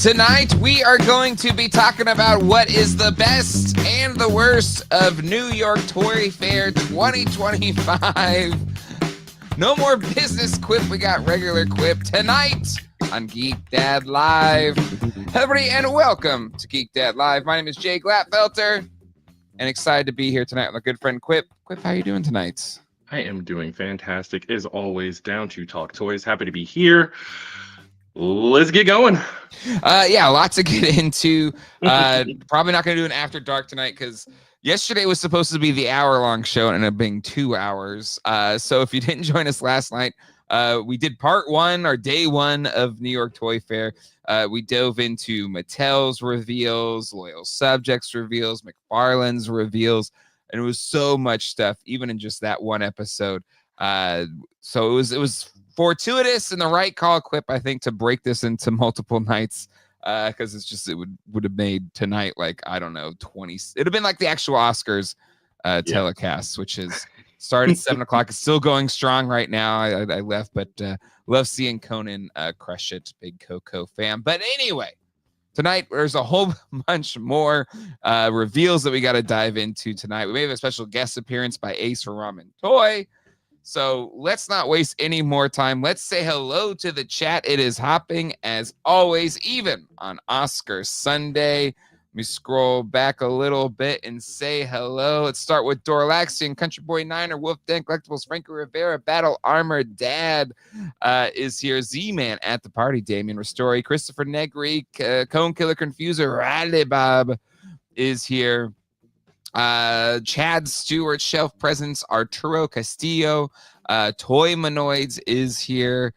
Tonight, we are going to be talking about what is the best and the worst of New York Toy Fair 2025. No more business quip, we got regular quip tonight on Geek Dad Live. Hello, everybody, and welcome to Geek Dad Live. My name is Jay Glatfelter, and excited to be here tonight with my good friend Quip. Quip, how are you doing tonight? I am doing fantastic, as always, down to talk toys. Happy to be here. Let's get going. Yeah, a lot to get into. Probably not going to do an after dark tonight because yesterday was supposed to be the hour-long show and ended up being 2 hours. So if you didn't join us last night, we did part one, or day one of New York Toy Fair. We dove into Mattel's reveals, Loyal Subjects reveals, McFarlane's reveals, and it was so much stuff, even in just that one episode. So it was fortuitous and the right call, Quip, I think, to break this into multiple nights, because it would have made tonight, like, I don't know, 20. It'd have been like the actual Oscars telecast, which is started at 7 o'clock. It's still going strong right now. I left, but love seeing Conan crush it. Big Coco fan. But anyway, tonight there's a whole bunch more reveals that we got to dive into tonight. We may have a special guest appearance by Ace from Ramen Toy. So let's not waste any more time. Let's say hello to the chat. It is hopping as always, even on Oscar Sunday. Let me scroll back a little bit and say hello. Let's start with Dorlaxian, Country Boy Niner, Wolf Den Collectibles, Franco Rivera, Battle Armor Dad is here. Z-Man at the party, Damien Ristori, Christopher Negri, Cone Killer Confuser, Riley Bob is here. Chad Stewart, Shelf Presence, Arturo Castillo, Toy Monoids is here.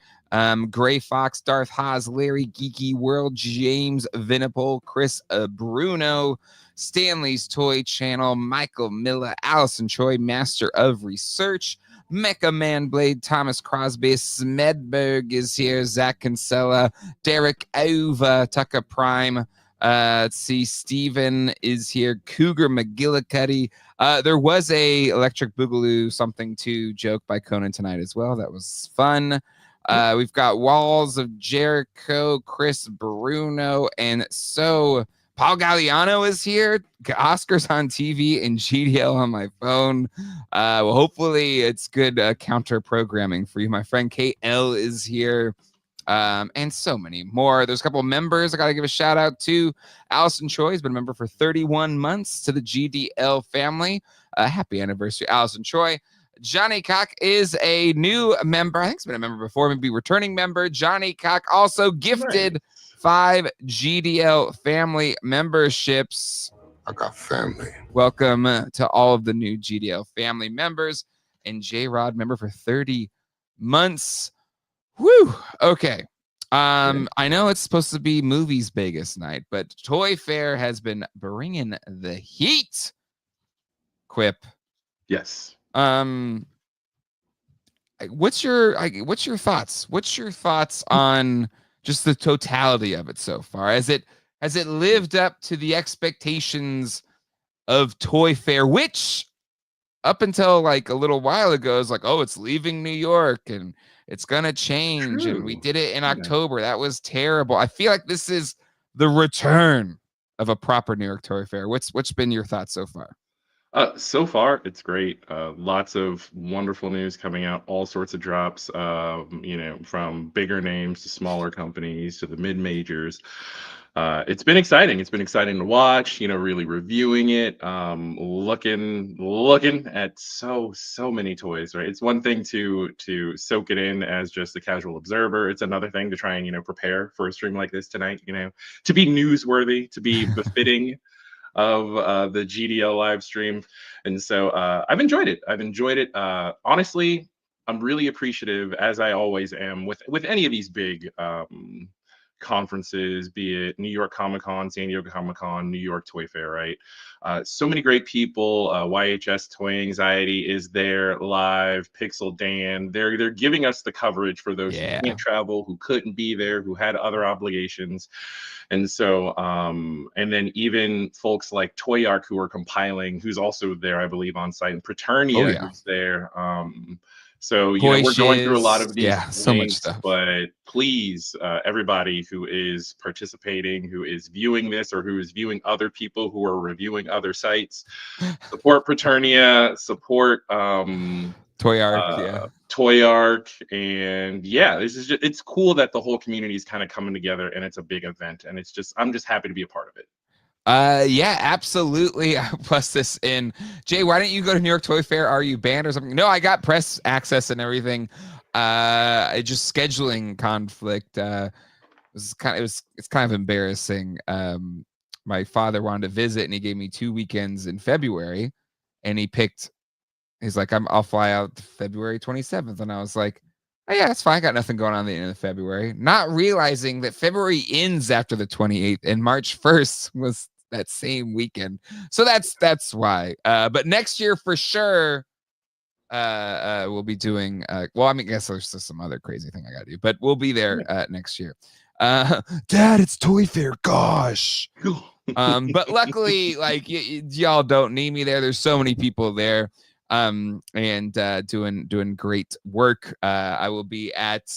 Gray Fox, Darth Haas, Larry Geeky World, James Vinipol, Chris Bruno, Stanley's Toy Channel, Michael Miller, Allison Choi, Master of Research, Mecha Man Blade, Thomas Crosby, Smedberg is here, Zach Kinsella, Derek Ova, Tucker Prime. Let's see, Steven is here, Cougar McGillicuddy. There was a Electric Boogaloo something to joke by Conan tonight as well. That was fun. We've got Walls of Jericho, Chris Bruno, and so Paul Galliano is here. Oscars on TV and GDL on my phone. Well, hopefully it's good counter programming for you. My friend KL is here. And so many more. There's a couple of members I got to give a shout out to. Allison Choi has been a member for 31 months to the GDL family. Happy anniversary, Allison Choi. Johnny Cock is a new member. I think he's been a member before, maybe returning member. Johnny Cock also gifted 5 GDL family memberships. I got family. Welcome to all of the new GDL family members. And J-Rod, member for 30 months. Whew. Okay. I know it's supposed to be movies Vegas night, but Toy Fair has been bringing the heat. Quip. Yes. What's your thoughts? What's your thoughts on just the totality of it so far? Has it lived up to the expectations of Toy Fair, which up until like a little while ago is like, oh, it's leaving New York and it's gonna change. True. And we did it in October. That was terrible. I feel like this is the return of a proper New York Toy Fair. What's been your thoughts so far? So far, it's great. Lots of wonderful news coming out, all sorts of drops, from bigger names to smaller companies to the mid-majors. It's been exciting. It's been exciting to watch, really reviewing it, looking at so many toys, right? It's one thing to soak it in as just a casual observer. It's another thing to try and, prepare for a stream like this tonight, to be newsworthy, to be befitting of the GDL live stream. And so I've enjoyed it. Honestly, I'm really appreciative, as I always am with any of these big conferences, be it New York Comic-Con, San Diego Comic-Con, New York Toy Fair, right? So many great people. YHS Toy Anxiety is there live. Pixel Dan, they're giving us the coverage for those who can't travel, who couldn't be there, who had other obligations. And so, and then even folks like Toy Arc, who are compiling, who's also there, I believe, on site, and Praeternia, who's there. So, Toy we're going through a lot shiz. of these Yeah, so much links, stuff. but please, everybody who is participating, who is viewing this, or who is viewing other people who are reviewing other sites, support Paternia, support Toy Arc, yeah. Toy Arc, and yeah, this is it's cool that the whole community is kind of coming together, and it's a big event, and I'm just happy to be a part of it. Yeah, absolutely. Plus this in. Jay, why don't you go to New York Toy Fair? Are you banned or something? No, I got press access and everything. Just scheduling conflict. It's kind of embarrassing. My father wanted to visit and he gave me 2 weekends in February, and he's like, I'll fly out February 27th. And I was like, oh, yeah, it's fine. I got nothing going on the end of February. Not realizing that February ends after the 28th and March 1st was that same weekend. So that's why. But next year for sure, we'll be doing, well, I mean, I guess there's just some other crazy thing I got to do, but we'll be there next year. Dad, it's Toy Fair. Gosh. But luckily, like y'all don't need me there. There's so many people there, and doing great work. I will be at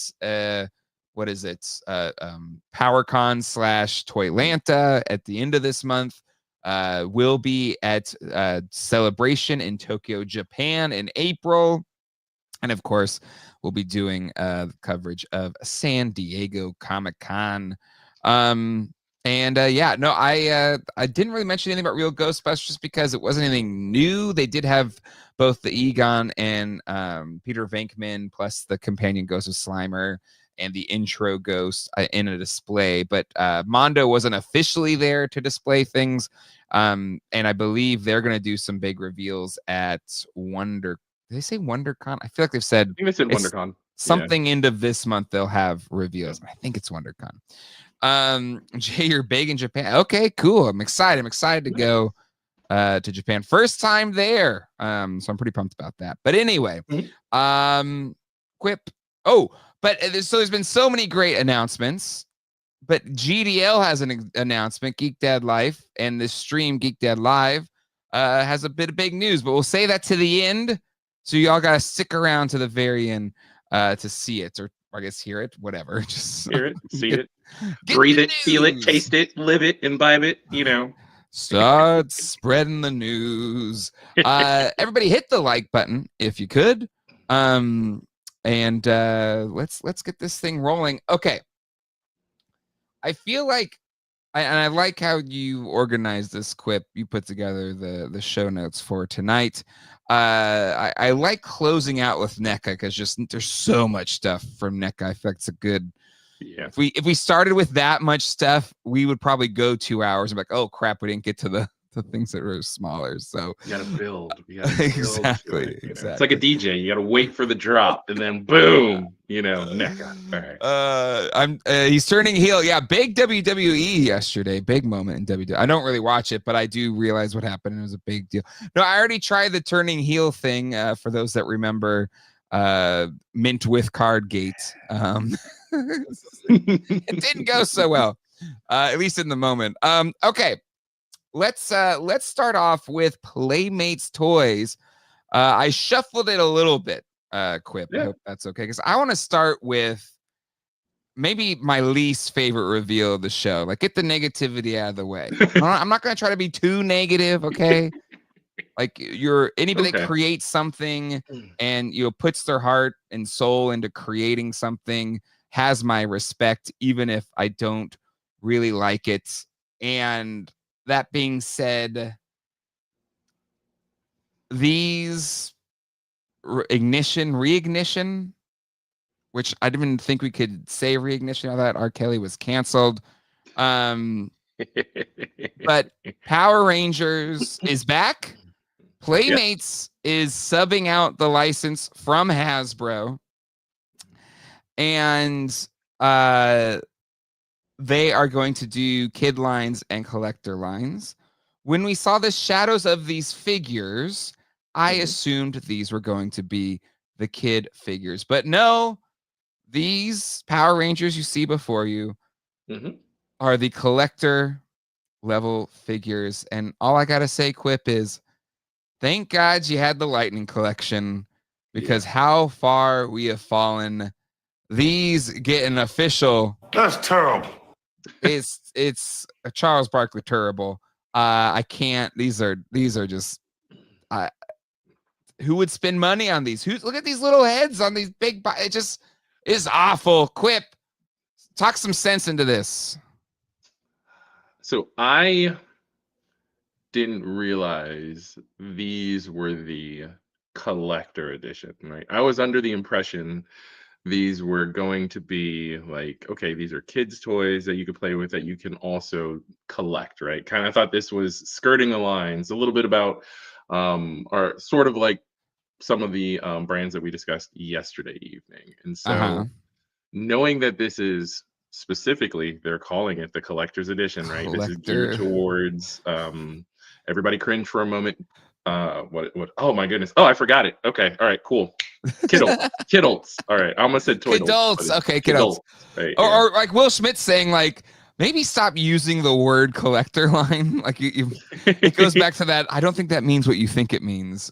what is it? PowerCon / Toylanta at the end of this month. We'll be at Celebration in Tokyo, Japan in April. And of course, we'll be doing coverage of San Diego Comic-Con. Yeah, no, I didn't really mention anything about Real Ghostbusters just because it wasn't anything new. They did have both the Egon and Peter Venkman plus the companion Ghost of Slimer and the intro Ghost in a display. But Mondo wasn't officially there to display things. And I believe they're going to do some big reveals at Wonder. Did they say WonderCon? I feel like they've said, I think they said WonderCon. Something end of this month they'll have reveals. I think it's WonderCon. Jay, you're big in Japan. Okay, cool. I'm excited. I'm excited to go to Japan. First time there. So I'm pretty pumped about that. But anyway, Quip. Oh, but there's been so many great announcements. But GDL has an announcement, Geek Dad Life, and this stream, Geek Dad Live, has a bit of big news. But we'll say that to the end. So y'all gotta stick around to the very end to see it, or I guess hear it, whatever. Just hear it, see it, breathe it, feel it, taste it, live it, imbibe it. Start spreading the news. Everybody, hit the like button if you could. And let's get this thing rolling. Okay. I feel like, and I like how you organized this, Quip. You put together the show notes for tonight. I like closing out with NECA because just there's so much stuff from NECA. I feel like it's a good. Yeah. If we started with that much stuff, we would probably go 2 hours and be like, oh crap, we didn't get to the things that were smaller. So you gotta build. Exactly. Exactly. It's like a DJ. You gotta wait for the drop and then boom, NECA. All right. He's turning heel. Yeah, big WWE yesterday. Big moment in WWE. I don't really watch it, but I do realize what happened. And it was a big deal. No, I already tried the turning heel thing. For those that remember, Mint with Card Gate. It didn't go so well, at least in the moment. Okay. Let's start off with Playmates toys. I shuffled it a little bit, Quip. Yeah. I hope that's okay, because I want to start with maybe my least favorite reveal of the show. Like, get the negativity out of the way. I'm not going to try to be too negative, okay? Like, anybody that creates something and puts their heart and soul into creating something has my respect, even if I don't really like it. And that being said, these reignition, which I didn't even think we could say reignition. Now that R. Kelly was canceled. But Power Rangers is back. Playmates is subbing out the license from Hasbro. And they are going to do kid lines and collector lines. When we saw the shadows of these figures, I assumed these were going to be the kid figures. But no, these Power Rangers you see before you are the collector level figures. And all I got to say, Quip, is thank God you had the Lightning collection, because how far we have fallen. These get an official. That's terrible. It's a Charles Barkley terrible. I can't. These are just. Who would spend money on these? Look at these little heads on these big. It just is awful. Quip, talk some sense into this. So I didn't realize these were the collector edition, right? I was under the impression these were going to be like, okay, these are kids' toys that you could play with that you can also collect, right? Kind of thought this was skirting the lines a little bit about, or sort of like some of the brands that we discussed yesterday evening. And so knowing that this is specifically, they're calling it the collector's edition, right? This is geared towards everybody cringe for a moment. What? Oh my goodness! Oh, I forgot it. Okay, all right, cool. Kiddles. All right, I almost said toy. Kidults. Okay, kidults. Right, or like Will Smith saying, like, maybe stop using the word collector line. Like it goes back to that. I don't think that means what you think it means.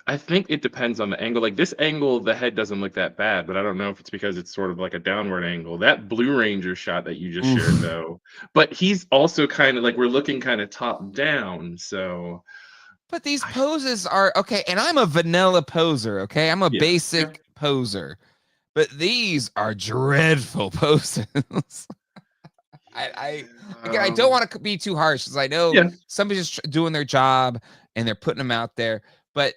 I think it depends on the angle. Like this angle, the head doesn't look that bad, but I don't know if it's because it's sort of like a downward angle. That Blue Ranger shot that you just shared, though, but he's also kind of like we're looking kind of top down. So, but these poses are okay, and I'm a vanilla poser. Okay, I'm a basic poser, but these are dreadful poses. I don't want to be too harsh because I know somebody's just doing their job and they're putting them out there. But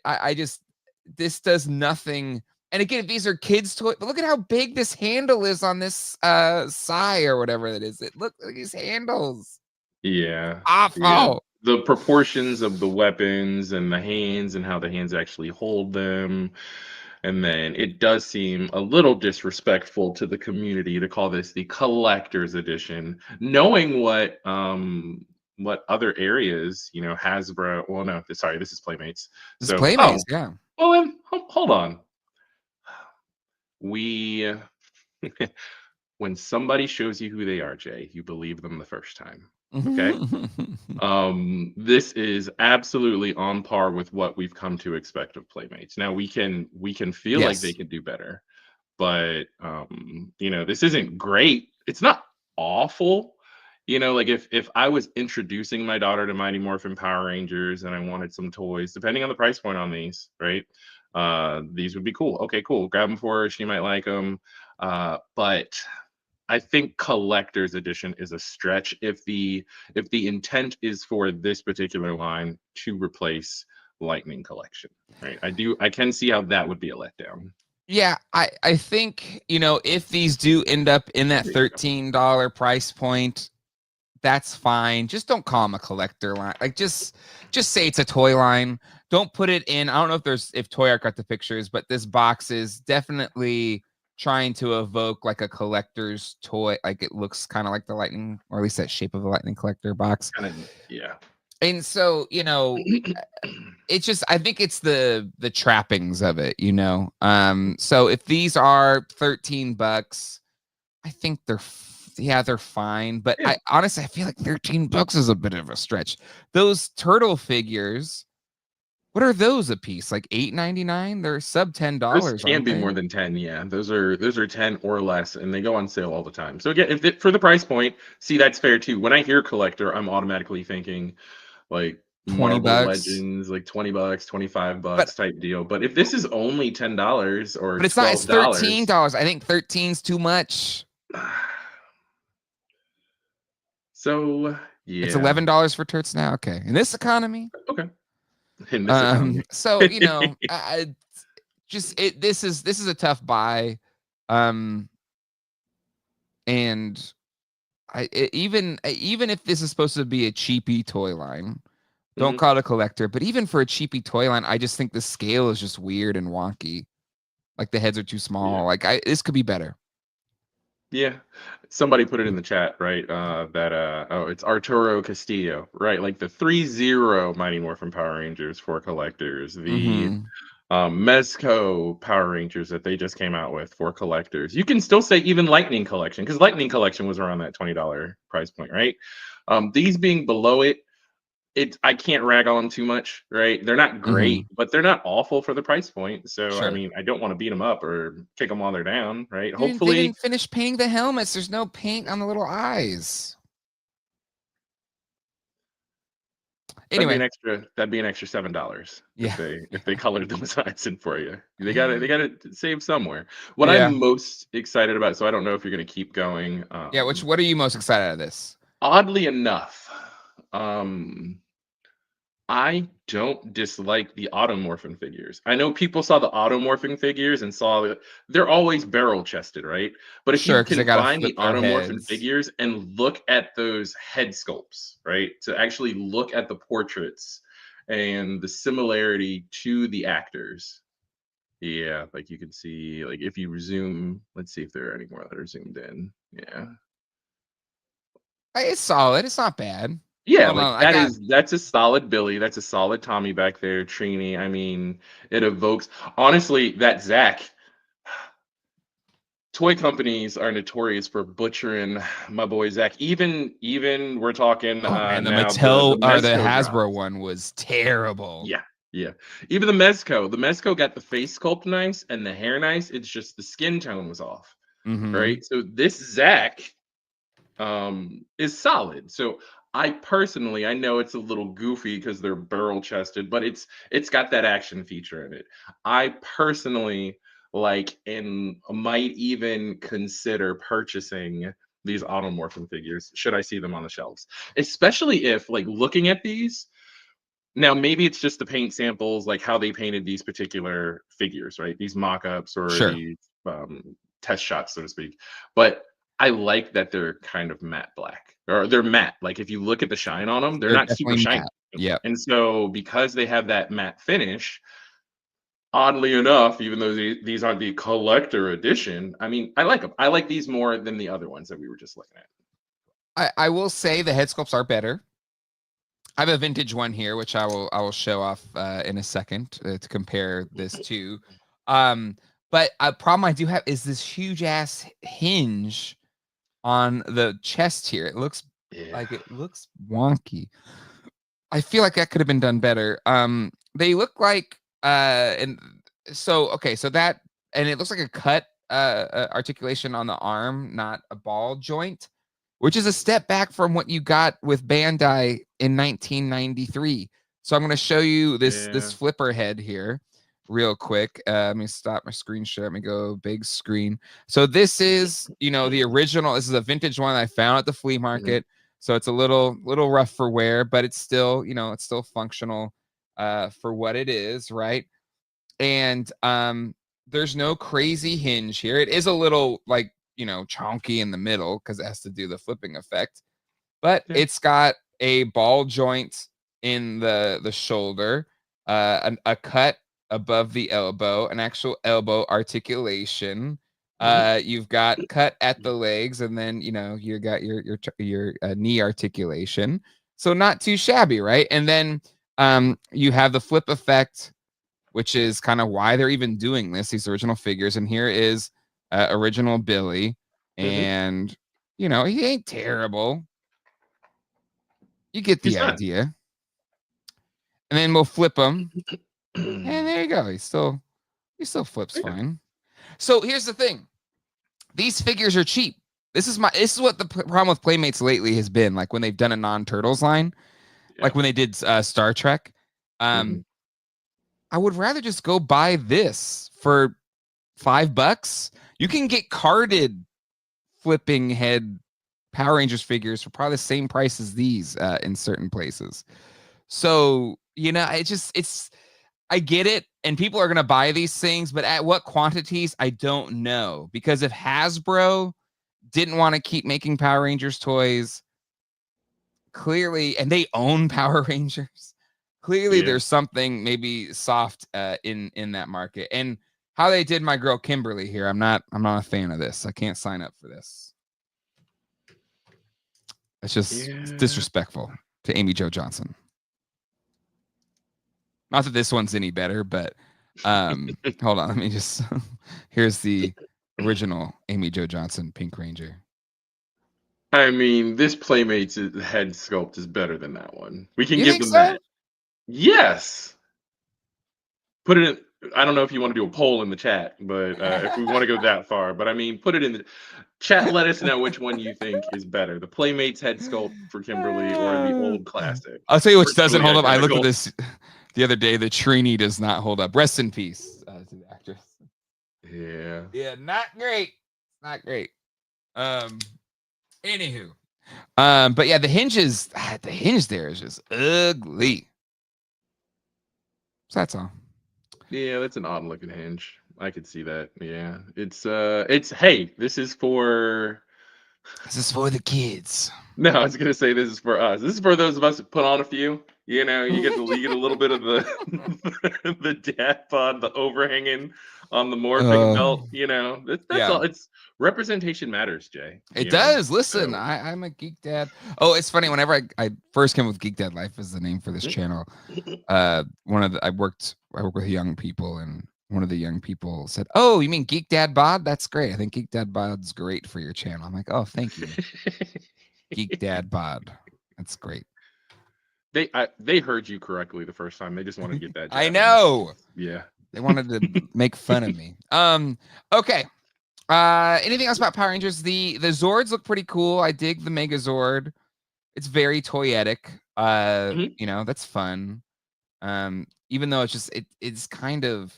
this does nothing. And again, these are kids' toys. But look at how big this handle is on this Psy or whatever that is. Look at these handles. Yeah. Awful. Yeah. The proportions of the weapons and the hands and how the hands actually hold them. And then it does seem a little disrespectful to the community to call this the collector's edition, knowing what other areas, Hasbro. Well, no, sorry, this is Playmates. This is Playmates, yeah. Well, then hold on. When somebody shows you who they are, Jay, you believe them the first time. Okay. This is absolutely on par with what we've come to expect of Playmates. Now we can feel like they can do better, but this isn't great. It's not awful. Like if I was introducing my daughter to Mighty Morphin Power Rangers and I wanted some toys, depending on the price point on these, right? These would be cool. Okay, cool. Grab them for her. She might like them. But I think collector's edition is a stretch if the intent is for this particular line to replace Lightning Collection, right? I can see how that would be a letdown. Yeah, I think, if these do end up in that $13 price point, that's fine. Just don't call them a collector line. Like just say it's a toy line. Don't put it in. I don't know if Toy Art got the pictures, but this box is definitely trying to evoke like a collector's toy. Like it looks kind of like the Lightning, or at least that shape of a Lightning collector box. Yeah. And so, it's just, I think it's the trappings of it, So if these are $13, I think they're fine. But I honestly, I feel like $13 is a bit of a stretch. Those turtle figures, what are those a piece? Like $8.99? They're sub $10. Those can be more than 10. Yeah, those are 10 or less, and they go on sale all the time. So again, for the price point, see, that's fair too. When I hear collector, I'm automatically thinking like $20 Legends, like $20, $25 type deal. But if this is only $10 or but it's not, it's $13. I think 13's too much. So yeah, it's $11 for Turts now. Okay, in this economy. Okay. So this is a tough buy, and even if this is supposed to be a cheapy toy line, don't call it a collector. But even for a cheapy toy line, I just think the scale is just weird and wonky. Like the heads are too small. Like this could be better. Yeah, somebody put it in the chat, right? It's Arturo Castillo, right? Like the 3-0 Mighty Morphin Power Rangers for collectors, the M.A.S.K Power Rangers that they just came out with for collectors. You can still say even Lightning Collection, because Lightning Collection was around that $20 price point, right? These being below it, I can't rag on them too much, right? They're not great, but they're not awful for the price point. So I Sure. mean, I don't want to beat them up or kick them while they're down, right? They Hopefully, didn't finish painting the helmets. There's no paint on the little eyes. Anyway, that'd be an extra $7 yeah, if they colored those eyes in for you. They gotta save somewhere. What yeah, I'm most excited about, so I don't know if you're gonna keep going. yeah. What are you most excited out of this? Oddly enough, um, I don't dislike the automorphing figures. I know people saw the automorphing figures and saw that they're always barrel chested, right? But if you Sure, because they can gotta find the flip their automorphing heads. figures and look at those head sculpts, right? To actually look at the portraits and the similarity to the actors. Yeah, like you can see, like if you resume, let's see if there are any more that are zoomed in. Yeah. It's solid. It's not bad. Yeah, Hold like on, I got. that's a solid Billy. That's a solid Tommy back there. Trini. I mean, it evokes honestly that Zach. Toy companies are notorious for butchering my boy Zach. Even we're talking Oh man, the now Mattel the or the Mezco Hasbro drops. one was terrible. Yeah, yeah. Even the Mezco. The Mezco got the face sculpt nice and the hair nice. It's just the skin tone was off. Mm-hmm. Right. So this Zach is solid. So I personally, I know it's a little goofy because they're barrel chested, but it's got that action feature in it. I personally like and might even consider purchasing these automorphin figures should I see them on the shelves, especially if like looking at these now maybe it's just the paint samples like how they painted these particular figures, right? These mock-ups or Sure, these test shots, so to speak. But I like that they're kind of matte black or they're matte. Like if you look at the shine on them, they're they're not super definitely shiny. matte. Yep. And so because they have that matte finish, oddly enough, even though these aren't the collector edition, I mean, I like them. I like these more than the other ones that we were just looking at. I will say the head sculpts are better. I have a vintage one here, which I will show off in a second to compare this to. But a problem I do have is this huge ass hinge on the chest here. It looks Yeah. wonky. I feel like that could have been done better. They look like and so okay, so that and it looks like a cut articulation on the arm, not a ball joint, which is a step back from what you got with Bandai in 1993. So I'm going to show you this Yeah. flipper head here real quick. Let me stop my screen share. Let me go big screen. So this is, the original. This is a vintage one I found at the flea Mhm. market. So it's a little rough for wear, but it's still, it's still functional for what it is, right? And there's no crazy hinge here. It is a little like, chonky in the middle because it has to do the flipping effect. But Yeah. it's got a ball joint in the shoulder, a cut above the elbow, an actual elbow articulation. Mhm. You've got cut at the legs, and then you got your knee articulation. So not too shabby, right? And then you have the flip effect, which is kind of why they're even doing this. These original figures, and here is original Billy, Mhm. and he ain't terrible. You get He's the not. idea. And then we'll flip him. And there you go. He still flips Yeah. fine. So here's the thing. These figures are cheap. This is what the problem with Playmates lately has been. Like when they've done a non-Turtles line, Yeah. like when they did Star Trek. Mhm. I would rather just go buy this for $5. You can get carded flipping head Power Rangers figures for probably the same price as these in certain places. So, I get it. And people are going to buy these things, but at what quantities? I don't know. Because if Hasbro didn't want to keep making Power Rangers toys, clearly, and they own Power Rangers, clearly Yeah. there's something maybe soft in that market. And how they did my girl Kimberly here, I'm not a fan of this. I can't sign up for this. It's Yeah. disrespectful to Amy Jo Johnson. Not that this one's any better, but hold on, let me just here's the original Amy Jo Johnson Pink Ranger. I mean, this Playmates head sculpt is better than that one. We can You give think them so? that. Yes. Put it in. I don't know if you want to do a poll in the chat, but if we want to go that far, but I mean, put it in the chat. Let us know which one you think is better, the Playmates head sculpt for Kimberly or the old classic. I'll tell you which doesn't Virtually hold up. I looked at identical. this the other day. The Trini does not hold up. Rest in peace to the actress. Yeah. Yeah, not great. Not great. Anywho. But yeah, the hinge there is just ugly. So that's all. Yeah, that's an odd looking hinge. I could see that. Yeah. It's hey, this is for This is for the kids. no, I was gonna say this is for us. This is for those of us who put on a few. You know, you get a little bit of the the dad bod, the overhanging on the morphing belt. You know, that's yeah. all. It's representation matters, Jay. It You know? does. Listen, So, I'm a geek dad. Oh, it's funny. Whenever I first came with Geek Dad Life is the name for this channel. I work with young people, and one of the young people said, "Oh, you mean Geek Dad Bod? That's great. I think Geek Dad Bod's great for your channel." I'm like, "Oh, thank you, Geek Dad Bod. That's great." they heard you correctly the first time. They just wanted to get that. I jab in. know. Yeah. They wanted to make fun of me. Okay. Anything else about Power Rangers? The Zords look pretty cool. I dig the Megazord. It's very toyetic. Mhm. You know, that's fun. Even though it's kind of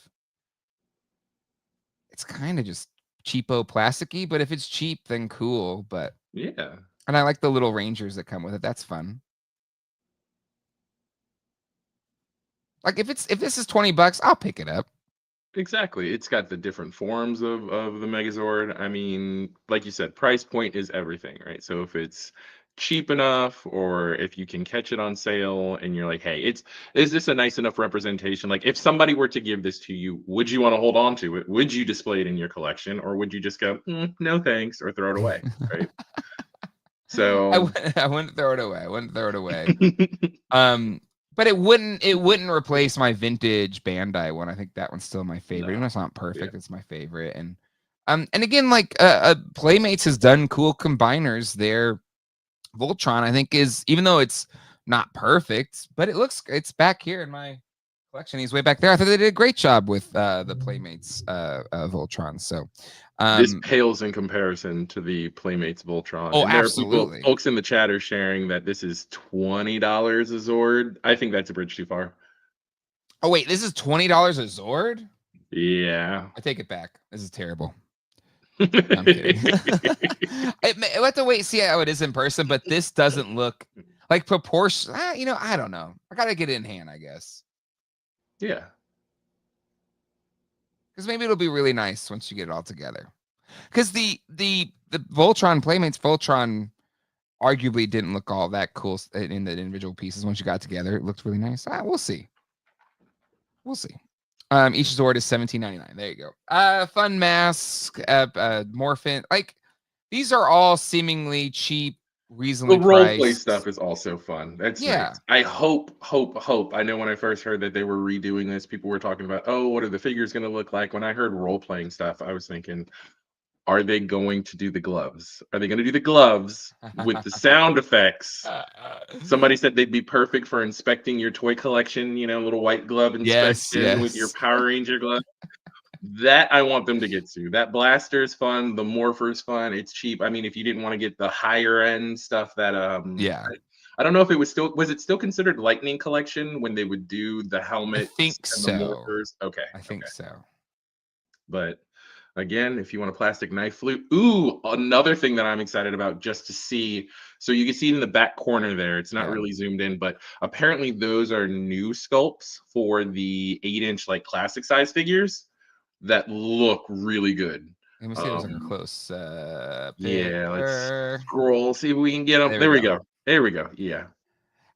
just cheapo plasticky, but if it's cheap, then cool. But Yeah. and I like the little Rangers that come with it. That's fun. Like if this is $20, I'll pick it up. Exactly. It's got the different forms of the Megazord. I mean, like you said, price point is everything, right? So if it's cheap enough or if you can catch it on sale and you're like, "Hey, is this a nice enough representation?" Like if somebody were to give this to you, would you want to hold on to it? Would you display it in your collection or would you just go, "No thanks," or throw it away, right? So I wouldn't throw it away. I wouldn't throw it away. But it wouldn't replace my vintage Bandai one. I think that one's still my favorite. No. Even though it's not Yeah. perfect, it's my favorite. And again, like Playmates has done cool combiners. Their Voltron, I think, is, even though it's not perfect, but it's back here in my collection. He's way back there. I thought they did a great job with the Playmates Voltron. So This pales in comparison to the Playmates Voltron. oh, And there are absolutely. folks in the chat are sharing that this is $20 a Zord. I think that's a bridge too far. Oh wait, this is $20 a Zord? Yeah. I take it back. This is terrible. No, I'm kidding. We'll have to wait and see how it is in person, but this doesn't look like proportion. You know, I don't know. I gotta get it in hand, I guess. Yeah. Because maybe it'll be really nice once you get it all together. Because the Voltron Playmates Voltron arguably didn't look all that cool in the individual pieces. Once you got together, it looked really nice. We'll see. We'll see. Each Zord is $17.99. There you go. Fun mask, Morphin. Like these are all seemingly cheap, reasonably The role play priced stuff is also fun. That's Yeah. nice. I hope. I know when I first heard that they were redoing this, people were talking about, oh, what are the figures going to look like? When I heard role playing stuff, I was thinking, are they going to do the gloves? Are they going to do the gloves with the sound effects? Somebody said they'd be perfect for inspecting your toy collection, you know, little white glove inspection with your Power Ranger glove. That I want them to get to. That blaster is fun. The morpher's fun. It's cheap. I mean, if you didn't want to get the higher end stuff that Yeah. I don't know if it was it still considered Lightning Collection when they would do the I helmets think and the so. morphers? Okay. I think Okay. so. But again, if you want a plastic knife flute, ooh, another thing that I'm excited about just to see. So you can see it in the back corner there. It's not Yeah. really zoomed in, but apparently those are new sculpts for the 8-inch like classic size figures that look really good. Let me see if there's like a close Yeah, let's picture. scroll, see if we can get them. There we go. There we go. Yeah.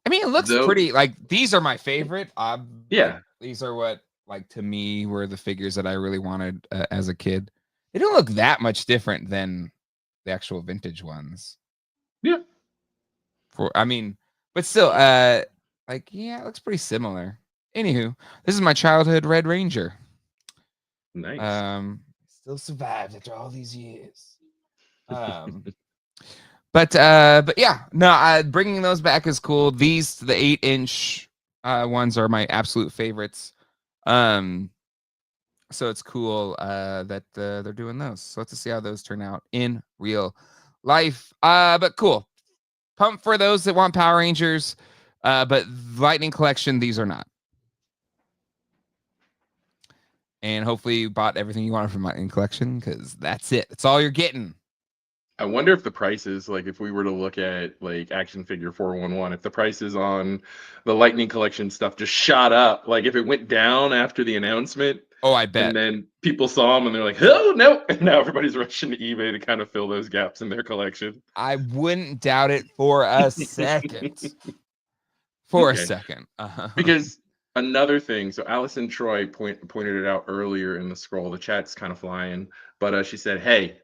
I mean, it looks pretty. Like these are my favorite. Yeah. Like, these are what, like, to me, were the figures that I really wanted as a kid. They don't look that much different than the actual vintage ones. Yeah. But still, like, yeah, it looks pretty similar. Anywho, this is my childhood Red Ranger. Nice. Still survived after all these years. But yeah, no, bringing those back is cool. The 8-inch ones are my absolute favorites. So it's cool that they're doing those. So let's see how those turn out in real life. But cool. Pumped for those that want Power Rangers. But Lightning Collection, these are not. And hopefully you bought everything you wanted from Lightning Collection, because that's it. That's all you're getting. I wonder if the prices, like if we were to look at like Action Figure 411, if the prices on the Lightning Collection stuff just shot up, like if it went down after the announcement. Oh, I bet. And then people saw them and they're like, oh, no. And now everybody's rushing to eBay to kind of fill those gaps in their collection. I wouldn't doubt it for a second. For a second. Because another thing, so Allison Troy pointed it out earlier in the scroll. The chat's kind of flying. But she said, hey,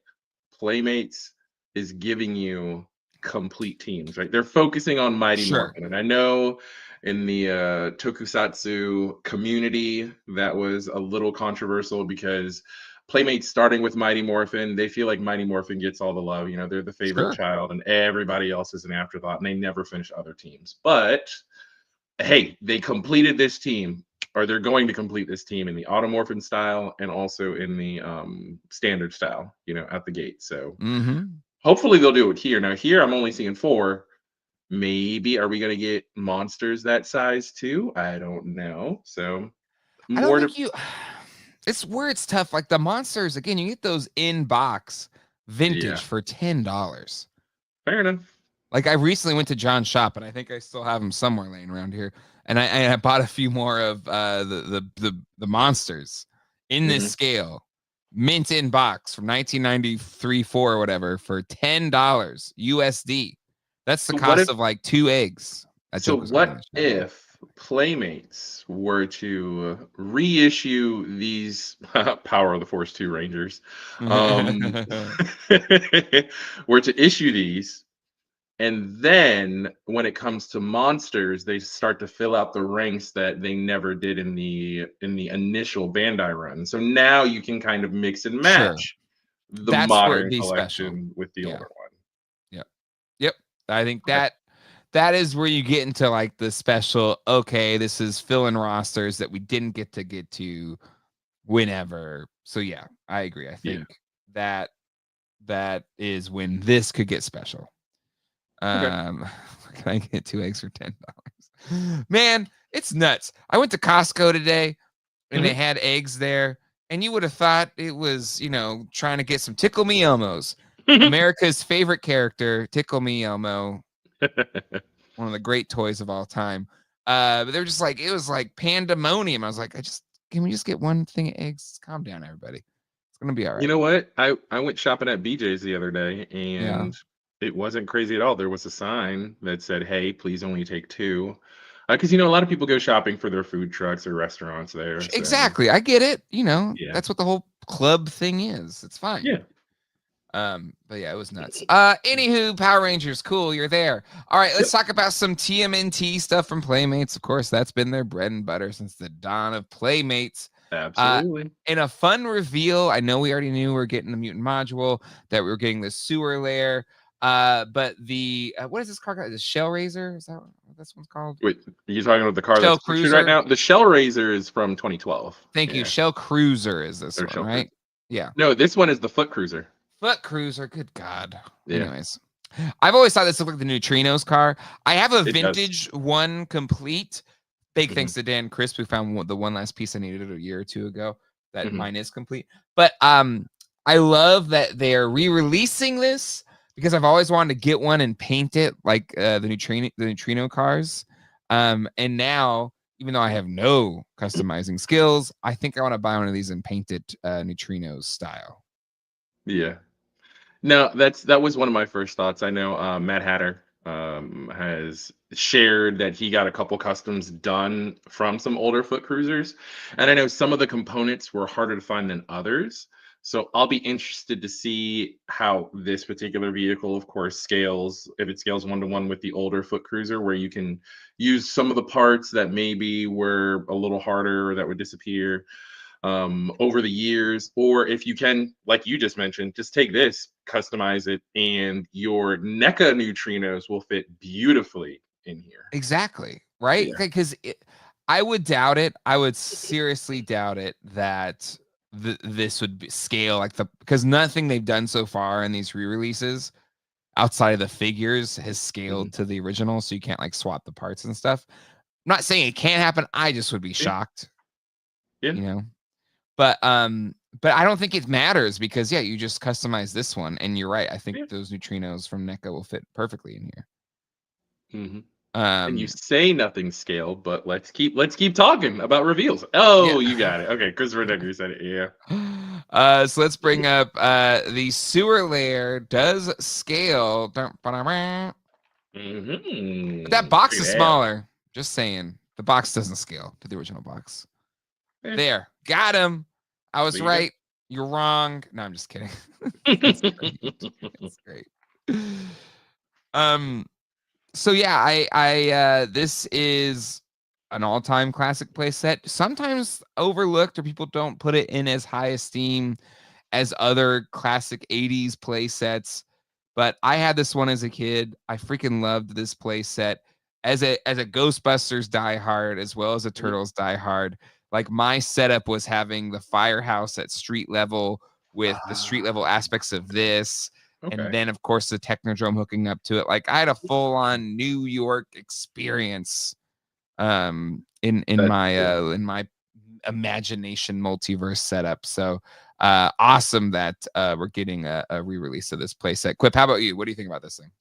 Playmates is giving you complete teams, right? They're focusing on Mighty Morphin. And I know in the tokusatsu community that was a little controversial, because Playmates starting with Mighty Morphin, they feel like Mighty Morphin gets all the love. You know, they're the favorite child and everybody else is an afterthought, and they never finish other teams. But hey, they completed this team, or they're going to complete this team in the Automorphin style and also in the standard style, you know, at the gate. So hopefully they'll do it here. Now here I'm only seeing 4. Maybe are we going to get monsters that size too? I don't know. So I don't think it's where it's tough. Like the monsters, again, you get those in box vintage for $10. Fair enough. Like I recently went to John's shop, and I think I still have them somewhere laying around here. And I bought a few more of the monsters in this scale, mint in box from 1993, 4 or whatever, for $10 USD. That's the cost of like 2 eggs. So what if Playmates were to reissue these Power of the Force 2 Rangers, were to issue these, and then when it comes to monsters, they start to fill out the ranks that they never did in the initial Bandai run. So now you can kind of mix and match the modern collection with the older one. Yep. I think that is where you get into like the special, okay, this is fill-in rosters that we didn't get to whenever. So yeah, I agree. I think that is when this could get special. Can I get 2 eggs for $10? Man, it's nuts. I went to Costco today and they had eggs there, and you would have thought it was, you know, trying to get some Tickle Me Elmos. America's favorite character, Tickle Me Elmo. One of the great toys of all time. But they're just like, it was like pandemonium. I was like, can we just get one thing of eggs? Calm down, everybody. It's gonna be all right. You know what? I went shopping at BJ's the other day, and it wasn't crazy at all. There was a sign that said, hey, please only take 2. Because, you know, a lot of people go shopping for their food trucks or restaurants there. Exactly. So. I get it. You know, that's what the whole club thing is. It's fine. Yeah. But yeah, it was nuts. Anywho, Power Rangers, cool, you're there. All right, let's talk about some TMNT stuff from Playmates. Of course, that's been their bread and butter since the dawn of Playmates. Absolutely. In a fun reveal, I know we already knew we were getting the mutant module, that we were getting the sewer lair. But the what is this car called? The Shell Razor? Is that what this one's called? Wait, are you talking about the car Shell that's Cruiser right now? The Shell Razor is from 2012. Thank you. Shell Cruiser is this one, right? Yeah. No, this one is the Foot Cruiser. Foot Cruiser, good God. Anyways, I've always thought this looked like the Neutrinos car. I have a vintage one complete. Big thanks to Dan Crisp, who found the one last piece I needed a year or 2 ago. That mine is complete. But I love that they're re-releasing this, because I've always wanted to get one and paint it like the Neutrino cars. And now, even though I have no customizing skills, I think I want to buy one of these and paint it Neutrinos style. Yeah. No, that was one of my first thoughts. I know Matt Hatter has shared that he got a couple customs done from some older Foot Cruisers, and I know some of the components were harder to find than others. So I'll be interested to see how this particular vehicle, of course, scales, if it scales 1-to-1 with the older Foot Cruiser, where you can use some of the parts that maybe were a little harder or that would disappear. over the years, or if you can, like you just mentioned, just take this, customize it, and your NECA neutrinos will fit beautifully in here. Exactly. Right? Yeah. Because I would doubt it. I would seriously doubt it that this would scale like because nothing they've done so far in these re-releases outside of the figures has scaled to the original, so you can't like swap the parts and stuff. I'm not saying it can't happen. I just would be shocked. Yeah. You know. But I don't think it matters because you just customize this one, and you're right. I think those neutrinos from NECA will fit perfectly in here. And you say nothing scaled, but let's keep talking about reveals. Oh, you got it. Okay, Christopher Decker said it. Yeah. So let's bring up the sewer layer does scale. But that box is smaller. Just saying, the box doesn't scale to the original box. There, got him. I was right. You're wrong. No, I'm just kidding. That's great. So yeah, I this is an all-time classic playset. Sometimes overlooked, or people don't put it in as high esteem as other classic 80s playsets. But I had this one as a kid. I freaking loved this playset as a Ghostbusters diehard, as well as a Turtles diehard. Like, my setup was having the firehouse at street level with the street level aspects of this. And then, of course, the Technodrome hooking up to it. Like, I had a full-on New York experience in my imagination multiverse setup. So awesome that we're getting a re-release of this playset. Quip, how about you? What do you think about this thing?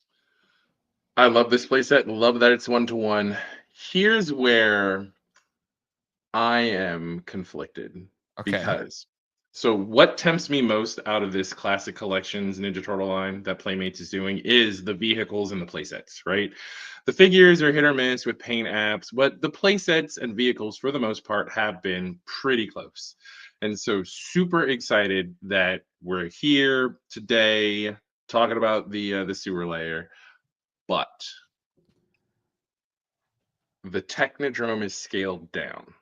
I love this playset. Love that it's 1-to-1. Here's where I am conflicted. Because so what tempts me most out of this classic collections Ninja Turtle line that Playmates is doing is the vehicles and the playsets, right? The figures are hit or miss with paint apps, but the playsets and vehicles for the most part have been pretty close. And so super excited that we're here today talking about the sewer layer. But the Technodrome is scaled down.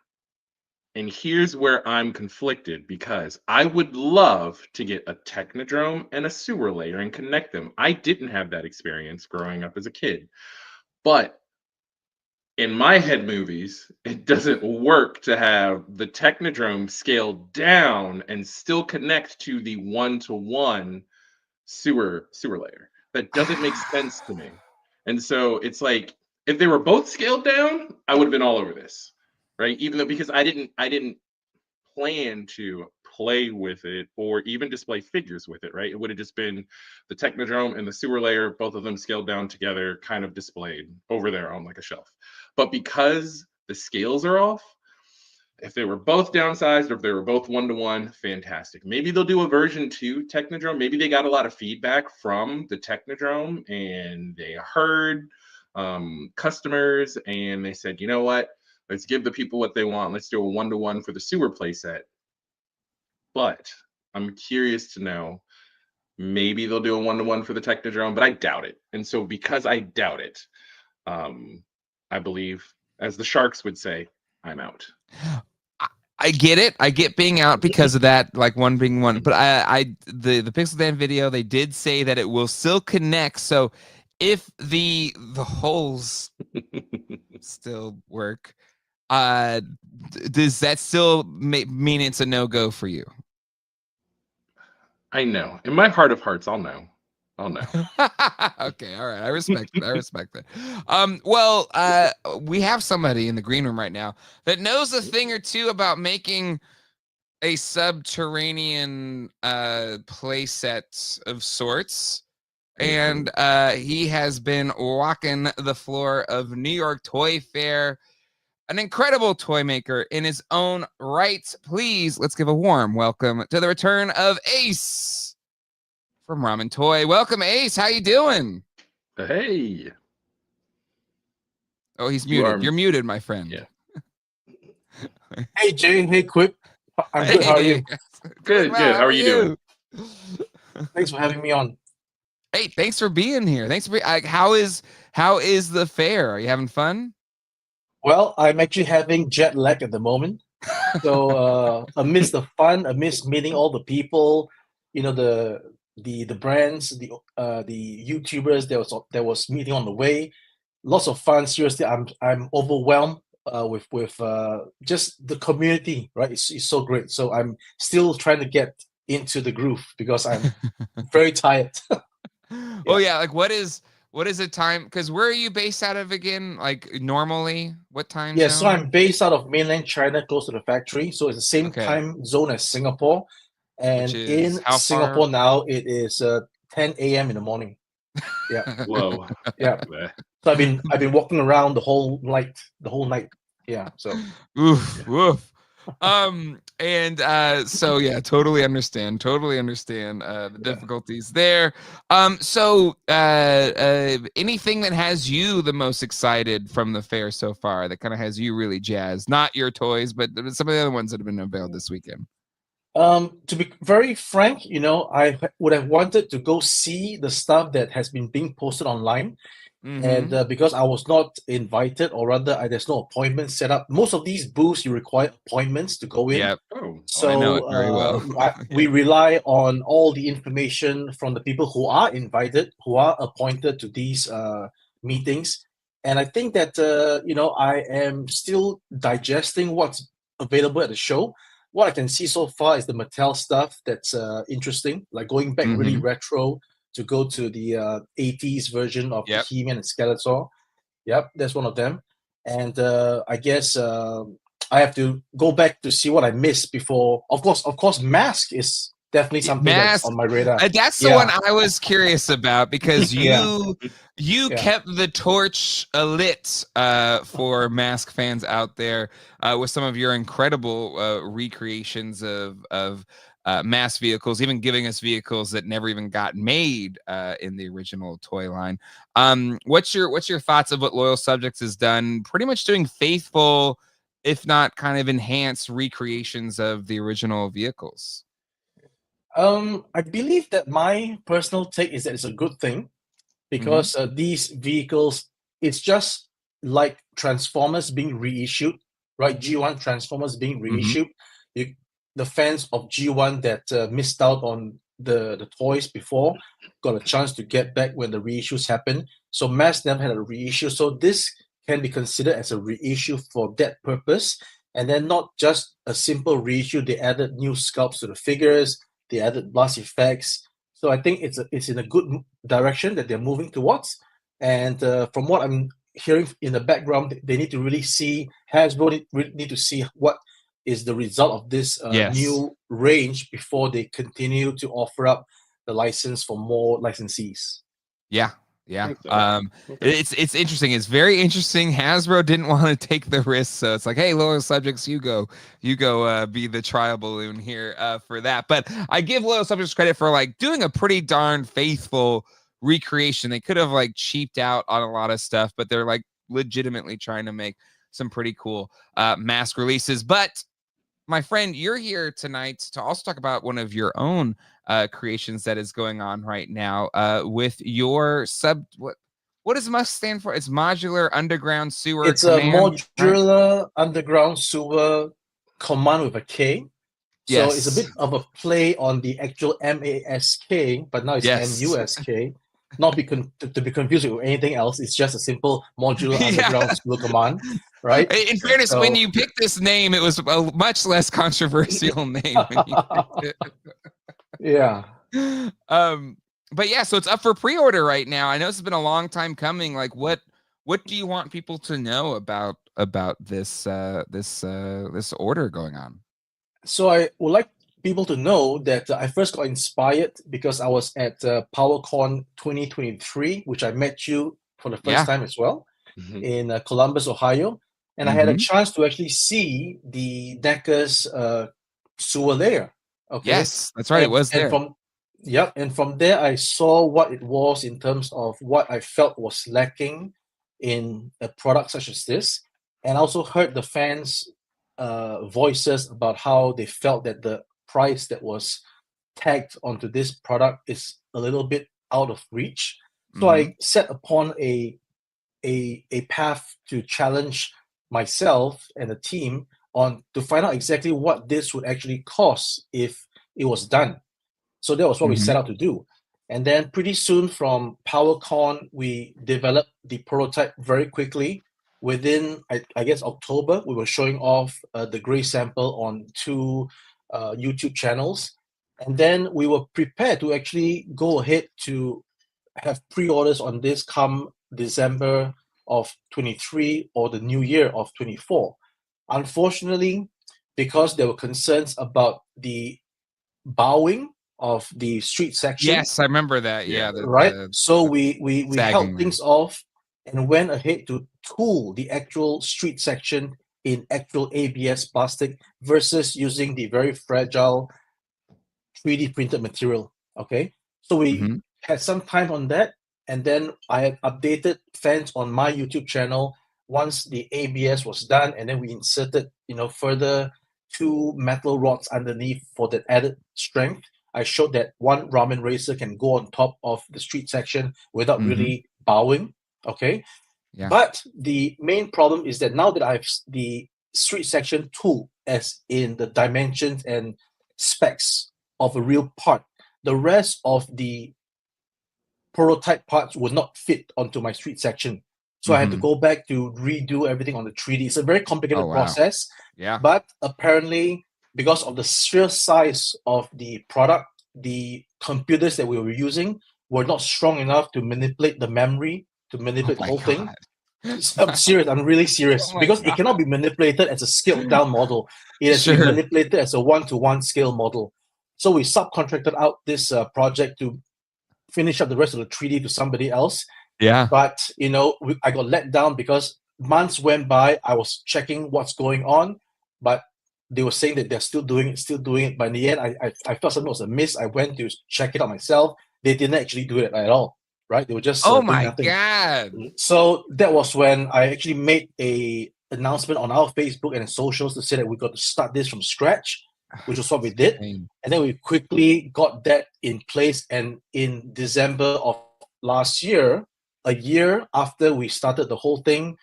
And here's where I'm conflicted, because I would love to get a Technodrome and a sewer layer and connect them. I didn't have that experience growing up as a kid. But in my head movies, it doesn't work to have the Technodrome scaled down and still connect to the 1-to-1 sewer layer. That doesn't make sense to me. And so it's like, if they were both scaled down, I would have been all over this. Right, even though, because I didn't plan to play with it or even display figures with it, right? It would have just been the Technodrome and the sewer layer, both of them scaled down together, kind of displayed over there on like a shelf. But because the scales are off, if they were both downsized or if they were both 1-to-1, fantastic. Maybe they'll do a version 2 Technodrome. Maybe they got a lot of feedback from the Technodrome and they heard customers and they said, you know what? Let's give the people what they want. Let's do a 1-to-1 for the sewer playset. But I'm curious to know, maybe they'll do a 1-to-1 for the Technodrome, but I doubt it. And so because I doubt it, I believe, as the Sharks would say, I'm out. I get it. I get being out because of that, like one being one. But the Pixel Dan video, they did say that it will still connect. So if the holes still work, does that still mean it's a no-go for you? I know. In my heart of hearts, I'll know. Okay, all right. I respect it. Well, we have somebody in the green room right now that knows a thing or two about making a subterranean playset of sorts. And he has been walking the floor of New York Toy Fair, an incredible toy maker in his own right. Please, let's give a warm welcome to the return of Ace from Ramen Toy. Welcome, Ace. How you doing? Hey. Oh, he's muted. You're muted, my friend. Yeah. Hey, Jay. Hey, Quip. I'm good. How are you? Good. How are you doing? Thanks for having me on. Hey, thanks for being here. Thanks for how is the fair? Are you having fun? Well, I'm actually having jet lag at the moment. So amidst the fun, amidst meeting all the people, the brands, the YouTubers, there was meeting on the way. Lots of fun. Seriously, I'm overwhelmed with just the community. Right, it's so great. So I'm still trying to get into the groove because I'm very tired. Oh yeah, like what is the time? Because where are you based out of again? Like normally, what time Yeah, zone? so I'm based out of mainland China, close to the factory. So it's the same Okay. time zone as Singapore. And Which is in how Singapore far? now, it is 10 a.m. in the morning. Yeah, Whoa. yeah. So I've been walking around the whole night. Yeah. So Oof, Yeah. woof. And so yeah, totally understand the difficulties there. So anything that has you the most excited from the fair so far, that kind of has you really jazzed, not your toys, but some of the other ones that have been unveiled this weekend? To be very frank, I would have wanted to go see the stuff that has been being posted online. And because I was not invited, or rather, there's no appointment set up. Most of these booths, you require appointments to go in. Yep. Oh, I know it So very well. we rely on all the information from the people who are invited, who are appointed to these meetings. And I think that I am still digesting what's available at the show. What I can see so far is the Mattel stuff that's interesting, like going back really retro to go to the 80s version of the Yep. He-Man and Skeletor. Yep, that's one of them. And I guess I have to go back to see what I missed before. Of course, M.A.S.K is definitely something that's M.A.S.K. on my radar. That's the one I was curious about, because Yeah. you kept the torch lit for M.A.S.K fans out there with some of your incredible recreations of M.A.S.K vehicles, even giving us vehicles that never even got made in the original toy line. What's your thoughts of what Loyal Subjects has done? Pretty much doing faithful, if not kind of enhanced recreations of the original vehicles. I believe that my personal take is that it's a good thing because these vehicles, it's just like Transformers being reissued, right? G1 Transformers being reissued. The fans of G1 that missed out on the toys before got a chance to get back when the reissues happened. So M.A.S.K never had a reissue. So this can be considered as a reissue for that purpose. And then not just a simple reissue, they added new sculpts to the figures, they added blast effects. So I think it's in a good direction that they're moving towards. And from what I'm hearing in the background, they need to really see, Hasbro need to see what is the result of this new range before they continue to offer up the license for more licensees. Yeah. Okay. It's interesting. It's very interesting. Hasbro didn't want to take the risk, so it's like, hey, Loyal Subjects, you go be the trial balloon here for that. But I give Loyal Subjects credit for like doing a pretty darn faithful recreation. They could have like cheaped out on a lot of stuff, but they're like legitimately trying to make some pretty cool M.A.S.K releases. But my friend, you're here tonight to also talk about one of your own creations that is going on right now with your what does M.A.S.K stand for? It's Modular Underground Sewer It's Command, a right? modular underground sewer command with a K. So it's a bit Yes. of a play on the actual M.A.S.K, but now it's Yes. M.U.S.K. Not to be confused with anything else. It's just a simple modular Yeah. underground sewer command, right? In fairness, when So you picked this name, it was a much less controversial name when you picked yeah. it. But yeah, so it's up for pre-order right now. I know it's been a long time coming. Like, what do you want people to know about this this order going on? So I would like people to know that I first got inspired because I was at PowerCon 2023, which I met you for the first Yeah. time as well Mhm. in Columbus, Ohio. And I had a chance to actually see the NECA's sewer lair. Okay. Yes, that's right. It was And there. from there I saw what it was in terms of what I felt was lacking in a product such as this. And I also heard the fans voices about how they felt that the price that was tagged onto this product is a little bit out of reach. So I set upon a path to challenge myself and the team on to find out exactly what this would actually cost if it was done. So that was what we set out to do. And then pretty soon from PowerCon, we developed the prototype very quickly. Within, I guess, October, we were showing off the gray sample on 2 YouTube channels. And then we were prepared to actually go ahead to have pre-orders on this come December of 23 or the new year of 24. Unfortunately, because there were concerns about the bowing of the street section. Yes, I remember that. Yeah, right. So we held sagging. things off and went ahead to tool the actual street section in actual ABS plastic versus using the very fragile 3D printed material. Okay, so we had some time on that, and then I had updated fans on my YouTube channel once the ABS was done, and then we inserted, further 2 metal rods underneath for that added strength. I showed that one ramen racer can go on top of the street section without really bowing. Okay. Yeah. But the main problem is that now that I have the street section tool as in the dimensions and specs of a real part, the rest of the prototype parts would not fit onto my street section. So I had to go back to redo everything on the 3D. It's a very complicated process. Yeah. But apparently, because of the sheer size of the product, the computers that we were using were not strong enough to manipulate the memory, to manipulate the whole thing. I'm serious. I'm really serious. Because it cannot be manipulated as a scaled down model. It has to be manipulated as a 1-to-1 scale model. So we subcontracted out this project to finish up the rest of the 3D to somebody else. Yeah. But, I got let down because months went by. I was checking what's going on, but they were saying that they're still doing it. But in the end, I felt something was amiss. I went to check it out myself. They didn't actually do it at all, right? They were just oh doing my nothing. God. So that was when I actually made a announcement on our Facebook and socials to say that we got to start this from scratch, which was what we did. And then we quickly got that in place. And in December of last year, a year after we started the whole thing,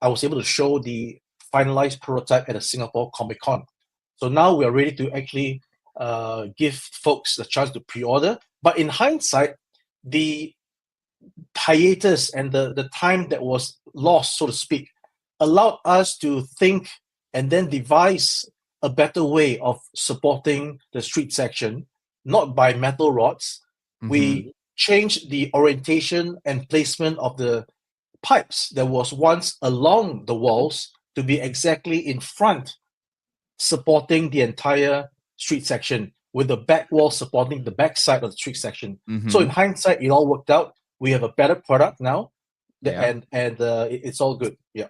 I was able to show the finalized prototype at a Singapore Comic-Con. So now we are ready to actually give folks the chance to pre-order. But in hindsight, the hiatus and the time that was lost, so to speak, allowed us to think and then devise a better way of supporting the street section, not by metal rods. We changed the orientation and placement of the pipes that was once along the walls to be exactly in front, supporting the entire street section, with the back wall supporting the back side of the street section. So in hindsight, it all worked out. We have a better product now, and it's all good. Yeah.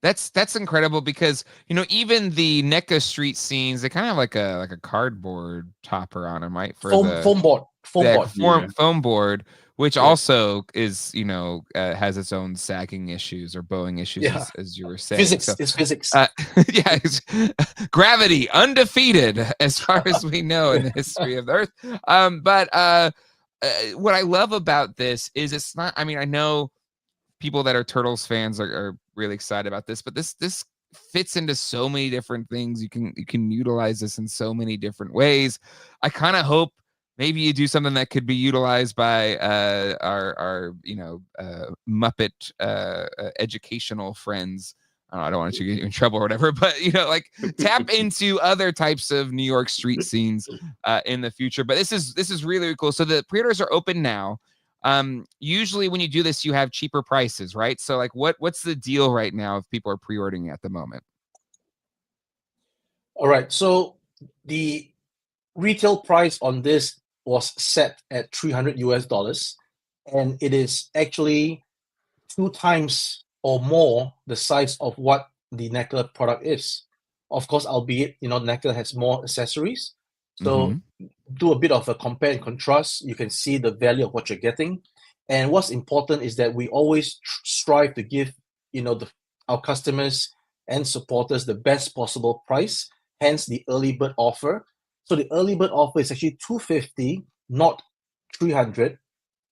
That's incredible because even the NECA street scenes, they kind of have like a cardboard topper on them, right? For foam board, foam board, which also is has its own sagging issues or bowing issues, as you were saying. It's physics. It's gravity undefeated as far as we know in the history of the Earth. But what I love about this is it's not. I mean, I know people that are Turtles fans are really excited about this, but this fits into so many different things. You can utilize this in so many different ways. I kind of hope maybe you do something that could be utilized by our Muppet educational friends. I don't want to get you in trouble or whatever, but tap into other types of New York street scenes in the future. But this is really cool. So the pre-orders are open now. Usually when you do this, you have cheaper prices, right? So what's the deal right now if people are pre-ordering at the moment? All right. So the retail price on this was set at $300 and it is actually 2 times or more the size of what the NECA product is. Of course, albeit NECA has more accessories. So do a bit of a compare and contrast. You can see the value of what you're getting. And what's important is that we always strive to give our customers and supporters the best possible price. Hence the early bird offer. So the early bird offer is actually $250, not $300.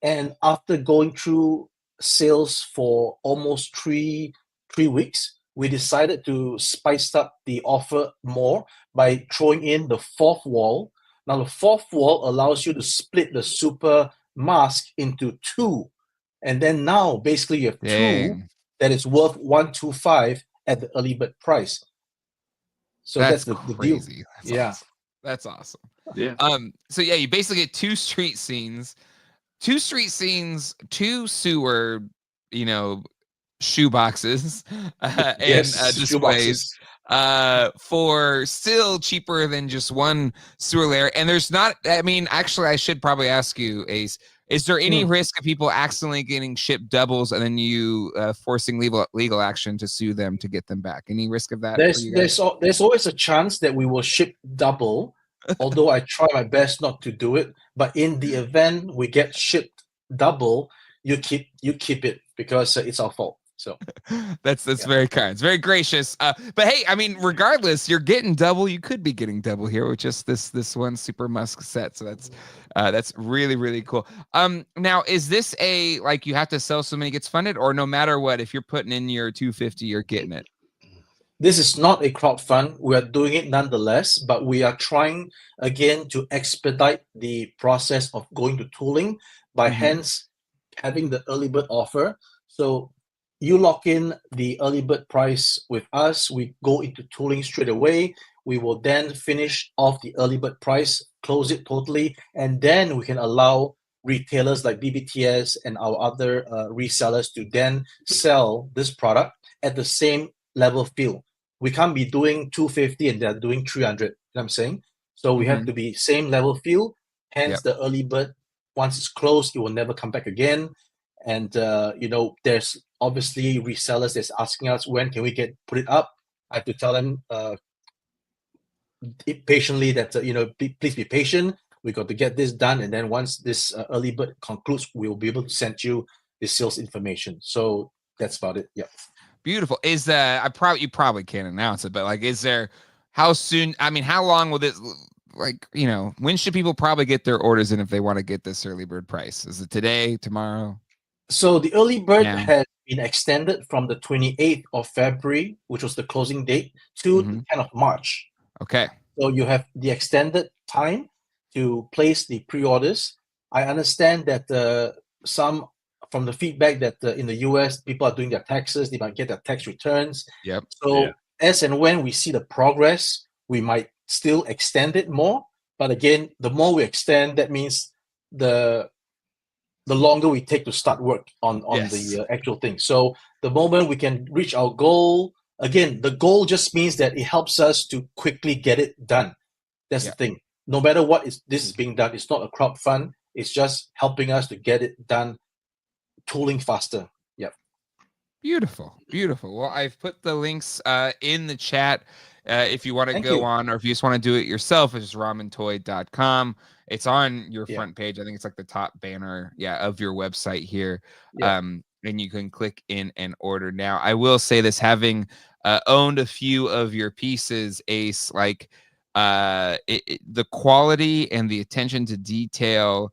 And after going through sales for almost three weeks, we decided to spice up the offer more by throwing in the fourth wall. Now, the fourth wall allows you to split the super mask into two. And then now, basically, you have two Dang. that is worth 125 at the early bird price. So that's the deal. crazy. That's Yeah. awesome. That's awesome. Yeah. So yeah, you basically get two street scenes, two sewer, shoe boxes, and Yes, displays for still cheaper than just one sewer layer. And there's not, I mean, actually, I should probably ask you, Ace, is there any risk of people accidentally getting shipped doubles and then you forcing legal action to sue them to get them back? Any risk of that? There's always a chance that we will ship double, although I try my best not to do it. But in the event we get shipped double, you keep it because it's our fault. So that's very kind. It's very gracious. But hey, I mean, regardless, you're getting double. You could be getting double here with just this one Super M.A.S.K set. So that's really, really cool. Now, is this like you have to sell so many gets funded, or no matter what, if you're putting in your 250, you're getting it? This is not a crowdfund. We are doing it nonetheless, but we are trying again to expedite the process of going to tooling by hence having the early bird offer. So you lock in the early bird price with us. We go into tooling straight away. We will then finish off the early bird price, close it totally, and then we can allow retailers like BBTS and our other resellers to then sell this product at the same level field. We can't be doing 250 and they're doing 300. You know what I'm saying? So we have to be same level field. Hence the early bird, once it's closed, it will never come back again. And there's obviously resellers that's asking us, when can we put it up? I have to tell them patiently that please be patient. We got to get this done, and then once this early bird concludes, we will be able to send you the sales information. So that's about it. Yeah. Beautiful. Is you probably can't announce it, but like, is there, how soon? I mean, how long will this? Like, when should people probably get their orders in if they want to get this early bird price? Is it today, tomorrow? So the early bird has been extended from the 28th of February, which was the closing date, to the 10th of March. Okay. So you have the extended time to place the pre-orders. I understand that some from the feedback that in the US, people are doing their taxes, they might get their tax returns. Yep. So as and when we see the progress, we might still extend it more. But again, the more we extend, that means the longer we take to start work on the actual thing. So the moment we can reach our goal, again, the goal just means that it helps us to quickly get it done. That's the thing. No matter what this is being done, it's not a crowdfund. It's just helping us to get it done, tooling faster. Yep. Beautiful. Beautiful. Well, I've put the links in the chat. If you want to go on, or if you just want to do it yourself, it's just ramentoy.com. It's on your front page. I think it's like the top banner, of your website here. And you can click in and order now. I will say this, having owned a few of your pieces, Ace, like the quality and the attention to detail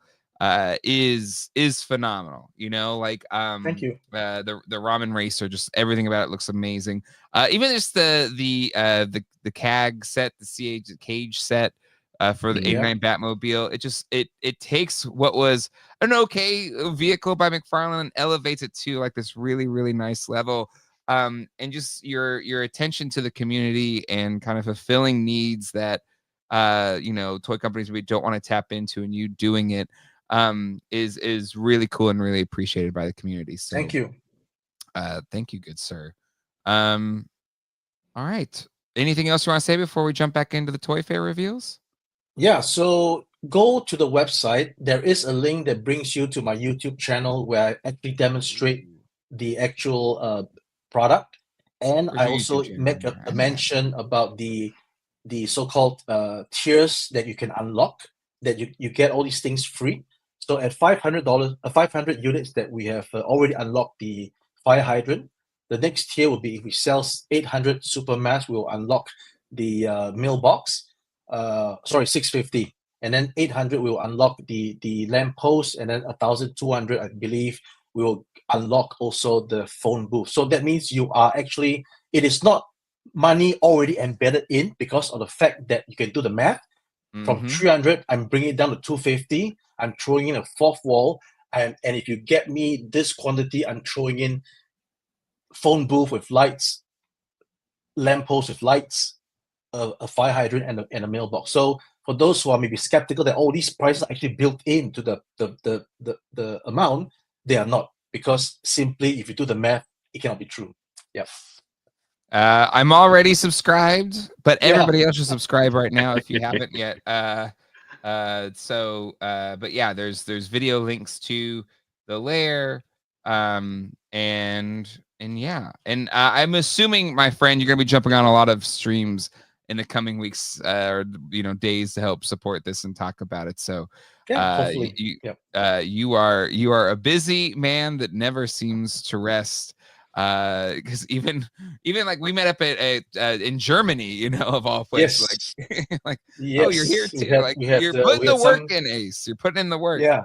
is phenomenal. Thank you. The ramen racer, just everything about it looks amazing. Even just the CAG set, the cage set for the 89 Batmobile. It takes what was an okay vehicle by McFarlane and elevates it to like this really, really nice level. And just your attention to the community and kind of fulfilling needs that toy companies we don't want to tap into, and you doing it is really cool and really appreciated by the community. So thank you. Thank you, good sir. All right. Anything else you want to say before we jump back into the Toy Fair reveals? Yeah, so go to the website. There is a link that brings you to my YouTube channel where I actually demonstrate the actual product. And I also make a mention about the so-called tiers that you can unlock, that you get all these things free. So at $500, 500 units that we have already unlocked the fire hydrant. The next tier will be if we sell 800 Super M.A.S.K, we'll unlock the mailbox. 650, and then 800 will unlock the lamp post, and then 1,200, I believe, we will unlock also the phone booth. So that means you are actually, it is not money already embedded in because of the fact that you can do the math. From 300, I'm bringing it down to 250. I'm throwing in a fourth wall. And if you get me this quantity, I'm throwing in phone booth with lights, lamppost with lights, a fire hydrant, and a mailbox. So for those who are maybe skeptical that all these prices are actually built into the amount, they are not, because simply if you do the math, it cannot be true. Yeah. I'm already subscribed, but everybody else should subscribe right now if you haven't yet. But yeah, there's video links to the lair, and yeah, and I'm assuming, my friend, you're gonna be jumping on a lot of streams in the coming weeks or days to help support this and talk about it. So hopefully. You are a busy man that never seems to rest. Because even like we met up at in Germany, of all places, like yes. Oh, you're here too. You're putting the work in, Ace. You're putting in the work. Yeah.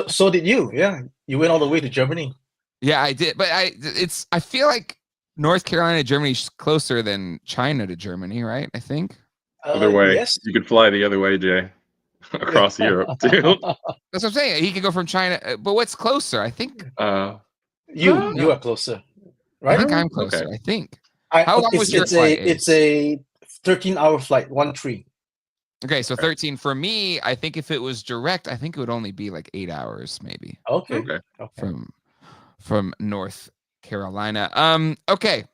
So did you? Yeah, you went all the way to Germany. Yeah, I did. But I feel like North Carolina to Germany is closer than China to Germany, right? I think. Other way. Yes. You could fly the other way, Jay. Across Europe too. That's what I'm saying. He could go from China, but what's closer? I think you are closer. Right? I think I'm closer. Okay. I think. How long was your flight? It's a 13-hour flight, 1-3. Okay, so 13 for me. I think if it was direct, I think it would only be like 8 hours, maybe. Okay. From North Carolina. Okay.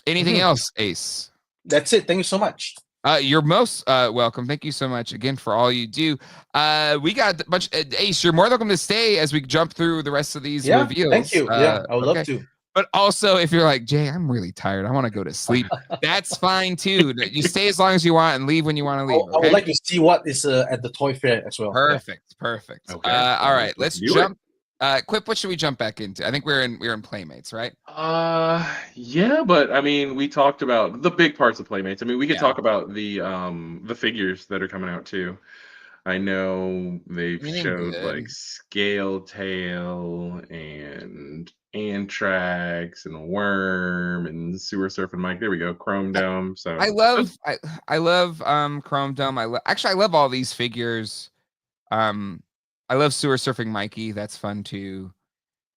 Anything else, Ace? That's it. Thank you so much. You're most welcome. Thank you so much again for all you do. We got a bunch. Ace, you're more welcome to stay as we jump through the rest of these reveals. Thank you. I would love to. But also, if you're like, Jay, I'm really tired, I want to go to sleep, that's fine too. You stay as long as you want and leave when you want to leave. Okay? I would like to see what is at the toy fair as well. Perfect. Okay. All right, let's jump. Quip, what should we jump back into? I think we're in Playmates, right? Yeah, but I mean, we talked about the big parts of Playmates. I mean, we could talk about the figures that are coming out too. I know they've showed like Scale Tail and Anthrax and Worm and Sewer Surfing Mike. There we go, Chrome Dome. So I love Chrome Dome. I love all these figures. I love Sewer Surfing Mikey. That's fun too.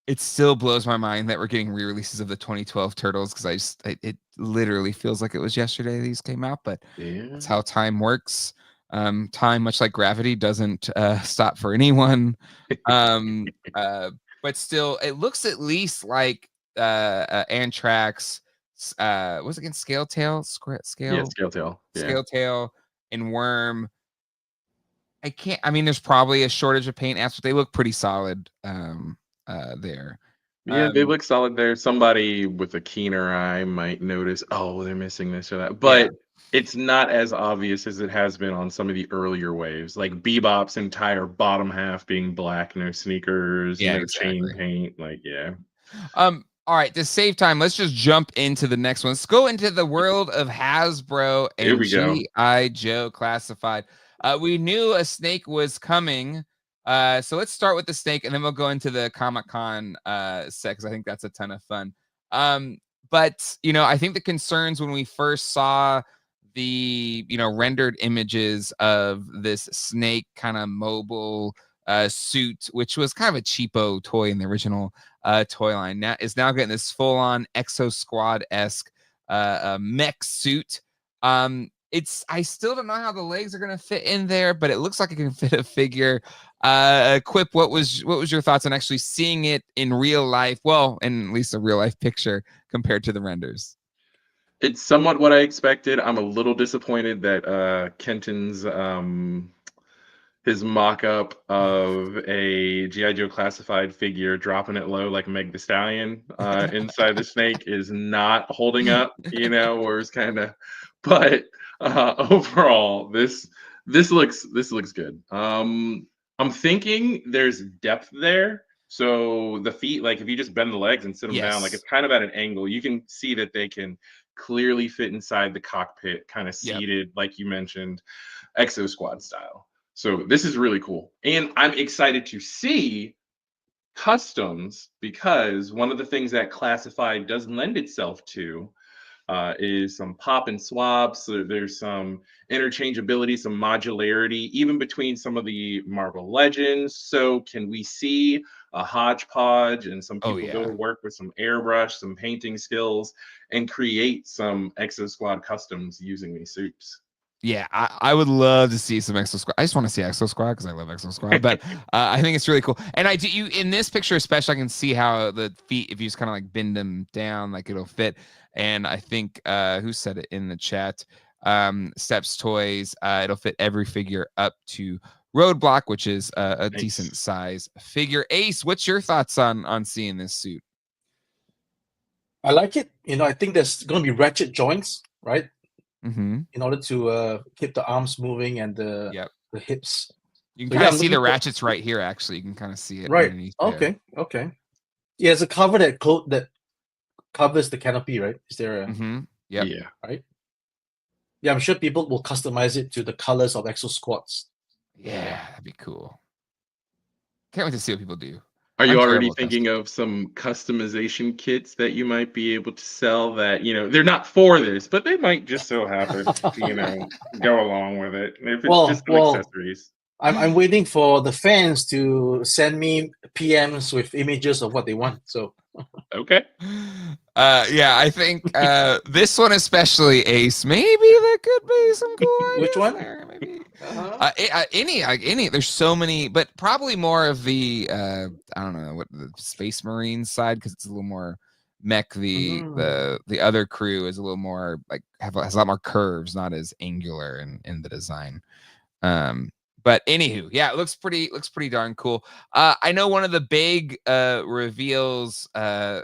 It still blows my mind that we're getting re-releases of the 2012 Turtles, because it literally feels like it was yesterday these came out, but that's how time works. Time, much like gravity, doesn't stop for anyone. But still, it looks at least like Anthrax. Was it against Scale Tail? Scale Tail. Scale Tail and Worm. There's probably a shortage of paint apps, but they look pretty solid there. Yeah, they look solid there. Somebody with a keener eye might notice, oh, they're missing this or that. But it's not as obvious as it has been on some of the earlier waves, like Bebop's entire bottom half being black, no sneakers, no chain paint. All right, to save time, let's just jump into the next one. Let's go into the world of Hasbro and G.I. Joe Classified. We knew a snake was coming. So let's start with the snake, and then we'll go into the Comic-Con set, because I think that's a ton of fun. But I think the concerns when we first saw the rendered images of this snake kind of mobile suit, which was kind of a cheapo toy in the original toy line, now is now getting this full-on Exo Squad-esque mech suit. I still don't know how the legs are going to fit in there, but it looks like it can fit a figure. Quip, what was your thoughts on actually seeing it in real life? Well, in at least a real life picture compared to the renders. It's somewhat what I expected. I'm a little disappointed that Kenton's his mock-up of a G.I. Joe Classified figure dropping it low like Meg the Stallion inside the snake is not holding up, where it's kind of, but overall this looks good. I'm thinking there's depth there. So the feet, like if you just bend the legs and sit them down, like it's kind of at an angle, you can see that they can clearly fit inside the cockpit, kind of seated, like you mentioned, Exo Squad style. So this is really cool. And I'm excited to see customs, because one of the things that classified does lend itself to is some pop and swap. So there's some interchangeability, some modularity, even between some of the Marvel Legends. So can we see a hodgepodge and some Oh people go yeah. to work with some airbrush, some painting skills, and create some Exo Squad customs using these suits? Yeah, I would love to see some Exo Squad. I just want to see Exo Squad because I love Exo Squad. But I think it's really cool. And I do you in this picture especially, I can see how the feet, if you just kind of like bend them down, like it'll fit. And I think who said it in the chat? Steps Toys. It'll fit every figure up to Roadblock, which is a Nice. decent size figure. Ace, what's your thoughts on seeing this suit? I like it. I think there's going to be ratchet joints, right? Mm-hmm. In order to keep the arms moving and the hips. You can So, kind of I'm see the looking for- ratchets right here. Actually, you can kind of see it Right. underneath there. Okay. Yeah, it's a cover that covers the canopy, right? Is there a Mm-hmm. Yep. Yeah. right? Yeah, I'm sure people will customize it to the colors of Exo Squads. Yeah, that'd be cool. Can't wait to see what people do. Are you I'm already terrible at thinking of some customization kits that you might be able to sell that, they're not for this, but they might just so happen to, go along with it. If it's just some accessories. I'm waiting for the fans to send me PMs with images of what they want. So Okay. Yeah, I think this one especially, Ace. Maybe there could be some cool Which ideas one? there. Maybe Uh-huh. any. There's so many, but probably more of the I don't know what the Space Marine side because it's a little more mech. The other crew is a little more like has a lot more curves, not as angular in the design. But anywho, yeah, it looks pretty darn cool. I know one of the big reveals. I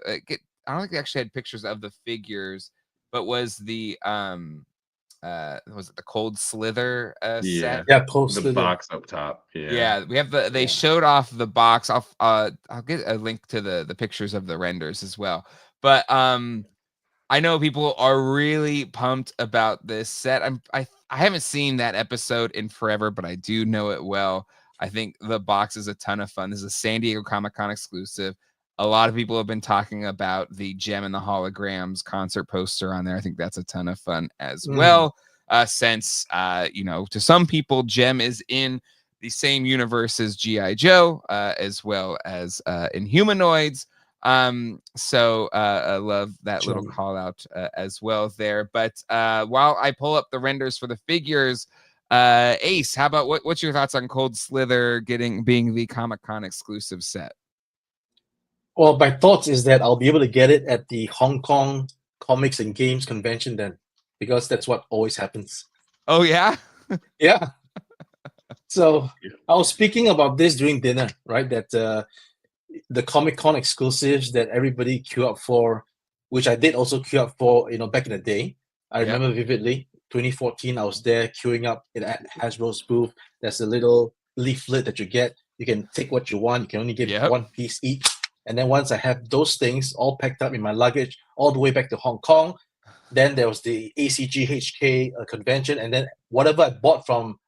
don't think they actually had pictures of the figures, but was the was it the Cold Slither set? Yeah, post The box up top. Yeah. Yeah, we have they showed off the box. I'll get a link to the pictures of the renders as well. But I know people are really pumped about this set. I haven't seen that episode in forever, but I do know it well. I think the box is a ton of fun. This is a San Diego Comic-Con exclusive. A lot of people have been talking about the Gem and the Holograms concert poster on there. I think that's a ton of fun as well. Since to some people, Gem is in the same universe as G.I. Joe, as well as in Humanoids. So I love that little call out as well there. But while I pull up the renders for the figures, Ace, how about what's your thoughts on Cold Slither being the Comic-Con exclusive set? Well, my thoughts is that I'll be able to get it at the Hong Kong Comics and Games Convention then, because that's what always happens. Oh yeah. Yeah. So I was speaking about this during dinner, right? That the Comic-Con exclusives that everybody queue up for, which I did also queue up for, back in the day. I remember vividly, 2014, I was there queuing up at Hasbro's booth. There's a little leaflet that you get. You can take what you want. You can only give one piece each. And then once I have those things all packed up in my luggage, all the way back to Hong Kong, then there was the ACGHK convention. And then whatever I bought from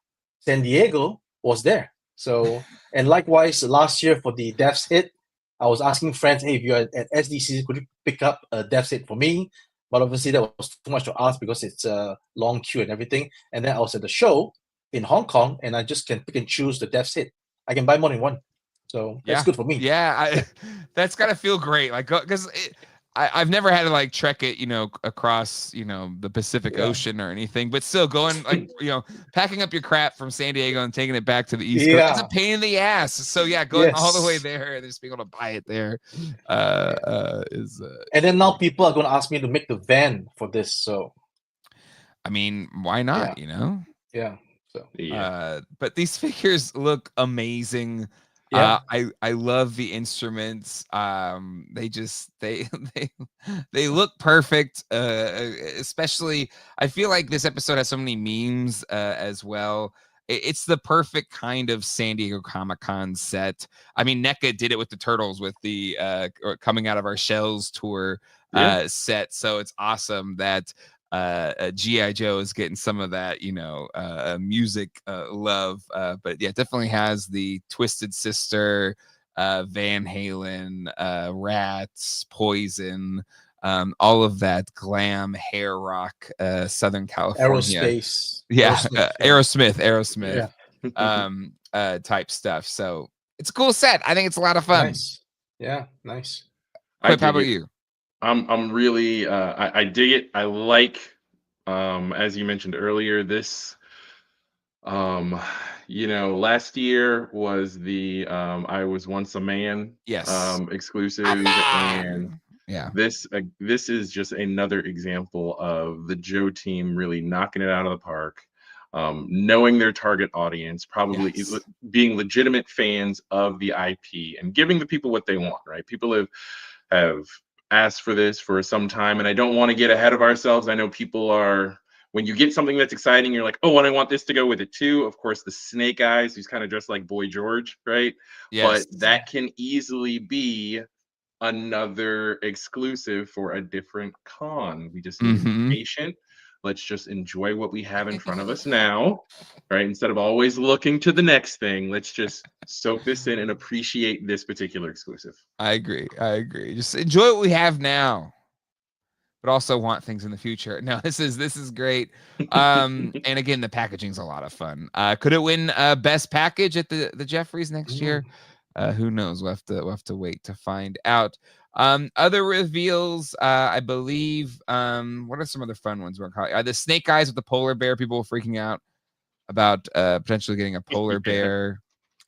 San Diego was there. So, and likewise, last year for the Devs Hit, I was asking friends, hey, if you're at SDC, could you pick up a Devs Hit for me? But obviously, that was too much to ask because it's a long queue and everything. And then I was at the show in Hong Kong, and I just can pick and choose the Devs Hit. I can buy more than one. So that's good for me. Yeah, that's gotta feel great. Like, because I've never had to like trek it, across, the Pacific Ocean or anything, but still going like, packing up your crap from San Diego and taking it back to the East Coast. It's a pain in the ass. So yeah, going all the way there and just being able to buy it there is. And then now people are going to ask me to make the van for this. So, I mean, why not? Yeah. So but these figures look amazing. I love the instruments. They look perfect. Especially, I feel like this episode has so many memes as well. It's the perfect kind of San Diego Comic-Con set. I mean, NECA did it with the Turtles with the Coming Out of Our Shells tour set. So it's awesome that G.I. Joe is getting some of that, music love. But yeah, definitely has the Twisted Sister Van Halen, Rats, Poison, all of that glam hair rock, Southern California. Aerospace. Yeah, Aerosmith, Aerosmith type stuff. So it's a cool set. I think it's a lot of fun. Nice. Yeah, nice. Quip, how about you? I'm really I dig it. I like as you mentioned earlier, this last year was the I Was Once a Man exclusive, and yeah, this is just another example of the Joe team really knocking it out of the park. Knowing their target audience, probably being legitimate fans of the IP and giving the people what they want, right? People have asked for this for some time, and I don't want to get ahead of ourselves. I know people are, when you get something that's exciting, you're like, oh, and I want this to go with it too. Of course, the Snake Eyes, who's kind of dressed like Boy George, right? Yes. But that can easily be another exclusive for a different con. We just need to be patient. Let's just enjoy what we have in front of us now, right? Instead of always looking to the next thing, let's just soak this in and appreciate this particular exclusive. I agree. Just enjoy what we have now, but also want things in the future. No, this is great. And again, the packaging's a lot of fun. Could it win best package at the Jeffries next year? Who knows? We'll have to wait to find out. Other reveals, I believe. What are some other fun ones we're calling? The Snake Eyes with the polar bear. People were freaking out about potentially getting a polar bear.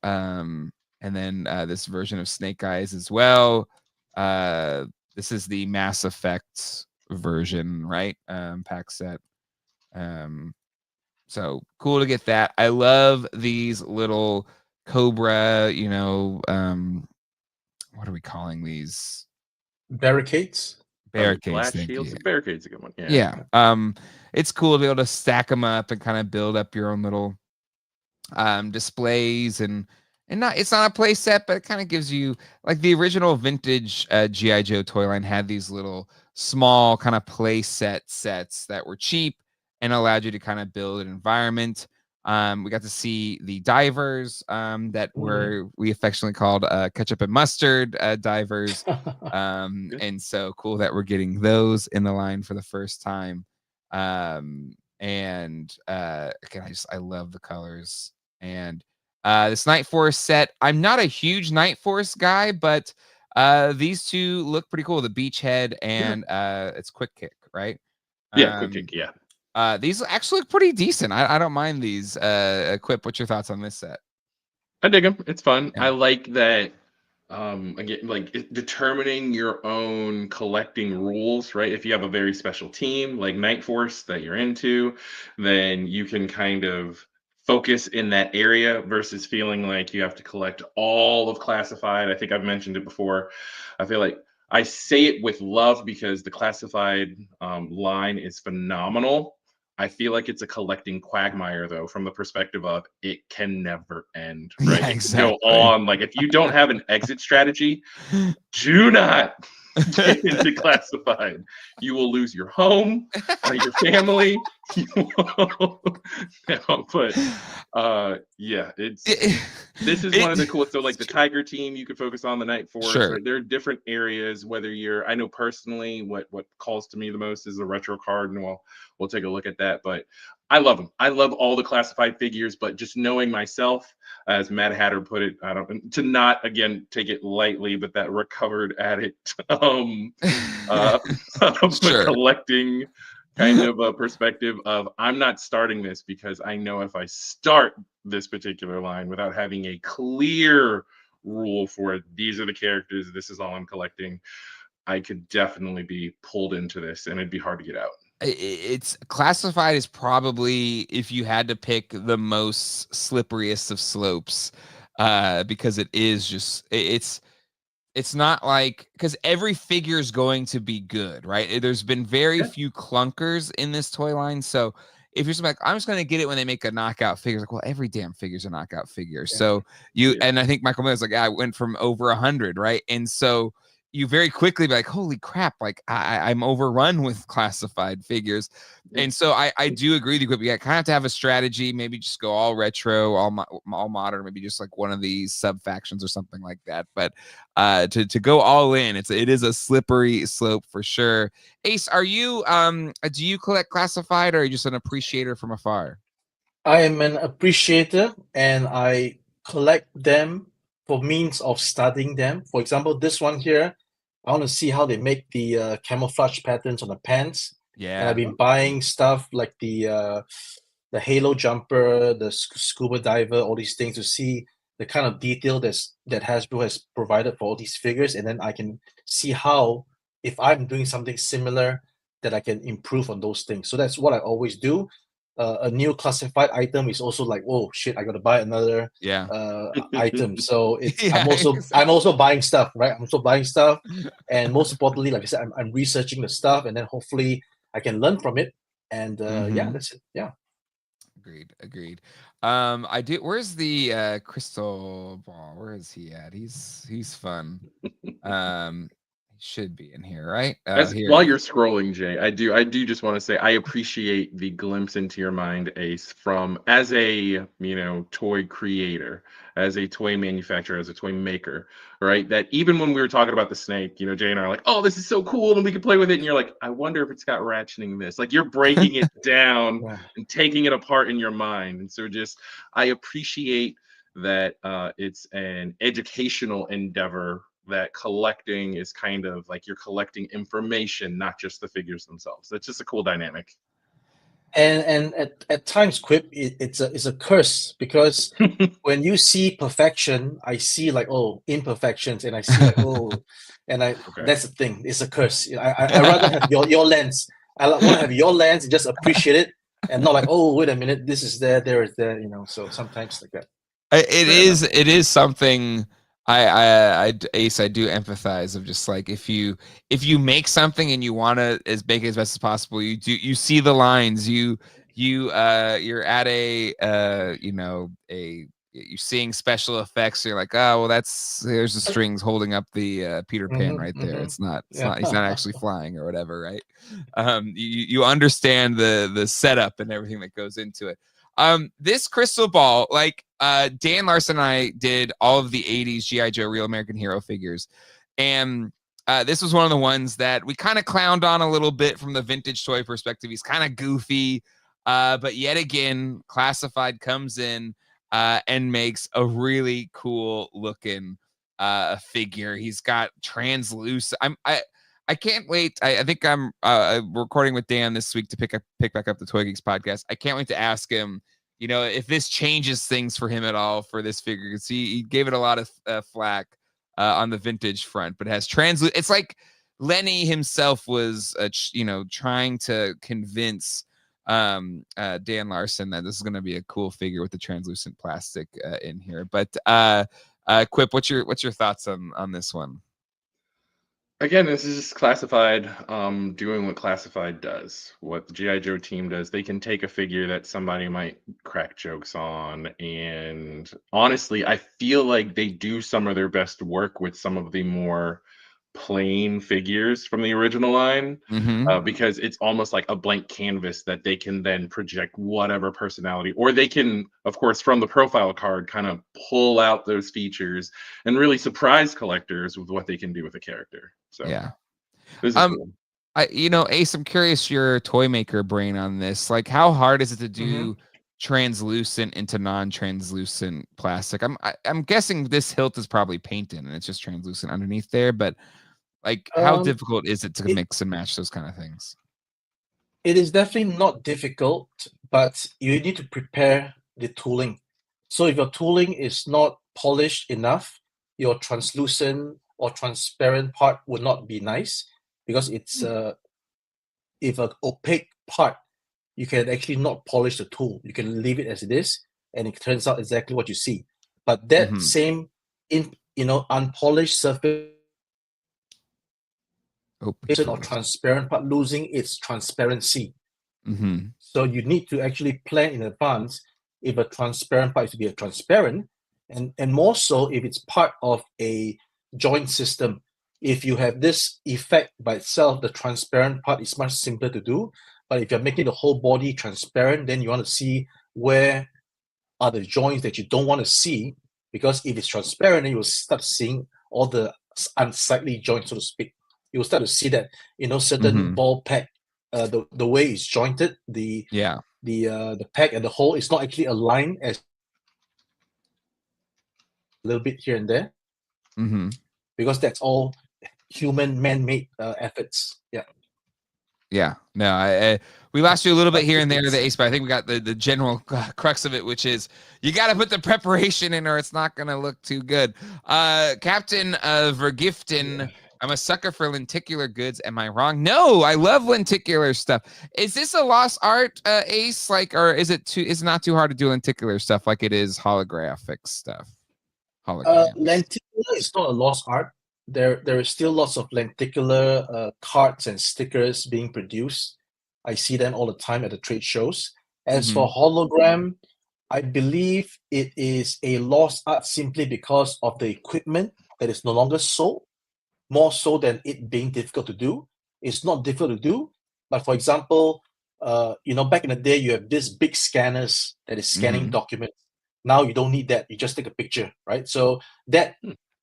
And then this version of Snake Eyes as well. This is the Mass Effect version, right? Pack set. So cool to get that. I love these little Cobra, what are we calling these? Barricades. Blast shields. Barricades a good one. Yeah. It's cool to be able to stack them up and kind of build up your own little displays, and it's not a play set, but it kind of gives you, like, the original vintage G.I. Joe toy line had these little small kind of play sets that were cheap and allowed you to kind of build an environment. We got to see the divers that were, we affectionately called ketchup and mustard divers. And so cool that we're getting those in the line for the first time. And again, I love the colors. And this Night Force set, I'm not a huge Night Force guy, but these two look pretty cool. The Beachhead and it's Quick Kick, right? Quick Kick, yeah. These actually look pretty decent. I don't mind these. Quip, what's your thoughts on this set? I dig them. It's fun. Yeah. I like that. Again, like determining your own collecting rules, right? If you have a very special team like Night Force that you're into, then you can kind of focus in that area versus feeling like you have to collect all of Classified. I think I've mentioned it before. I feel like I say it with love because the Classified line is phenomenal. I feel like it's a collecting quagmire, though, from the perspective of it can never end, right? Yeah, exactly. Go on. Like, if you don't have an exit strategy, do not get into Classified. You will lose your home, your family. This is one of the coolest. So, like, the Tiger team, you could focus on the Night Force. Sure. Right? There are different areas, whether you're, I know personally what calls to me the most is the retro card, and we'll take a look at that. But I love them. I love all the Classified figures, but just knowing myself, as Mad Hatter put it, to not, again, take it lightly, but that recovered addict Sure. collecting kind of a perspective of, I'm not starting this because I know if I start this particular line without having a clear rule for it, these are the characters, this is all I'm collecting, I could definitely be pulled into this and it'd be hard to get out. It's Classified is probably, if you had to pick, the most slipperiest of slopes, because it is just, it's not like, because every figure is going to be good, right? There's been very few clunkers in this toy line. So if you're like, I'm just going to get it when they make a knockout figure, like, well, every damn figure's a knockout figure. Yeah. So and I think Michael Miller's like, I went from over 100, right? And so you very quickly be like, holy crap, like I'm overrun with classified figures. And so I do agree with you, Quip. You kind of have to have a strategy, maybe just go all retro, all modern, maybe just like one of these sub factions or something like that. But to go all in, it is a slippery slope for sure. Ace, are you do you collect classified, or are you just an appreciator from afar? I am an appreciator, and I collect them for means of studying them. For example, this one here, I want to see how they make the camouflage patterns on the pants. And I've Yeah. been buying stuff like the halo jumper, the scuba diver, all these things to see the kind of detail that Hasbro has provided for all these figures, and then I can see how, if I'm doing something similar, that I can improve on those things. So that's what I always do. A new classified item is also like, oh shit, I got to buy another Yeah. item. So it's Yeah, I'm also buying stuff, right? I'm also buying stuff, and most importantly, like I said, I'm researching the stuff, and then hopefully I can learn from it. And yeah, that's it. Yeah. Agreed. I do. Where's the crystal ball? Where is he at? He's fun. He should be in here, right? Here. While you're scrolling, Jay, I do just want to say I appreciate the glimpse into your mind, Ace, from as a toy creator, as a toy manufacturer, as a toy maker, right? That even when we were talking about the snake, Jay and I are like, oh, this is so cool, and we can play with it. And you're like, I wonder if it's got ratcheting this. Like you're breaking it down Yeah. and taking it apart in your mind. And so I appreciate that it's an educational endeavor, that collecting is kind of like you're collecting information, not just the figures themselves. That's just a cool dynamic. And at times, Quip, it's a curse, because when you see perfection, I see like, oh, imperfections, and I see like, oh, and that's the thing. It's a curse. I rather have your lens. I want to have your lens and just appreciate it, and not like, oh, wait a minute, this is there is there. So sometimes like that. It is something. Ace, I do empathize of just like if you make something and you want to make it as best as possible, you see the lines, you're at you're seeing special effects, so you're like, oh well, there's the strings holding up the Peter Pan right there. It's not he's not actually flying or whatever, right? You understand the setup and everything that goes into it. This crystal ball, like Dan Larson and I did all of the 80s G.I. Joe Real American Hero figures. And this was one of the ones that we kind of clowned on a little bit from the vintage toy perspective. He's kind of goofy, but yet again, Classified comes in and makes a really cool looking figure. He's got translucent. I can't wait. I think I'm recording with Dan this week to pick back up the Toy Geeks podcast. I can't wait to ask him, if this changes things for him at all for this figure. Because he gave it a lot of flack on the vintage front, but it has translucent. It's like Lenny himself was, trying to convince Dan Larson that this is going to be a cool figure with the translucent plastic in here. But Quip, what's your thoughts on this one? Again, this is just Classified doing what Classified does, what the G.I. Joe team does. They can take a figure that somebody might crack jokes on, and honestly, I feel like they do some of their best work with some of the more plain figures from the original line, because it's almost like a blank canvas that they can then project whatever personality, or they can, of course, from the profile card, kind of pull out those features and really surprise collectors with what they can do with a character. So yeah, this is cool. Ace, I'm curious your toy maker brain on this. Like, how hard is it to do translucent into non-translucent plastic? I'm guessing this hilt is probably painted and it's just translucent underneath there, but like, how difficult is it to mix and match those kind of things? It is definitely not difficult, but you need to prepare the tooling. So if your tooling is not polished enough, your translucent or transparent part would not be nice, because it's if an opaque part, you can actually not polish the tool. You can leave it as it is, and it turns out exactly what you see. But that same unpolished surface or transparent part losing its transparency. So you need to actually plan in advance if a transparent part is to be a transparent, and more so if it's part of a joint system. if you have this effect by itself, the transparent part is much simpler to do. But if you're making the whole body transparent, then you want to see where are the joints that you don't want to see, because if it's transparent, then you'll start seeing all the unsightly joints, so to speak. You'll start to see that, certain ball pack, the way it's jointed, the pack and the hole is not actually aligned as a little bit here and there, because that's all human man-made efforts. Yeah, no, we lost you a little bit here and there, the Ace, but I think we got the general crux of it, which is you got to put the preparation in or it's not going to look too good. Captain Vergiften, I'm a sucker for lenticular goods. Am I wrong? No, I love lenticular stuff. Is this a lost art, Ace? Like, or is it not too hard to do lenticular stuff like it is holographic stuff? Lenticular is not a lost art. There is still lots of lenticular cards and stickers being produced. I see them all the time at the trade shows. As for hologram, I believe it is a lost art simply because of the equipment that is no longer sold, more so than it being difficult to do. It's not difficult to do, but for example, back in the day, you have this big scanners that is scanning documents. Now you don't need that. You just take a picture, right? So that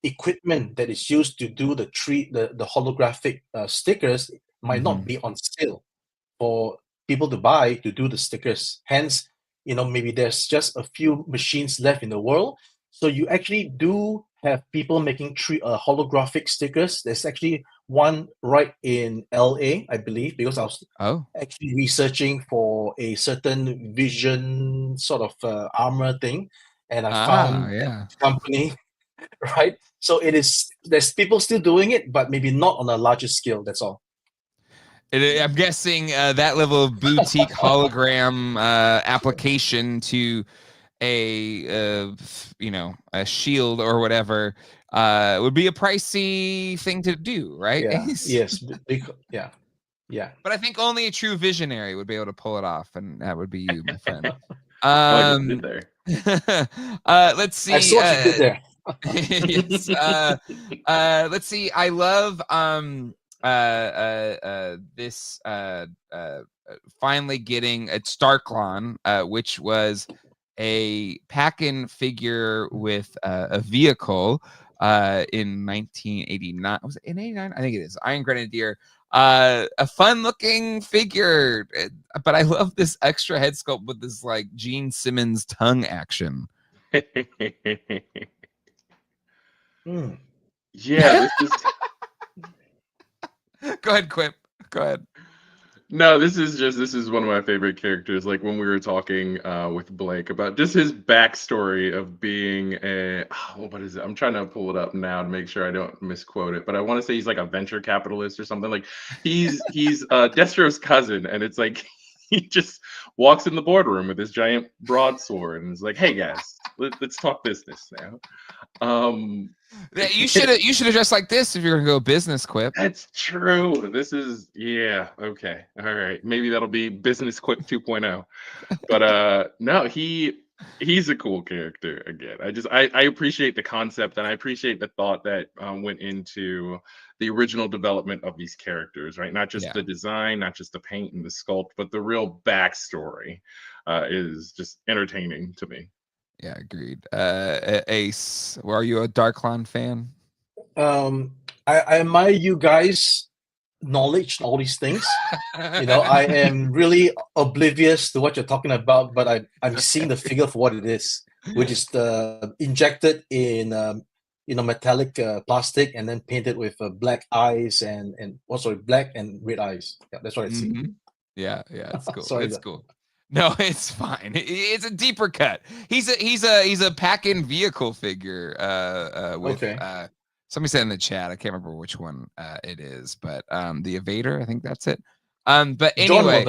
equipment that is used to do the holographic stickers might not be on sale for people to buy to do the stickers. Hence, maybe there's just a few machines left in the world. So you actually do have people making holographic stickers. There's actually one right in LA, I believe, because I was actually researching for a certain vision sort of armor thing, and I found a company, right? So there's people still doing it, but maybe not on a larger scale. That's all. I'm guessing that level of boutique hologram application to a shield or whatever would be a pricey thing to do, right? Yeah. Yes. Yeah. But I think only a true visionary would be able to pull it off, and that would be you, my friend. I just did there. Let's see. I saw what you did there. Yes. Let's see. I love this finally getting a Starklon, which was a pack-in figure with a vehicle in 1989. Was it in 89? I think it is. Iron Grenadier. A fun-looking figure, but I love this extra head sculpt with this like Gene Simmons tongue action. Yeah, this is. Go ahead, Quip. Go ahead. No, this is one of my favorite characters. Like when we were talking with Blake about just his backstory of being what is it? I'm trying to pull it up now to make sure I don't misquote it, but I want to say he's like a venture capitalist or something. Like he's Destro's cousin, and it's like he just walks in the boardroom with this giant broadsword and is like, "Hey guys, let's talk business now." You should have dressed like this if you're gonna go business, Quip. That's true. This is okay. All right. Maybe that'll be business Quip 2.0. But no, he's a cool character again. I appreciate the concept, and I appreciate the thought that went into the original development of these characters, right? Not just the design, not just the paint and the sculpt, but the real backstory is just entertaining to me. Yeah, agreed. Ace, are you a Darklon fan? I admire you guys' knowledge on all these things. I am really oblivious to what you're talking about, but I'm seeing the figure for what it is, which is the injected in metallic plastic and then painted with black eyes and black and red eyes. Yeah, that's what I see. Yeah, it's cool. Sorry, it's cool. No, it's fine. It's a deeper cut. He's a pack-in vehicle figure. With somebody said in the chat, I can't remember which one it is, but the Evader, I think that's it. But anyway,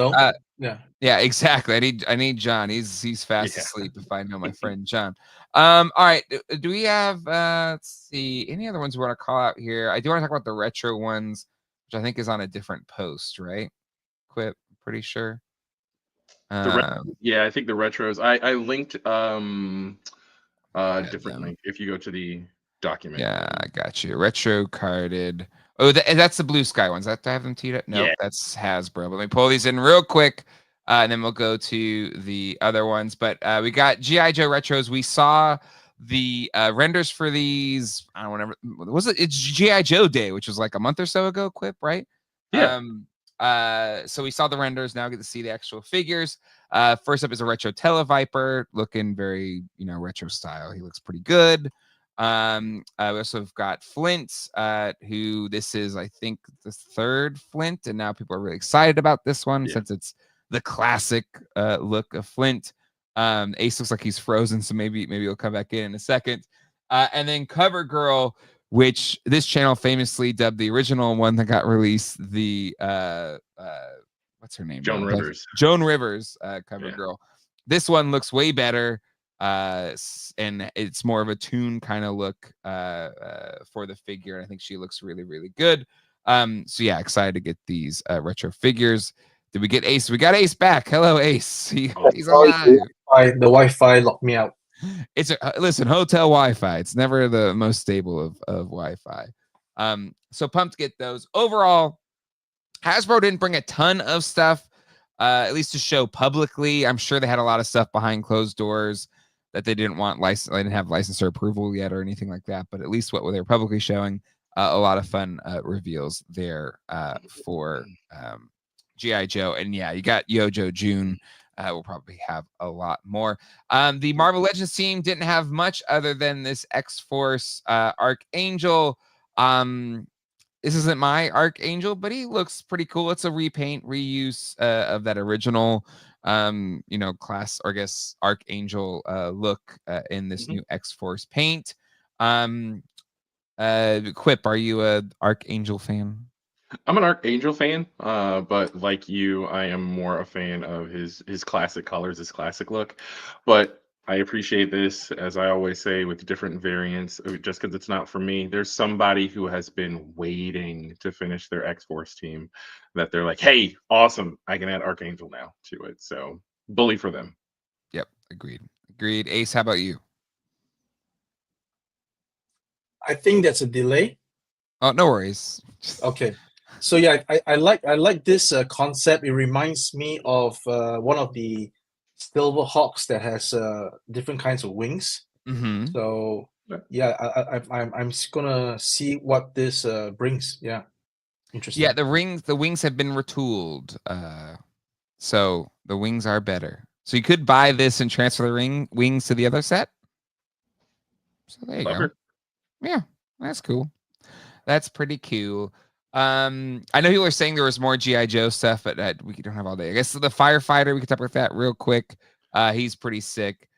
yeah, exactly. I need John. He's fast asleep if I know my friend John. All right, do we have let's see any other ones we want to call out here? I do want to talk about the retro ones, which I think is on a different post, right? Quip, pretty sure. I think the retros. I linked different link if you go to the document. Yeah, I got you. Retro carded. Oh, that's the Blue Sky ones. That I have them teed up. Nope, Yeah. that's Hasbro. Let me pull these in real quick, and then we'll go to the other ones. But we got GI Joe retros. We saw the renders for these. I don't know. Was it? It's GI Joe Day, which was like a month or so ago. Quip, right? Yeah. So we saw the renders. Now we get to see the actual figures. First up is a retro Televiper, looking very retro style. He looks pretty good. We also have got Flint, who this is, I think, the third Flint, and now people are really excited about this one since it's the classic look of Flint. Ace looks like he's frozen, so maybe he'll come back in a second. And then Cover Girl, which this channel famously dubbed the original one that got released, the what's her name? Joan Rivers. Joan Rivers, Cover Girl. This one looks way better. And it's more of a toon kind of look for the figure, and I think she looks really, really good. So yeah, excited to get these retro figures. Did we get Ace? We got Ace back. Hello, Ace. He's alive. The Wi-Fi locked me out. It's listen, hotel Wi-Fi. It's never the most stable of Wi-Fi. So pumped to get those. Overall, Hasbro didn't bring a ton of stuff, at least to show publicly. I'm sure they had a lot of stuff behind closed doors that they didn't want they didn't have licensor approval yet or anything like that. But at least what they're publicly showing, a lot of fun reveals there for GI Joe. And yeah, you got Yojo June. We'll probably have a lot more. The Marvel Legends team didn't have much other than this X-Force Archangel. This isn't my Archangel, but he looks pretty cool. It's a repaint, reuse of that original class, or I guess Archangel look in this new X-Force paint. Quip, are you a Archangel fan? I'm an Archangel fan, but like you, I am more a fan of his classic colors, his classic look. But I appreciate this, as I always say, with different variants. Just because it's not for me, there's somebody who has been waiting to finish their X-Force team that they're like, hey, awesome, I can add Archangel now to it. So bully for them. Yep, agreed. Ace, how about you? I think that's a delay. Oh, no worries. Okay. So yeah, I like this concept. It reminds me of one of the Silver Hawks that has different kinds of wings. So yeah, I'm just gonna see what this brings. Yeah, interesting. Yeah, the wings have been retooled, so the wings are better. So you could buy this and transfer the wings to the other set. So there you go. Yeah, that's cool. That's pretty cool. I know you were saying there was more GI Joe stuff, but we don't have all day. I guess the Firefighter, we could talk about that real quick. He's pretty sick,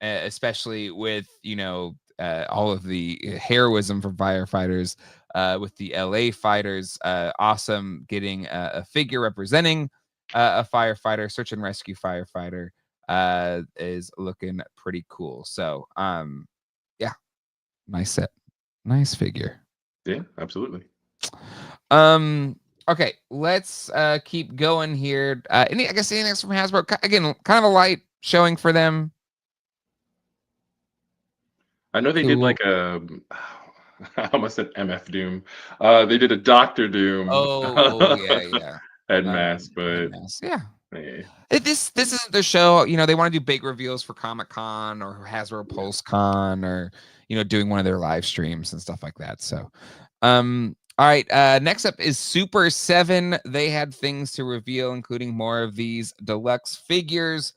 especially with all of the heroism from firefighters, with the LA fighters. Awesome getting a figure representing a firefighter, search and rescue firefighter, is looking pretty cool. So yeah, nice set, nice figure. Yeah, absolutely. Okay, let's keep going here. I guess anything else from Hasbro? Again, kind of a light showing for them. I know they did like a I almost said MF Doom. They did a Dr. Doom. Oh yeah. At M.A.S.K, but yeah. This isn't their show. They want to do big reveals for Comic-Con or Hasbro Pulse Con, or doing one of their live streams and stuff like that. So all right, next up is Super7. They had things to reveal, including more of these deluxe figures.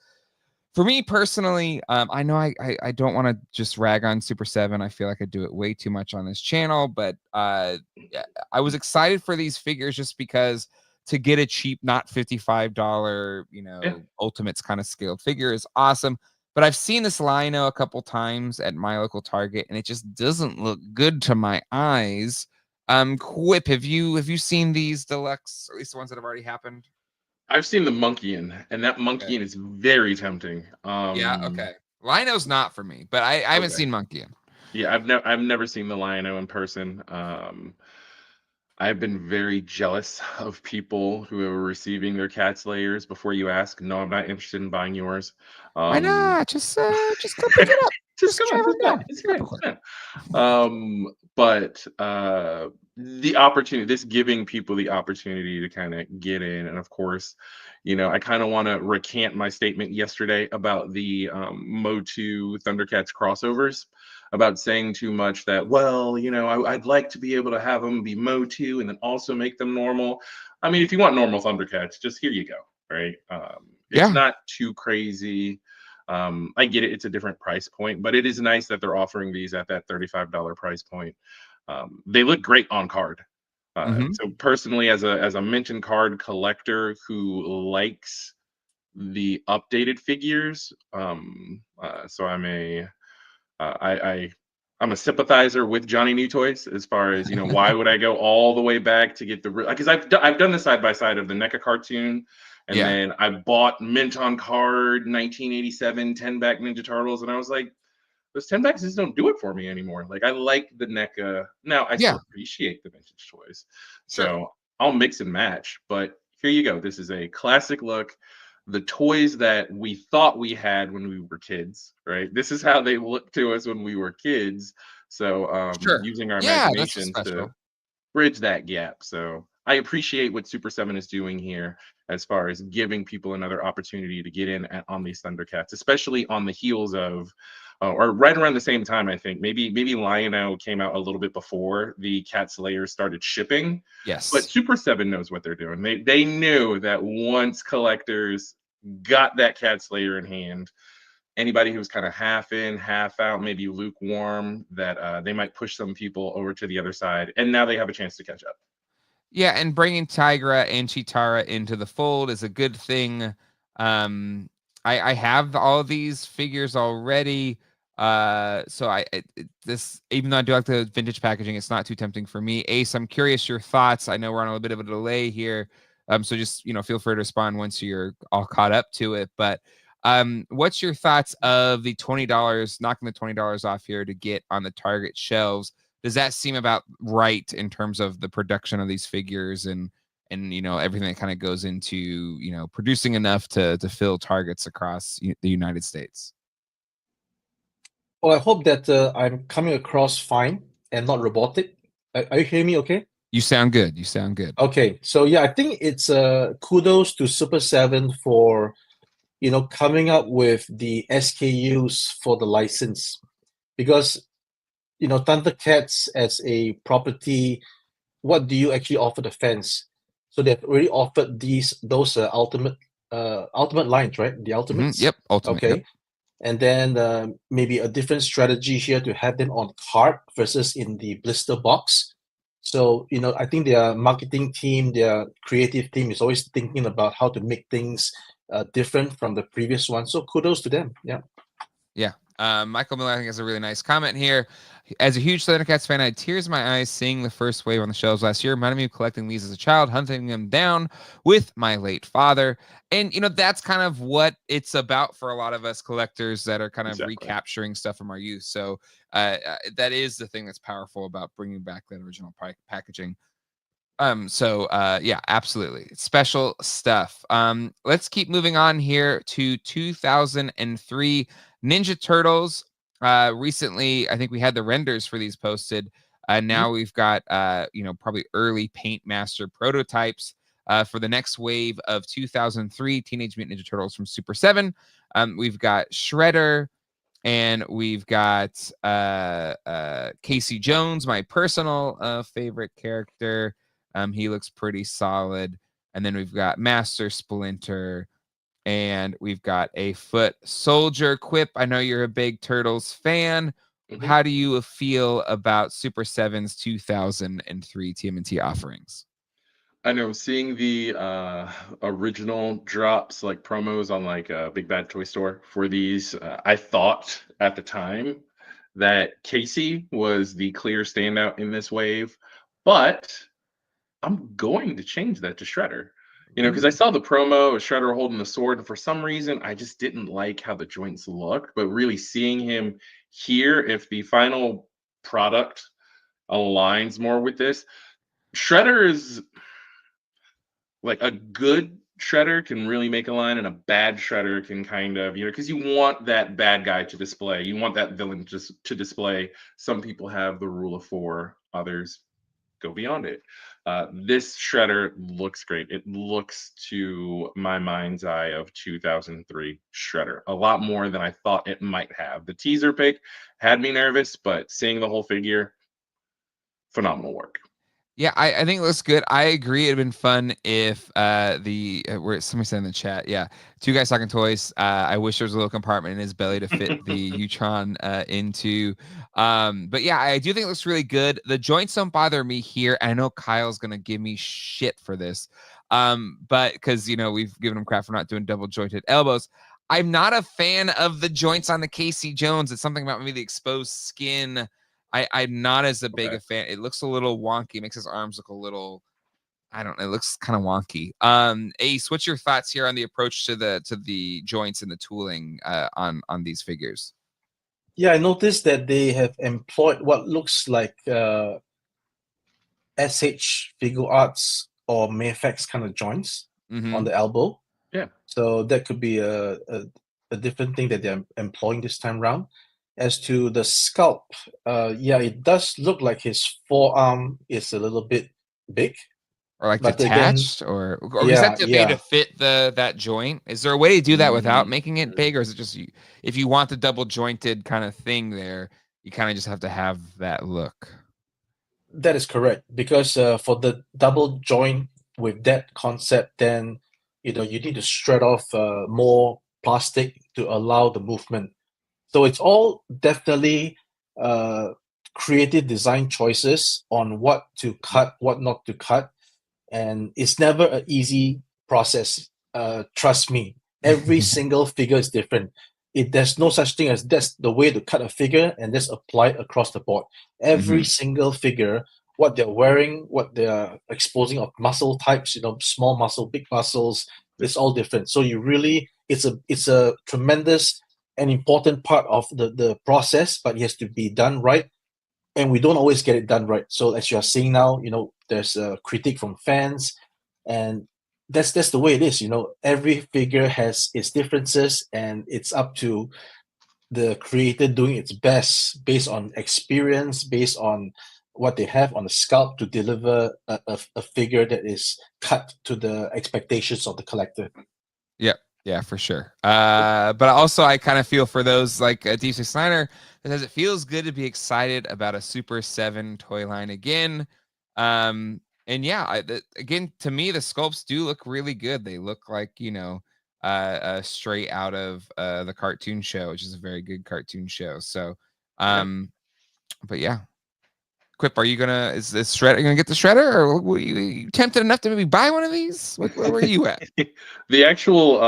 For me personally, I know I don't want to just rag on Super7. I feel like I do it way too much on this channel, but I was excited for these figures just because to get a cheap, not $55, Ultimates kind of scaled figure is awesome. But I've seen this Lino a couple times at my local Target, and it just doesn't look good to my eyes. Quip, have you seen these deluxe, or at least the ones that have already happened? I've seen the Monkeyin, and that Monkeyin is very tempting. Yeah, okay. Lino's not for me, but I haven't seen Monkeyin. Yeah, I've never seen the Lino in person. I've been very jealous of people who are receiving their cat's layers before you ask. No, I'm not interested in buying yours. Why not? Just go pick it up. Just come on, it's great. But the opportunity, this giving people the opportunity to kind of get in, and of course, I kind of want to recant my statement yesterday about the Motu Thundercats crossovers, about saying too much that, well, I'd like to be able to have them be Motu and then also make them normal. I mean, if you want normal Thundercats, just here you go, right? It's not too crazy. I get it; it's a different price point, but it is nice that they're offering these at that $35 price point. They look great on card. So personally, as a mentioned card collector who likes the updated figures, so I'm a sympathizer with Johnny New Toys as far as why would I go all the way back to get the, because I've done the side by side of the NECA cartoon, and then I bought mint on card 1987 10-back Ninja Turtles, and I was like, those 10-backs just don't do it for me anymore. Like, I like the NECA now. I still appreciate the vintage toys, so I'll mix and match. But here you go. This is a classic look. The toys that we thought we had when we were kids, right? This is how they look to us when we were kids. So using our imagination to bridge that gap. So I appreciate what Super7 is doing here as far as giving people another opportunity to get in on these Thundercats, especially on the heels of or right around the same time, I think. Maybe Lion-O came out a little bit before the Cat Slayer started shipping. Yes. But Super7 knows what they're doing. They knew that once collectors got that Cat Slayer in hand, anybody who's kind of half in, half out, maybe lukewarm, that they might push some people over to the other side. And now they have a chance to catch up. Yeah, and bringing Tigra and Chitara into the fold is a good thing. I have all of these figures already. So this, even though I do like the vintage packaging, it's not too tempting for me. Ace, I'm curious your thoughts. I know we're on a little bit of a delay here. So just, feel free to respond once you're all caught up to it. But what's your thoughts of the $20, knocking the $20 off here to get on the Target shelves? Does that seem about right in terms of the production of these figures and everything that kind of goes into producing enough to fill Targets across the United States? Well, I hope that I'm coming across fine and not robotic. Are you hearing me okay? You sound good. You sound good. Okay, so yeah, I think it's kudos to Super7 for coming up with the SKUs for the license, because Thundercats as a property, what do you actually offer the fans? So they've already offered those ultimate lines, right? The ultimates. Yep. Ultimate. Okay. Yep. And then maybe a different strategy here to have them on card versus in the blister box. So I think their marketing team, their creative team is always thinking about how to make things different from the previous one. So kudos to them. Yeah. Yeah. Michael Miller, I think, has a really nice comment here. As a huge ThunderCats fan, I had tears in my eyes seeing the first wave on the shelves last year. Reminded me of collecting these as a child, hunting them down with my late father. And, that's kind of what it's about for a lot of us collectors that are kind of recapturing stuff from our youth. So that is the thing that's powerful about bringing back that original packaging. Yeah, absolutely. Special stuff. Let's keep moving on here to 2003 Ninja Turtles. Recently, I think we had the renders for these posted. Now we've got, probably early Paint Master prototypes for the next wave of 2003 Teenage Mutant Ninja Turtles from Super7. We've got Shredder, and we've got Casey Jones, my personal favorite character. He looks pretty solid. And then we've got Master Splinter, and we've got a Foot Soldier. Quip, I know you're a big Turtles fan. How do you feel about Super7's 2003 TMNT offerings? I know, seeing the original drops, like promos on like Big Bad Toy Store for these, I thought at the time that Casey was the clear standout in this wave, but I'm going to change that to Shredder. Because I saw the promo of Shredder holding the sword, and for some reason, I just didn't like how the joints look. But really seeing him here, if the final product aligns more with this, Shredder is like a good shredder can really make a line, and a bad shredder can kind of, because you want that bad guy to display. You want that villain just to display. Some people have the rule of 4, others go beyond it. This shredder looks great. It looks, to my mind's eye, of 2003 shredder. A lot more than I thought it might have. The teaser pic had me nervous, but seeing the whole figure, phenomenal work. Yeah, I think it looks good. I agree. It'd been fun if where somebody said in the chat, yeah, two guys talking toys. I wish there was a little compartment in his belly to fit the Utron into. But yeah, I do think it looks really good. The joints don't bother me here. I know Kyle's gonna give me shit for this. But because we've given him crap for not doing double jointed elbows. I'm not a fan of the joints on the Casey Jones. It's something about maybe the exposed skin. I'm not as a big a fan. It looks a little wonky. It makes his arms look a little, I don't know. It looks kind of wonky. Ace, what's your thoughts here on the approach to the joints and the tooling on these figures? Yeah, I noticed that they have employed what looks like SH Figure Arts or Mayfax kind of joints on the elbow. Yeah. So that could be a different thing that they're employing this time round. As to the sculpt, yeah, it does look like his forearm is a little bit big. Or like But detached, or is that made to fit that joint? Is there a way to do that without making it big, or is it just if you want the double jointed kind of thing there, you kind of just have to have that look? That is correct, because for the double joint with that concept, then you need to shred off more plastic to allow the movement. So it's all definitely creative design choices on what to cut, what not to cut, and it's never an easy process. Trust me, every single figure is different. There's no such thing as that's the way to cut a figure and just apply it across the board. Every single figure, what they're wearing, what they're exposing of muscle types, small muscle, big muscles, it's all different. So it's a tremendous an important part of the process, but it has to be done right. And we don't always get it done right. So as you're seeing now, there's a critique from fans, and that's the way it is. Every figure has its differences, and it's up to the creator doing its best based on experience, based on what they have on the sculpt to deliver a figure that is cut to the expectations of the collector. Yep. Yeah, for sure. But also I kind of feel for those like DC Snyder, because it feels good to be excited about a Super 7 toy line again. And yeah, again, to me, the sculpts do look really good. They look like, straight out of the cartoon show, which is a very good cartoon show. So, but yeah. Quip, are you gonna get the shredder, or were you tempted enough to maybe buy one of these? Where were you at? The actual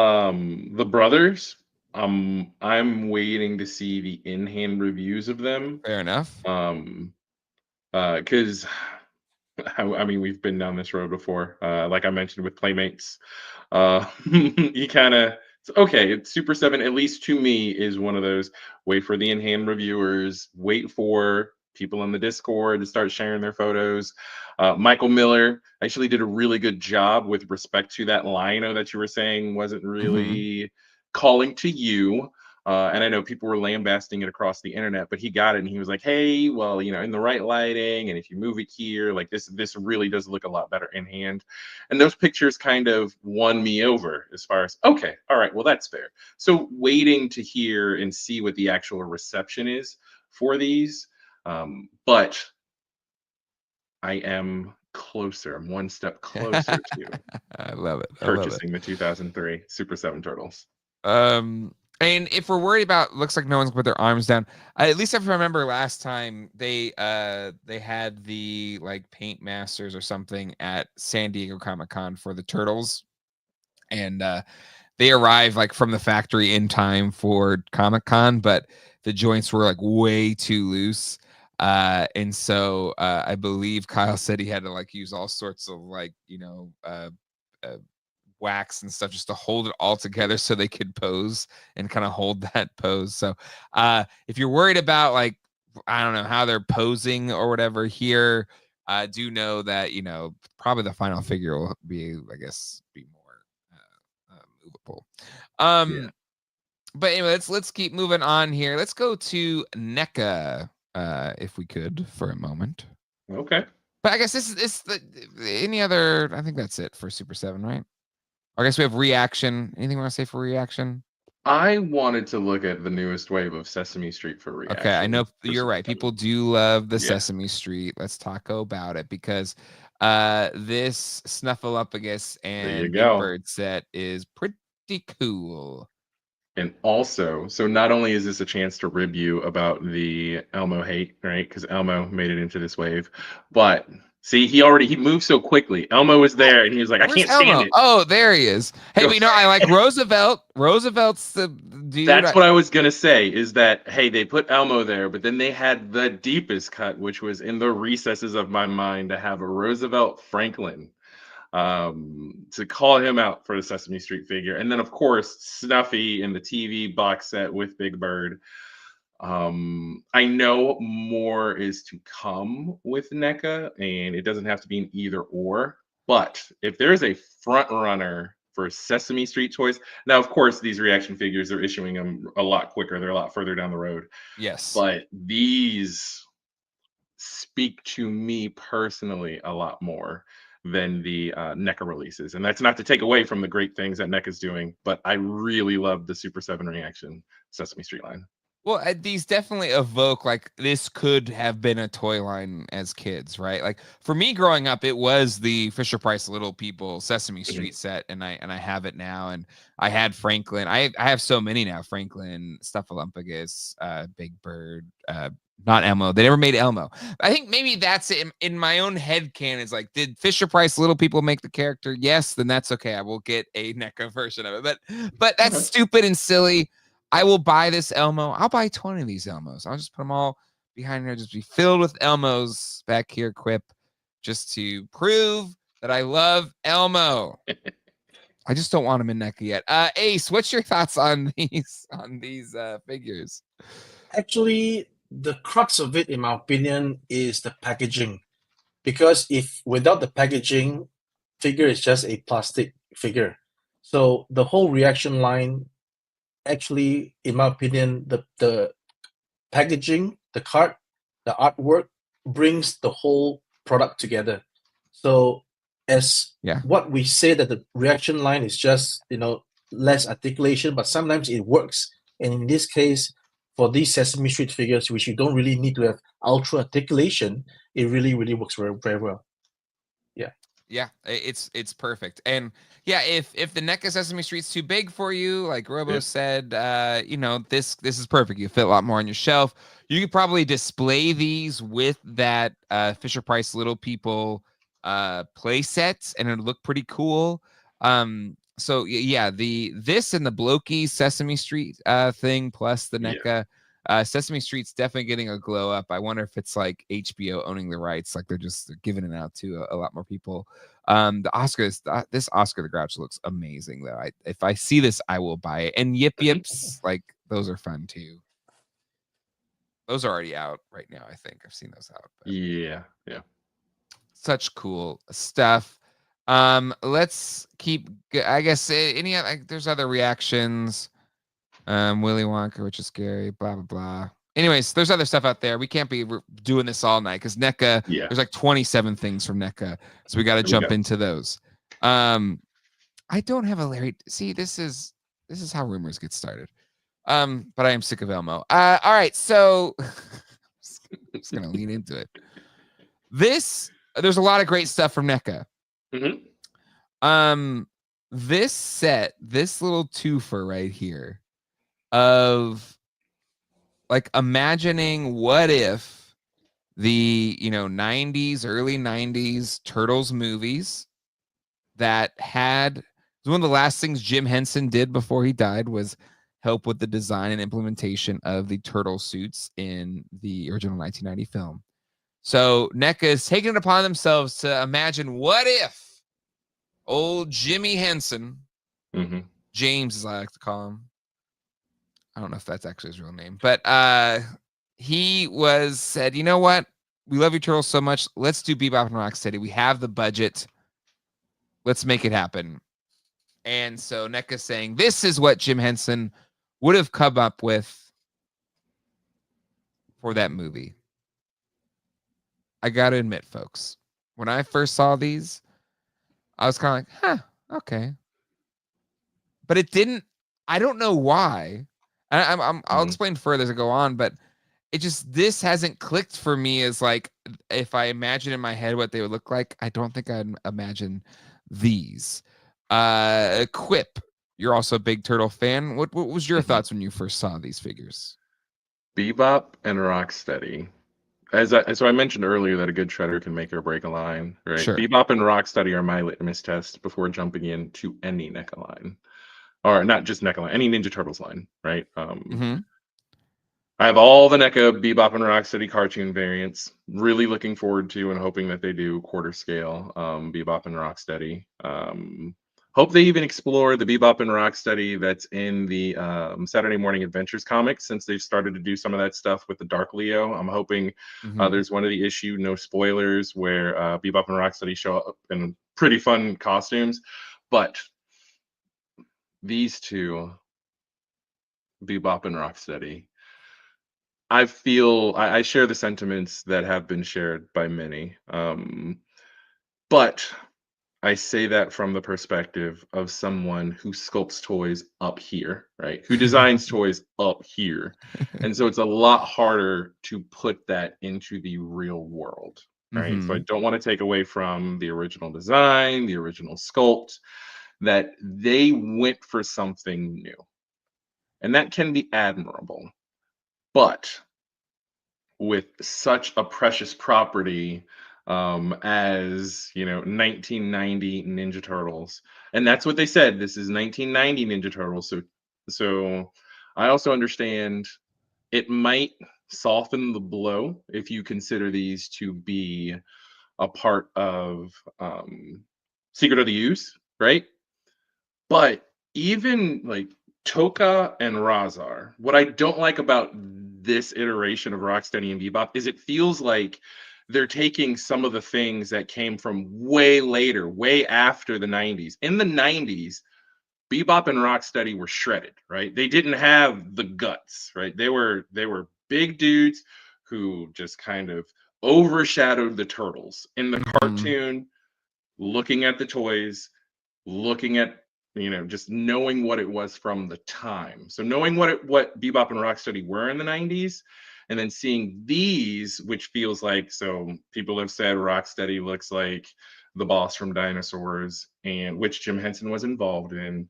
the brothers, I'm waiting to see the in-hand reviews of them. Fair enough. Because I mean, we've been down this road before. Like I mentioned with Playmates, you kind of okay. Super 7, at least to me, is one of those wait for the in-hand reviewers, wait for people in the Discord to start sharing their photos. Michael Miller actually did a really good job with respect to that lino that you were saying wasn't really calling to you. And I know people were lambasting it across the internet, but he got it and he was like, hey, well, in the right lighting, and if you move it here, like this really does look a lot better in hand. And those pictures kind of won me over as far as, okay, all right, well, that's fair. So waiting to hear and see what the actual reception is for these. But I am closer. I'm one step closer to I love it. purchasing the 2003 Super 7 Turtles. And if we're worried about, looks like no one's put their arms down. At least if I remember last time they had the like paint masters or something at San Diego Comic-Con for the Turtles, and they arrived like from the factory in time for Comic-Con, but the joints were like way too loose. And so I believe Kyle said he had to like use all sorts of like wax and stuff just to hold it all together so they could pose and kind of hold that pose. So if you're worried about like, I don't know how they're posing or whatever here, do know that probably the final figure will be, I guess, be more adorable. But anyway, let's keep moving on here. Let's go to NECA, if we could, for a moment. Okay. But I guess this is any other. I think that's it for Super 7, right? I guess we have reaction. Anything we want to say for reaction? I wanted to look at the newest wave of Sesame Street for reaction. Okay, I know you're right. People do love the Yeah. Sesame Street. Let's talk about it because this Snuffleupagus and Big Bird set is pretty cool. And also, so not only is this a chance to rib you about the Elmo hate, right? Because Elmo made it into this wave, but see, he moved so quickly. Elmo was there, and he was like, "I can't stand it." Oh, there he is. Hey, but I like Roosevelt. Roosevelt's the dude. That's what I was gonna say. Is that hey, they put Elmo there, but then they had the deepest cut, which was in the recesses of my mind, to have a Roosevelt Franklin. To call him out for the Sesame Street figure. And then, of course, Snuffy in the TV box set with Big Bird. I know more is to come with NECA, and it doesn't have to be an either or. But if there's a front runner for Sesame Street toys, now, of course, these reaction figures, they're issuing them a lot quicker. They're a lot further down the road. Yes. But these speak to me personally a lot more than the NECA releases. And that's not to take away from the great things that NECA is doing, but I really love the Super 7 reaction Sesame Street line. Well, these definitely evoke like this could have been a toy line as kids, right? Like for me growing up, it was the Fisher-Price Little People Sesame Street set, and I have it now, and I had Franklin. I have so many now: Franklin, Snuffleupagus, Big Bird, not Elmo. They never made Elmo. I think maybe that's it in my own head canon. It's like, did Fisher-Price Little People make the character? Yes, then that's okay. I will get a NECA version of it. But that's stupid and silly. I will buy this Elmo. I'll buy 20 of these Elmos. I'll just put them all behind here. Just be filled with Elmos back here, Quip, just to prove that I love Elmo. I just don't want them in NECA yet. Ace, what's your thoughts on these figures? Actually, the crux of it, in my opinion, is the packaging. Because if without the packaging, figure is just a plastic figure. So the whole reaction line, actually, in my opinion, the packaging, the card, the artwork brings the whole product together. So as what we say that the reaction line is just, less articulation, but sometimes it works. And in this case, for these Sesame Street figures, which you don't really need to have ultra articulation, it really, really works very, very well. Yeah, it's perfect. And yeah, if the NECA Sesame Street's too big for you, like Robo said, this is perfect. You fit a lot more on your shelf. You could probably display these with that Fisher-Price Little People play sets, and it'd look pretty cool. So yeah, this and the Blockies Sesame Street thing plus the NECA. Sesame Street's definitely getting a glow up. I wonder if it's like HBO owning the rights, like they're giving it out to a lot more people. This Oscar the Grouch looks amazing though. If I see this, I will buy it. And Yip Yips, like those are fun too. Those are already out right now. I think I've seen those out. Yeah. Such cool stuff. Let's keep. I guess there's other reactions. Willy Wonka, which is scary, blah blah blah. Anyways, there's other stuff out there. We can't be doing this all night because NECA. There's like 27 things from NECA, so we got to jump into those. I don't have a Larry. See, this is how rumors get started. But I am sick of Elmo. All right, so I'm just gonna lean into it. There's a lot of great stuff from NECA. This set, this little twofer right here, of like imagining what if the 90s, early 90s Turtles movies that had one of the last things Jim Henson did before he died was help with the design and implementation of the turtle suits in the original 1990 film. So NECA is taking it upon themselves to imagine what if old Jimmy Henson, James as I like to call him, I don't know if that's actually his real name, but he said, you know what? We love your turtles so much. Let's do Bebop and Rocksteady. We have the budget. Let's make it happen. And so NECA saying this is what Jim Henson would have come up with for that movie. I gotta admit, folks, when I first saw these, I was kind of like, huh, okay. But it didn't, I don't know why. I'll explain further as I go on, but it just, this hasn't clicked for me as like, if I imagine in my head what they would look like, I don't think I'd imagine these. Quip, you're also a big Turtle fan. What was your thoughts when you first saw these figures? Bebop and Rocksteady. So I mentioned earlier that a good shredder can make or break a line, right? Sure. Bebop and Rocksteady are my litmus test before jumping into any NECA line, or not just NECA line, any Ninja Turtles line, right? I have all the NECA Bebop and Rocksteady cartoon variants. Really looking forward to and hoping that they do quarter scale Bebop and Rocksteady. Hope they even explore the Bebop and Rocksteady that's in the Saturday Morning Adventures comics, since they've started to do some of that stuff with the Dark Leo. I'm hoping there's one of the issue, no spoilers, where Bebop and Rocksteady show up in pretty fun costumes. But these two, Bebop and Rocksteady, I share the sentiments that have been shared by many. But I say that from the perspective of someone who sculpts toys up here, right? Who designs toys up here. And so it's a lot harder to put that into the real world, right? So I don't want to take away from the original design, the original sculpt, that they went for something new. And that can be admirable. But with such a precious property as 1990 Ninja Turtles, and that's what they said. This is 1990 Ninja Turtles. So I also understand it might soften the blow if you consider these to be a part of Secret of the Use, right? But even like Toka and Razar, what I don't like about this iteration of Rocksteady and Bebop is it feels like they're taking some of the things that came from way later, way after the 90s. In the 90s, Bebop and Rocksteady were shredded, right? They didn't have the guts, right? They were big dudes who just kind of overshadowed the Turtles. In the cartoon, looking at the toys, looking at just knowing what it was from the time. So knowing what Bebop and Rocksteady were in the 90s, and then seeing these, which feels like, so people have said Rocksteady looks like the boss from Dinosaurs, and which Jim Henson was involved in.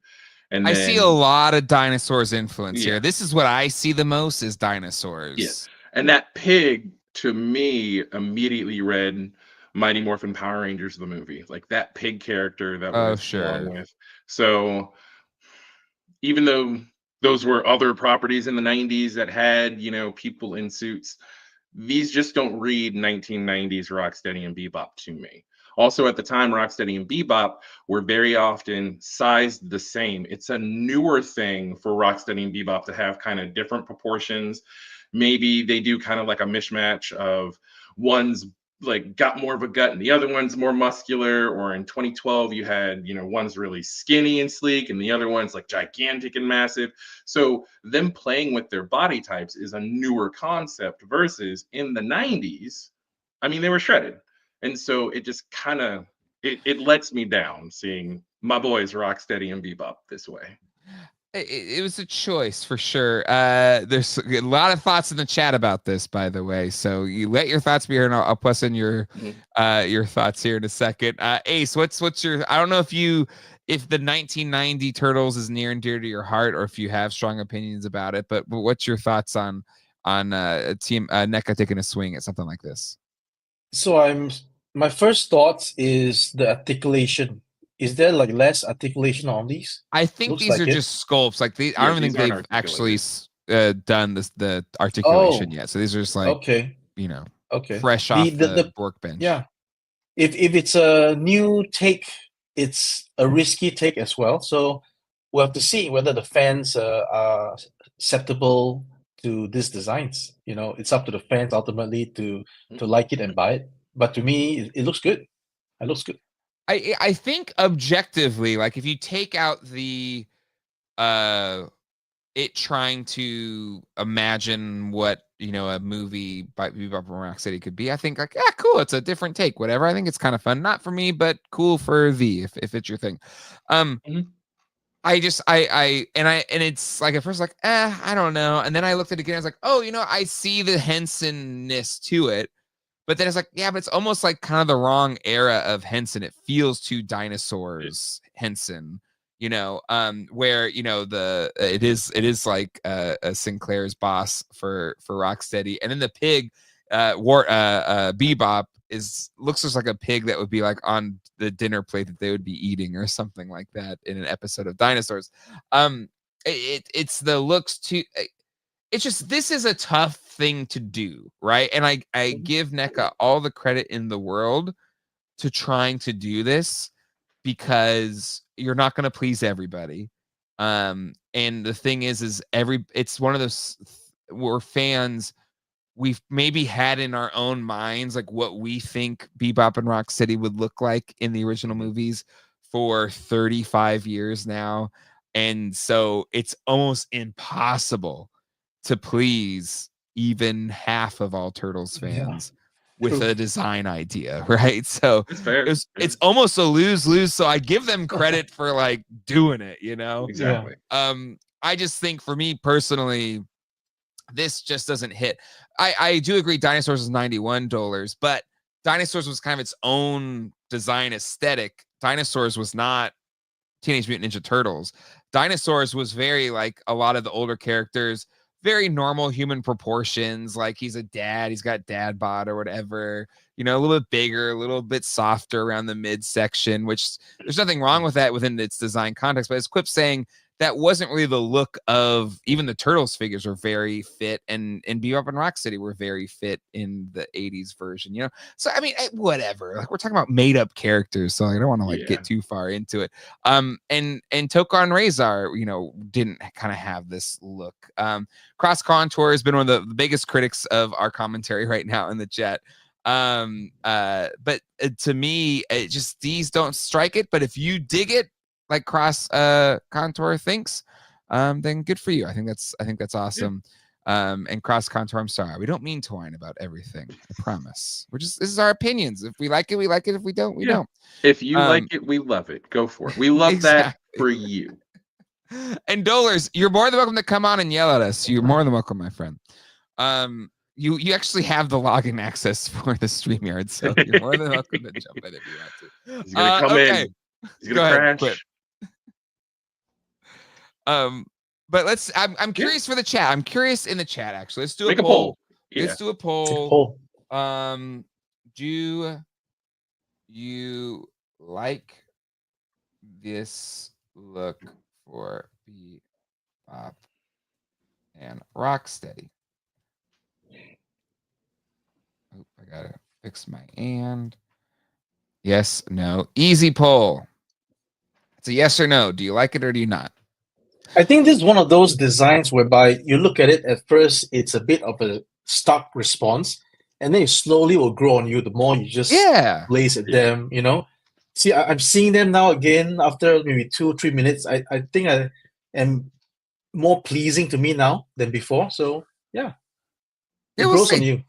And I see a lot of dinosaurs influence here. Yeah. This is what I see the most is dinosaurs. Yeah. And that pig, to me, immediately read Mighty Morphin Power Rangers, the movie, like that pig character that was along with. So even though those were other properties in the 90s that had people in suits, these just don't read 1990s Rocksteady and Bebop to me. Also, at the time, Rocksteady and Bebop were very often sized the same. It's a newer thing for Rocksteady and Bebop to have kind of different proportions. Maybe they do kind of like a mismatch of one's like got more of a gut and the other one's more muscular, or in 2012 you had one's really skinny and sleek and the other one's like gigantic and massive. So them playing with their body types is a newer concept versus in the 90s, I mean, they were shredded. And so it just kind of it lets me down seeing my boys Rocksteady and Bebop this way. It was a choice for sure. There's a lot of thoughts in the chat about this, by the way. So you let your thoughts be here, and I'll plus in your thoughts here in a second. Ace, what's your? I don't know if the 1990 Turtles is near and dear to your heart, or if you have strong opinions about it. But what's your thoughts on Team NECA taking a swing at something like this? So my first thoughts is the articulation. Is there like less articulation on these? I think Looks these like are it. just sculpts. Like I don't think they've actually done the articulation yet. So these are just like fresh off the workbench. Yeah. If it's a new take, it's a risky take as well. So we'll have to see whether the fans are acceptable to these designs. It's up to the fans ultimately to like it and buy it. But to me, it looks good. It looks good. I think objectively, like if you take out the it trying to imagine what a movie by Bebop and Rocksteady could be, I think like, yeah, cool, it's a different take, whatever. I think it's kind of fun, not for me, but cool for thee if it's your thing. Mhm. I just and it's like at first like I don't know, and then I looked at it again. I was like, oh, I see the Henson-ness to it, but then it's like, yeah, but it's almost like kind of the wrong era of Henson. It feels too dinosaurs Henson, where it is like a Sinclair's boss for Rocksteady, and then the pig, Bebop looks just like a pig that would be like on the dinner plate that they would be eating or something like that in an episode of Dinosaurs. It's the looks too. It's just, this is a tough thing to do, right? And I give NECA all the credit in the world to trying to do this, because you're not going to please everybody. And the thing is it's one of those, we're fans, we've maybe had in our own minds like what we think Bebop and Rocksteady would look like in the original movies for 35 years now. And so it's almost impossible to please even half of all Turtles fans with True. a design idea, right? So It's fair. it's almost a lose-lose. So I give them credit for like doing it, Exactly. I just think for me personally, this just doesn't hit. I do agree Dinosaurs is $91, but Dinosaurs was kind of its own design aesthetic. Dinosaurs was not Teenage Mutant Ninja Turtles. Dinosaurs was very like a lot of the older characters, very normal human proportions. Like he's a dad, he's got dad bod or whatever, a little bit bigger, a little bit softer around the midsection, which there's nothing wrong with that within its design context. But as Quip's saying, that wasn't really the look of, even the Turtles figures were very fit, and Bebop and Rocksteady were very fit in the 80s version, So I mean, whatever. Like we're talking about made up characters, so I don't want to like get too far into it. And Toka and Razor, didn't kind of have this look. Cross Contour has been one of the biggest critics of our commentary right now in the chat. But to me, it just, these don't strike it. But if you dig it, like Cross Contour thinks, then good for you. I think that's awesome. And Cross Contour, I'm sorry, we don't mean to whine about everything, I promise. This is our opinions. If we like it, we like it. If we don't, we don't. If you like it, we love it. Go for it. We love that for you. And Dolars, you're more than welcome to come on and yell at us. You're more than welcome, my friend. You actually have the login access for the StreamYard, so you're more than welcome to jump in if you want to. He's gonna come in. He's gonna crash. But I'm curious for the chat. I'm curious in the chat, actually. Let's do Make a poll. Yeah. Let's do a poll. Do you like this look for Bebop and Rocksteady? Oh, I gotta fix my and. Yes, no. Easy poll. It's a yes or no. Do you like it or do you not? I think this is one of those designs whereby you look at it at first, it's a bit of a stock response, and then it slowly will grow on you the more you just glaze at them, See, I'm seeing them now again after maybe 2-3 minutes. I think I am more pleasing to me now than before. So yeah, it grows on you.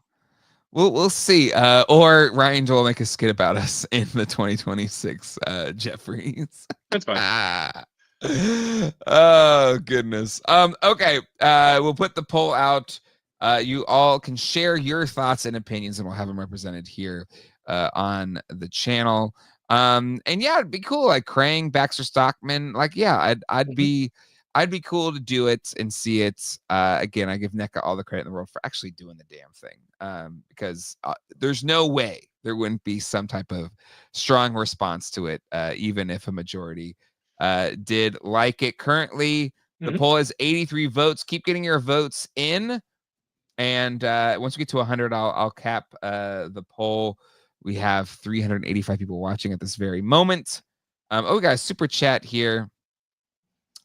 We'll see. Or Ryan Joel make a skit about us in the 2026 Jeffries. That's fine. Oh goodness. Okay. We'll put the poll out. You all can share your thoughts and opinions, and we'll have them represented here on the channel. And yeah, it'd be cool. Like Krang, Baxter Stockman. Like, yeah, I'd be cool to do it and see it. Again, I give NECA all the credit in the world for actually doing the damn thing. Because there's no way there wouldn't be some type of strong response to it, even if a majority did like it. Currently, the poll has 83 votes. Keep getting your votes in. And once we get to 100, I'll cap the poll. We have 385 people watching at this very moment. We got a super chat here.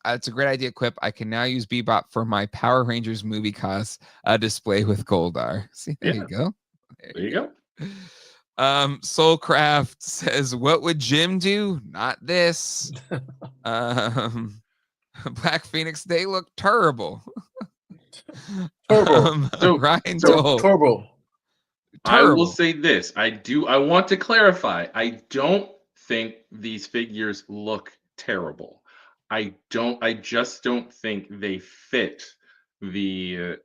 It's a great idea, Quip. I can now use Bebop for my Power Rangers movie cost display with Goldar. See, there you go. There you go. Soulcraft says, what would Jim do? Not this. Black Phoenix, they look terrible. Turbo. Ryan So Toll. Turbo. I will Terrible. say this. I want to clarify. I don't think these figures look terrible. I just don't think they fit the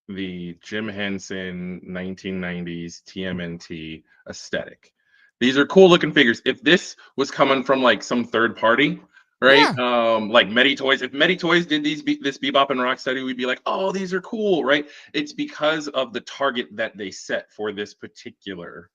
Jim Henson 1990s TMNT aesthetic. These are cool looking figures. If this was coming from like some third party, right? Like Medi Toys. If Medi Toys did this Bebop and Rocksteady, we'd be like, oh, these are cool, right? It's because of the target that they set for this particular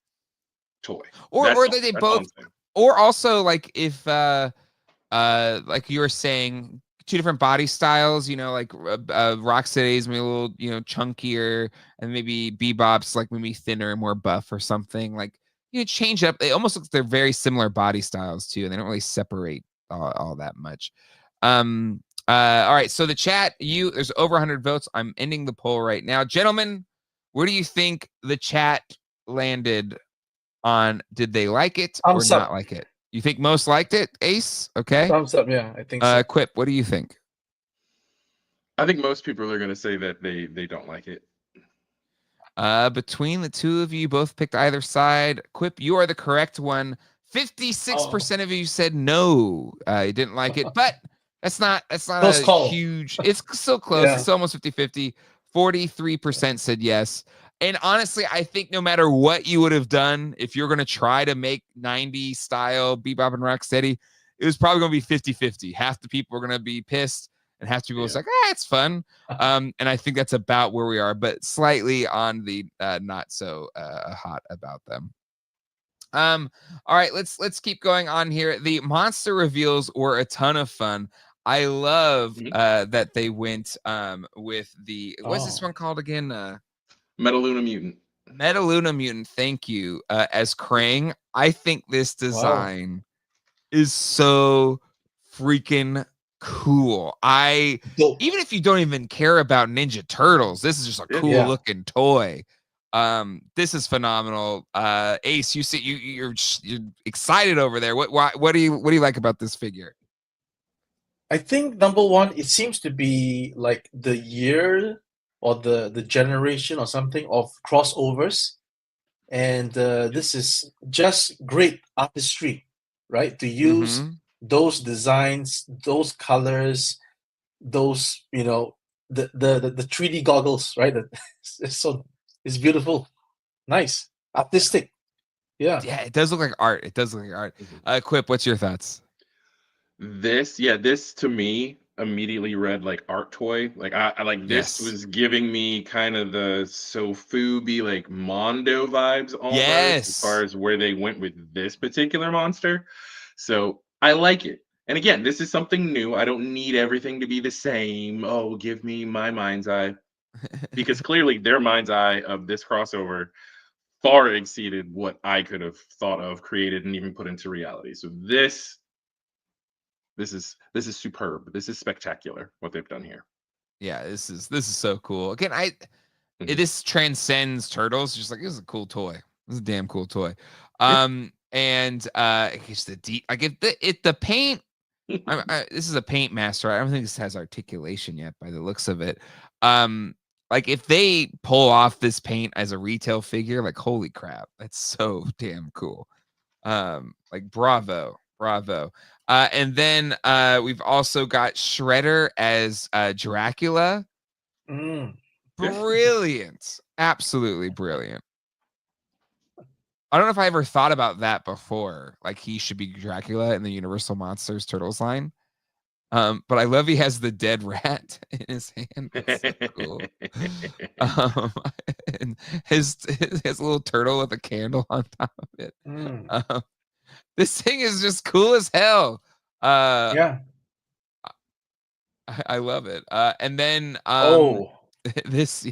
toy. Or they both, or also like if like you were saying, two different body styles, you know, like Rocksteady's maybe a little, you know, chunkier, and maybe Bebop's like maybe thinner and more buff or something. Like, you know, change up. It almost looks they're very similar body styles too, and they don't really separate all that much. All right, so the chat, there's over 100 votes. I'm ending the poll right now. Gentlemen, where do you think the chat landed on? Did they like it or not like it? You think most liked it, Ace? Okay. Thumbs up, yeah, I think so. Quip, what do you think? I think most people are going to say that they don't like it. Between the two of you, both picked either side. Quip, you are the correct one. 56% of you said no, you didn't like it, but that's not Close a call. huge. It's so close. Yeah. It's almost 50-50. 43% said yes. And honestly, I think no matter what you would have done, if you're going to try to make 90s style Bebop and Rocksteady, it was probably going to be 50-50. Half the people were going to be pissed, and half the people was like, it's fun. And I think that's about where we are, but slightly on the not so hot about them. All right, let's keep going on here. The monster reveals were a ton of fun. I love that they went with the what's this one called again? Metaluna Mutant. Metaluna Mutant, thank you. As Krang. I think this design is so freaking cool. Even if you don't even care about Ninja Turtles, this is just a cool looking toy. This is phenomenal. Ace, you see you're excited over there. What do you like about this figure? I think number one, it seems to be like the year or the generation or something of crossovers, and this is just great artistry, right? To use those designs, those colors, those, you know, the 3D goggles, right? It's beautiful, nice, artistic. Yeah, it does look like art. Quip, what's your thoughts? This to me immediately read like art toy. Like I like this was giving me kind of the Sofubi like Mondo vibes almost as far as where they went with this particular monster. So I like it. And again, this is something new. I don't need everything to be the same. Oh, give me my mind's eye. Because clearly their mind's eye of this crossover far exceeded what I could have thought of, created, and even put into reality. So this is superb. This is spectacular what they've done here. Yeah, this is so cool. Again, this transcends Turtles. Just like, this is a cool toy. This is a damn cool toy. And I guess the paint. This is a paint master. I don't think this has articulation yet by the looks of it. Like if they pull off this paint as a retail figure, like holy crap, that's so damn cool. Like bravo. And then we've also got Shredder as Dracula. Brilliant. Absolutely brilliant. I don't know if I ever thought about that before. Like he should be Dracula in the Universal Monsters Turtles line. But I love he has the dead rat in his hand. That's so cool. And his little turtle with a candle on top of it. This thing is just cool as hell. I love it. And then this,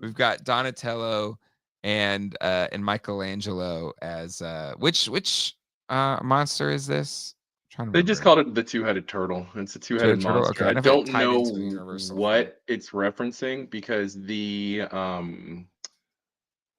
we've got Donatello and Michelangelo as which monster is this? They just called it the two-headed turtle. It's a two-headed monster. Okay. I don't know what it's referencing because the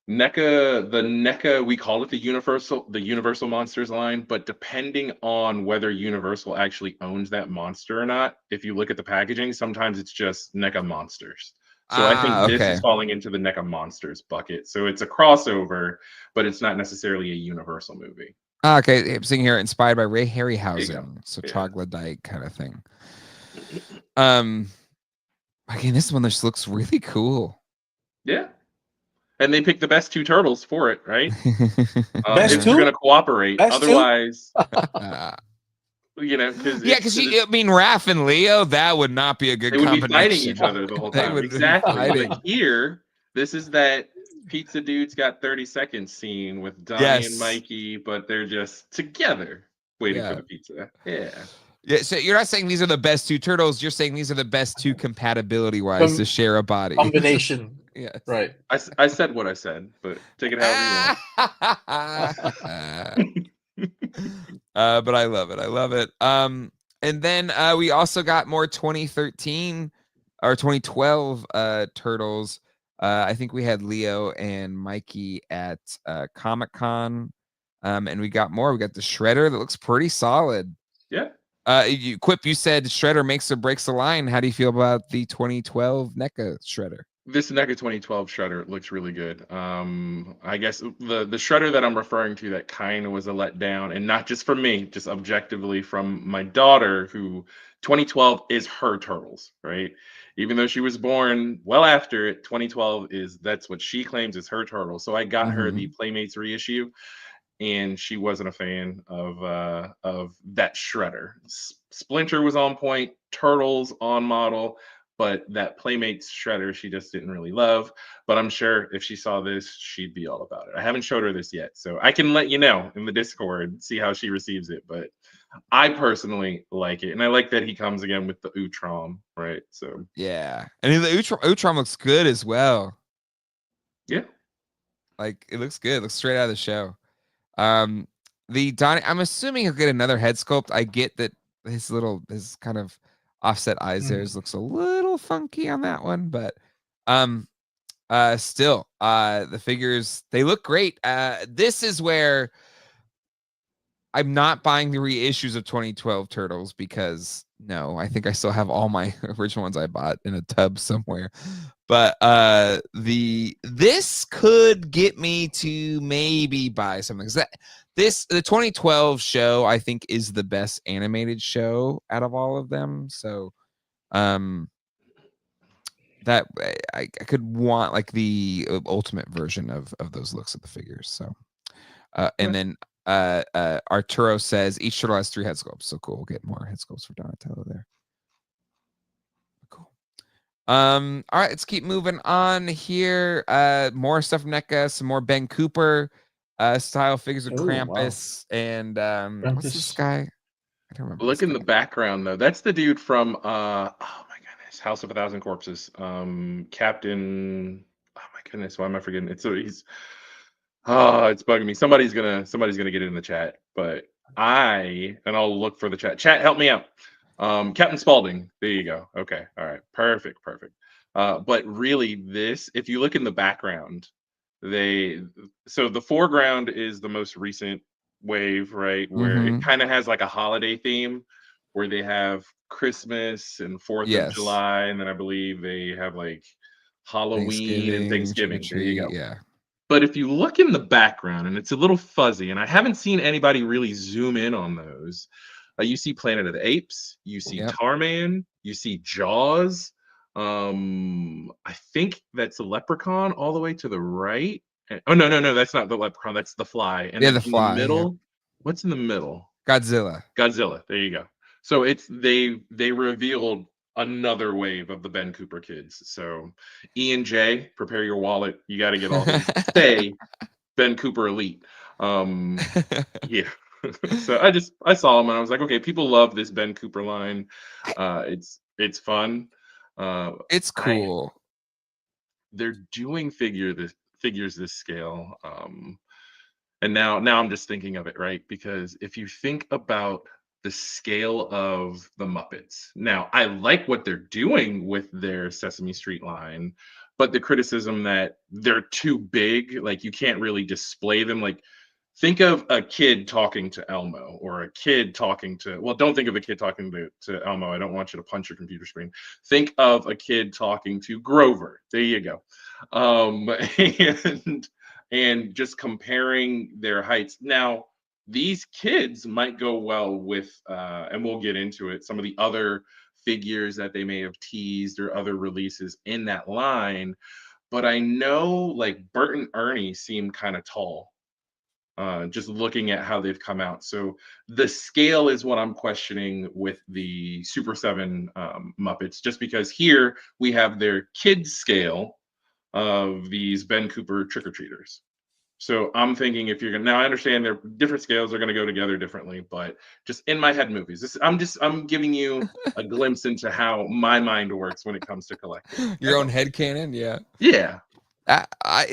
The NECA, we call it the Universal Monsters line, but depending on whether Universal actually owns that monster or not, if you look at the packaging, sometimes it's just NECA Monsters. So I think this Okay. is falling into the NECA Monsters bucket. So it's a crossover, but it's not necessarily a Universal movie. Okay, I'm seeing here inspired by Ray There you go. Harryhausen, so Yeah. troglodyte kind of thing. Again, this one just looks really cool. Yeah. And they picked the best two turtles for it, right? Best If they're two? going to cooperate. Best two? Otherwise, Uh, you know, because yeah, because I mean, Raph and Leo, that would not be a good they would be combination. fighting each other the whole They time. would be Exactly. fighting. But here, this is that Pizza Dude's got 30 seconds scene with Donnie and Mikey, but they're just together waiting for the pizza. Yeah. Yeah, so you're not saying these are the best two turtles. You're saying these are the best two compatibility wise to share a body. Combination. Yes. Right. I said what I said, but take it however you want. But I love it. I love it. And then we also got more 2013 or 2012 turtles. I think we had Leo and Mikey at Comic-Con. And we got more. We got the Shredder that looks pretty solid. Yeah. Quip, you said Shredder makes or breaks the line. How do you feel about the 2012 NECA Shredder? This NECA 2012 Shredder looks really good. I guess the Shredder that I'm referring to that kind of was a letdown, and not just from me, just objectively from my daughter, who 2012 is her Turtles, right? Even though she was born well after it, 2012 that's what she claims is her Turtles. So I got her the Playmates reissue, and she wasn't a fan of that Shredder. Splinter was on point, Turtles on model, but that Playmates Shredder she just didn't really love. But I'm sure if she saw this, she'd be all about it. I haven't showed her this yet, so I can let you know in the Discord, see how she receives it. But I personally like it, and I like that he comes again with the Utrom, right? So yeah, and the Utrom looks good as well. Yeah, like it looks good. It looks straight out of the show. The Donnie, I'm assuming he'll get another head sculpt. I get that his kind of offset eyes there looks a little funky on that one, but still the figures, they look great. This is where I'm not buying the reissues of 2012 Turtles because no, I think I still have all my original ones I bought in a tub somewhere. But this could get me to maybe buy something. The 2012 show I think is the best animated show out of all of them. So that I could want like the ultimate version of those looks of the figures. So and then Arturo says each turtle has 3 head sculpts. So cool. We'll get more head sculpts for Donatello there. Cool. All right, let's keep moving on here. More stuff from NECA, some more Ben Cooper style figures of Krampus. Wow. And what's this guy? I don't remember. Look in the background though. That's the dude from oh my goodness, House of a Thousand Corpses. Captain. Oh my goodness, why am I forgetting? It's bugging me. Somebody's gonna get it in the chat, but I'll look for the chat. Chat, help me out. Captain Spaulding. There you go. Okay. All right. Perfect. But really, if you look in the background, so the foreground is the most recent wave, right? Where it kind of has like a holiday theme, where they have Christmas and 4th of July, and then I believe they have like Halloween and Thanksgiving. There you go. Yeah. But if you look in the background, and it's a little fuzzy, and I haven't seen anybody really zoom in on those, you see Planet of the Apes, you see Tarman, you see Jaws. I think that's a Leprechaun all the way to the right. Oh no, that's not the Leprechaun, that's the Fly. And the Fly. In the middle, what's in the middle? Godzilla. There you go. So they revealed another wave of the Ben Cooper kids. So Ian J, prepare your wallet. You got to get all these. Stay Ben Cooper Elite. Yeah. So I saw them and I was like, okay, people love this Ben Cooper line. It's fun. It's cool. They're doing figures this scale. And now I'm just thinking of it, right? Because if you think about the scale of the Muppets, now I like what they're doing with their Sesame Street line, but the criticism that they're too big, like you can't really display them. Like, think of a kid talking to Elmo, or a kid talking to, well, don't think of a kid talking to Elmo. I don't want you to punch your computer screen. Think of a kid talking to Grover. There you go. And just comparing their heights. Now, these kids might go well with, and we'll get into it, some of the other figures that they may have teased or other releases in that line. But I know like Bert and Ernie seem kind of tall, just looking at how they've come out. So the scale is what I'm questioning with the Super 7 Muppets, just because here we have their kids scale of these Ben Cooper trick-or-treaters. So I'm thinking, if you're gonna, now I understand they're different scales, they're gonna go together differently, but just in my head movies, I'm giving you a glimpse into how my mind works when it comes to collecting. Your own head canon, yeah. Yeah.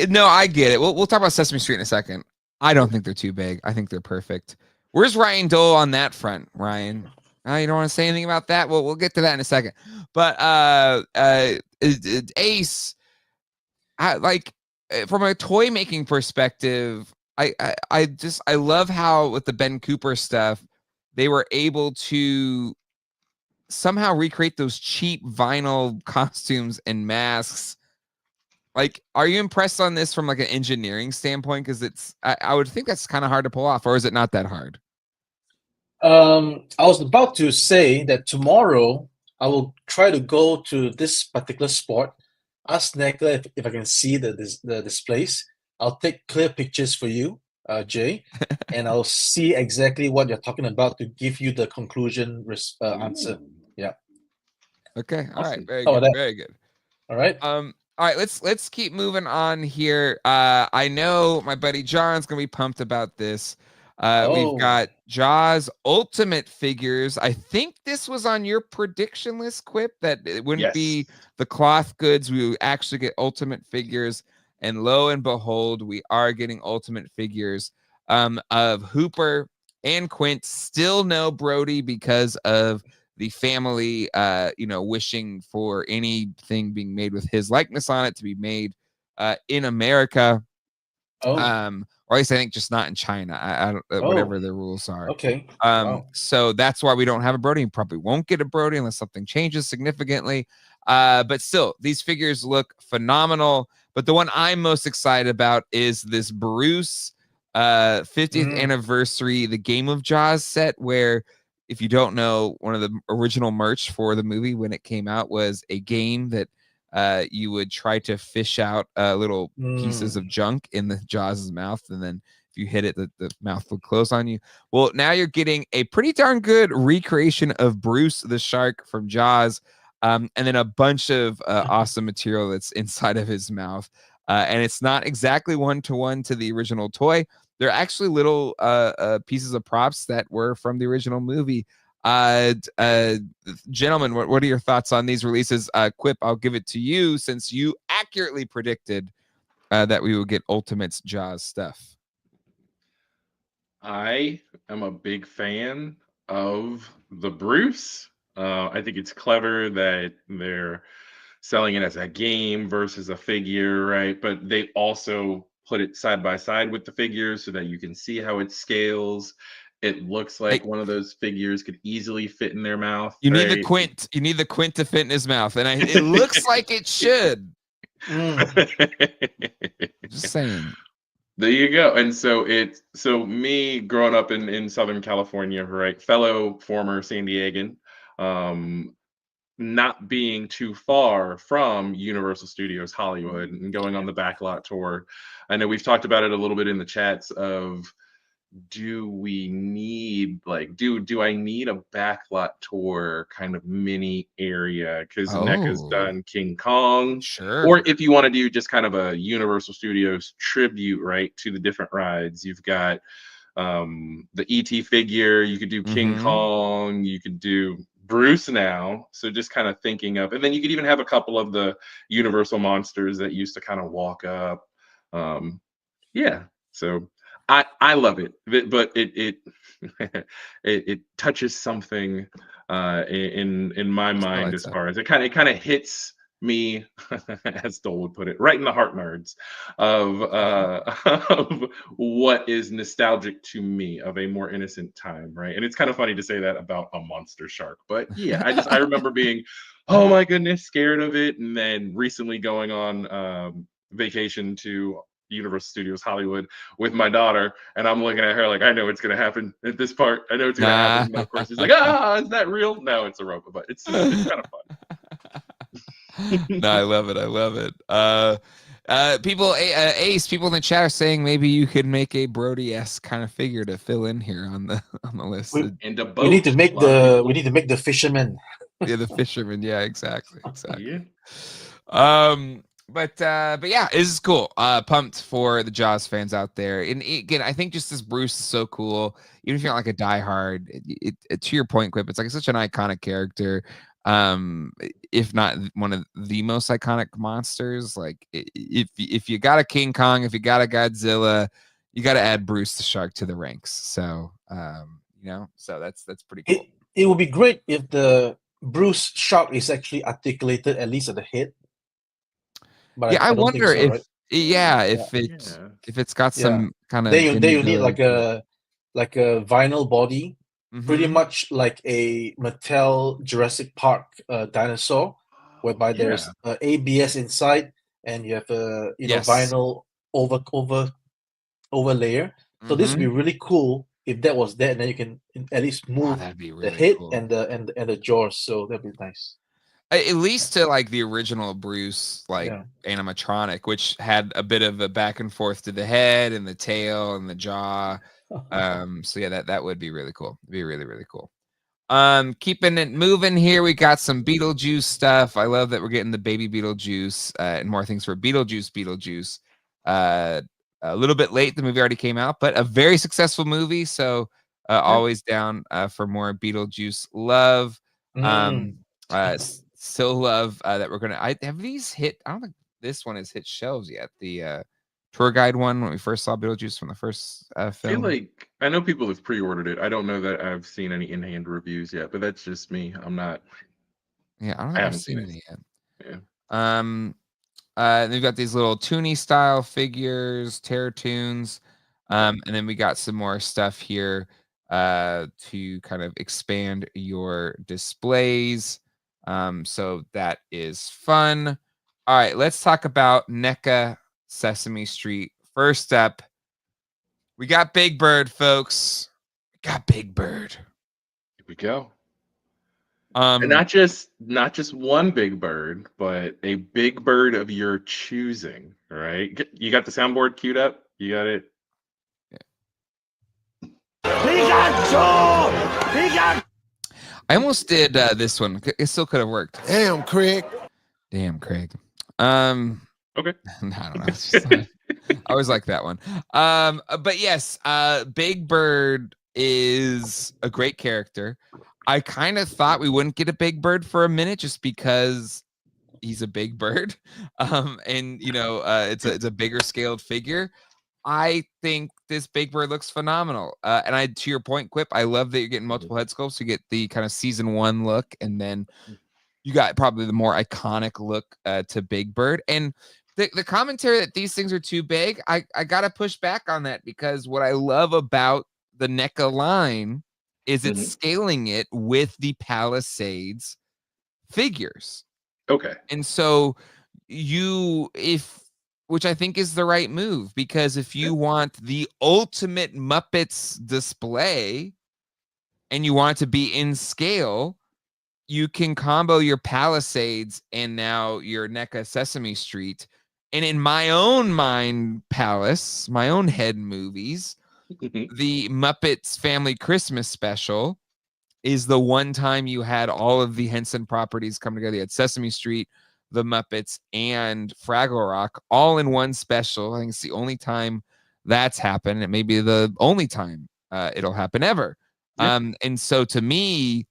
No, I get it. We'll talk about Sesame Street in a second. I don't think they're too big. I think they're perfect. Where's Ryan Dole on that front, Ryan? You don't want to say anything about that? Well, we'll get to that in a second. But Ace, from a toy making perspective, I love how with the Ben Cooper stuff, they were able to somehow recreate those cheap vinyl costumes and masks. Like, are you impressed on this from like an engineering standpoint? Because I would think that's kind of hard to pull off, or is it not that hard? I was about to say that tomorrow I will try to go to this particular spot, ask NECA if I can see the displays. I'll take clear pictures for you, Jay, and I'll see exactly what you're talking about to give you the conclusion answer. Yeah. Okay. All Awesome. right. Very good. Very good. All right. All right, let's keep moving on here. I know my buddy John's gonna be pumped about this. We've got Jaws Ultimate figures. I think this was on your prediction list, Quip, that it wouldn't be the cloth goods. We would actually get Ultimate figures, and lo and behold, we are getting Ultimate figures of Hooper and Quint. Still no Brody because of the family, wishing for anything being made with his likeness on it to be made in America. Or at least I think just not in China. I don't, whatever the rules are. Okay. So that's why we don't have a Brody. We probably won't get a Brody unless something changes significantly. But still, these figures look phenomenal. But the one I'm most excited about is this Bruce 50th anniversary, the Game of Jaws set, where, if you don't know, one of the original merch for the movie when it came out was a game that you would try to fish out little pieces of junk in the Jaws' mouth, and then if you hit it, the mouth would close on you. Well, now you're getting a pretty darn good recreation of Bruce the shark from Jaws, and then a bunch of awesome material that's inside of his mouth. And it's not exactly one-to-one to the original toy. They're actually little pieces of props that were from the original movie. Gentlemen, what are your thoughts on these releases? Quip, I'll give it to you since you accurately predicted that we would get Ultimates Jaws stuff. I am a big fan of the Bruce. I think it's clever that they're selling it as a game versus a figure, right? But they also put it side by side with the figures so that you can see how it scales. It looks like one of those figures could easily fit in their mouth. You need the Quint. You need the Quint to fit in his mouth, and it looks like it should. Just saying. There you go. And so me growing up in Southern California, right, fellow former San Diegan, not being too far from Universal Studios Hollywood and going on the backlot tour. I know we've talked about it a little bit in the chats of, do we need do I need a backlot tour kind of mini area? Because NECA's done King Kong. Sure. Or if you want to do just kind of a Universal Studios tribute, right, to the different rides. You've got the E.T. figure, you could do King Kong, you could do Bruce now. So just kind of thinking of, and then you could even have a couple of the Universal monsters that used to kind of walk up. So I love it, but it touches something in my mind as far as it kind of hits me, as Dole would put it, right in the heart nerds of of what is nostalgic to me of a more innocent time, right? And it's kind of funny to say that about a monster shark, but yeah, I remember being, oh my goodness, scared of it, and then recently going on vacation to Universal Studios Hollywood with my daughter, and I'm looking at her like, I know it's gonna happen at this part. I know it's gonna happen. And of course, she's like, ah, is that real? No, it's a robot, but it's kind of fun. No, I love it. I love it. People, Ace, people in the chat are saying maybe you could make a Brody-esque kind of figure to fill in here on the list. We need to make the fisherman. Yeah, the fisherman. Yeah, exactly. Yeah. But yeah, this is cool. Pumped for the Jaws fans out there. And again, I think just this Bruce is so cool. Even if you're not like a diehard, it to your point, Quip, it's like such an iconic character. If not one of the most iconic monsters. Like if you got a King Kong, if you got a Godzilla, you got to add Bruce the Shark to the ranks. So so that's pretty cool. It would be great if the Bruce Shark is actually articulated at least at the head. But yeah, I wonder so, if right? if it's got some kind of. Then you need like a vinyl body. Pretty much like a Mattel Jurassic Park dinosaur, whereby there's ABS inside, and you have a vinyl over layer. So this would be really cool if that was there, and then you can at least move the head cool. and the jaws. So that'd be nice. At least to like the original Bruce, animatronic, which had a bit of a back and forth to the head and the tail and the jaw. So yeah, that would be really cool. It'd be really, really cool. Keeping it moving here, we got some Beetlejuice stuff. I love that we're getting the baby Beetlejuice and more things for Beetlejuice. A little bit late, the movie already came out, but a very successful movie. So always down for more Beetlejuice love. Still love that we're gonna. Have these hit? I don't think this one has hit shelves yet. The tour guide one when we first saw Beetlejuice from the first film. I feel like I know people have pre-ordered it. I don't know that I've seen any in-hand reviews yet, but that's just me. I'm not. Yeah, I don't think I've seen it yet. Yeah. They've got these little Toonie style figures, Terror Tunes, and then we got some more stuff here to kind of expand your displays. So that is fun. All right, let's talk about NECA Sesame Street. First up, we got Big Bird, folks. We got Big Bird. Here we go. And not just one Big Bird, but a Big Bird of your choosing. Right? You got the soundboard queued up? You got it? Pikachu! I almost did this one. It still could have worked. Damn, Craig. Okay. I don't know. I always like that one. But yes, Big Bird is a great character. I kind of thought we wouldn't get a Big Bird for a minute just because he's a big bird. And it's a bigger scaled figure. I think this Big Bird looks phenomenal. And to your point, Quip, I love that you're getting multiple head sculpts. You get the kind of season 1 look, and then you got probably the more iconic look to Big Bird. And the commentary that these things are too big, I got to push back on that, because what I love about the NECA line is it's scaling it with the Palisades figures. Okay. And so which I think is the right move, because if you want the ultimate Muppets display and you want it to be in scale, you can combo your Palisades and now your NECA Sesame Street. And in my own mind palace, my own head movies, the Muppets Family Christmas Special is the one time you had all of the Henson properties come together. You had Sesame Street, the Muppets, and Fraggle Rock all in one special. I think it's the only time that's happened. It may be the only time it'll happen ever. Yep. And so to me,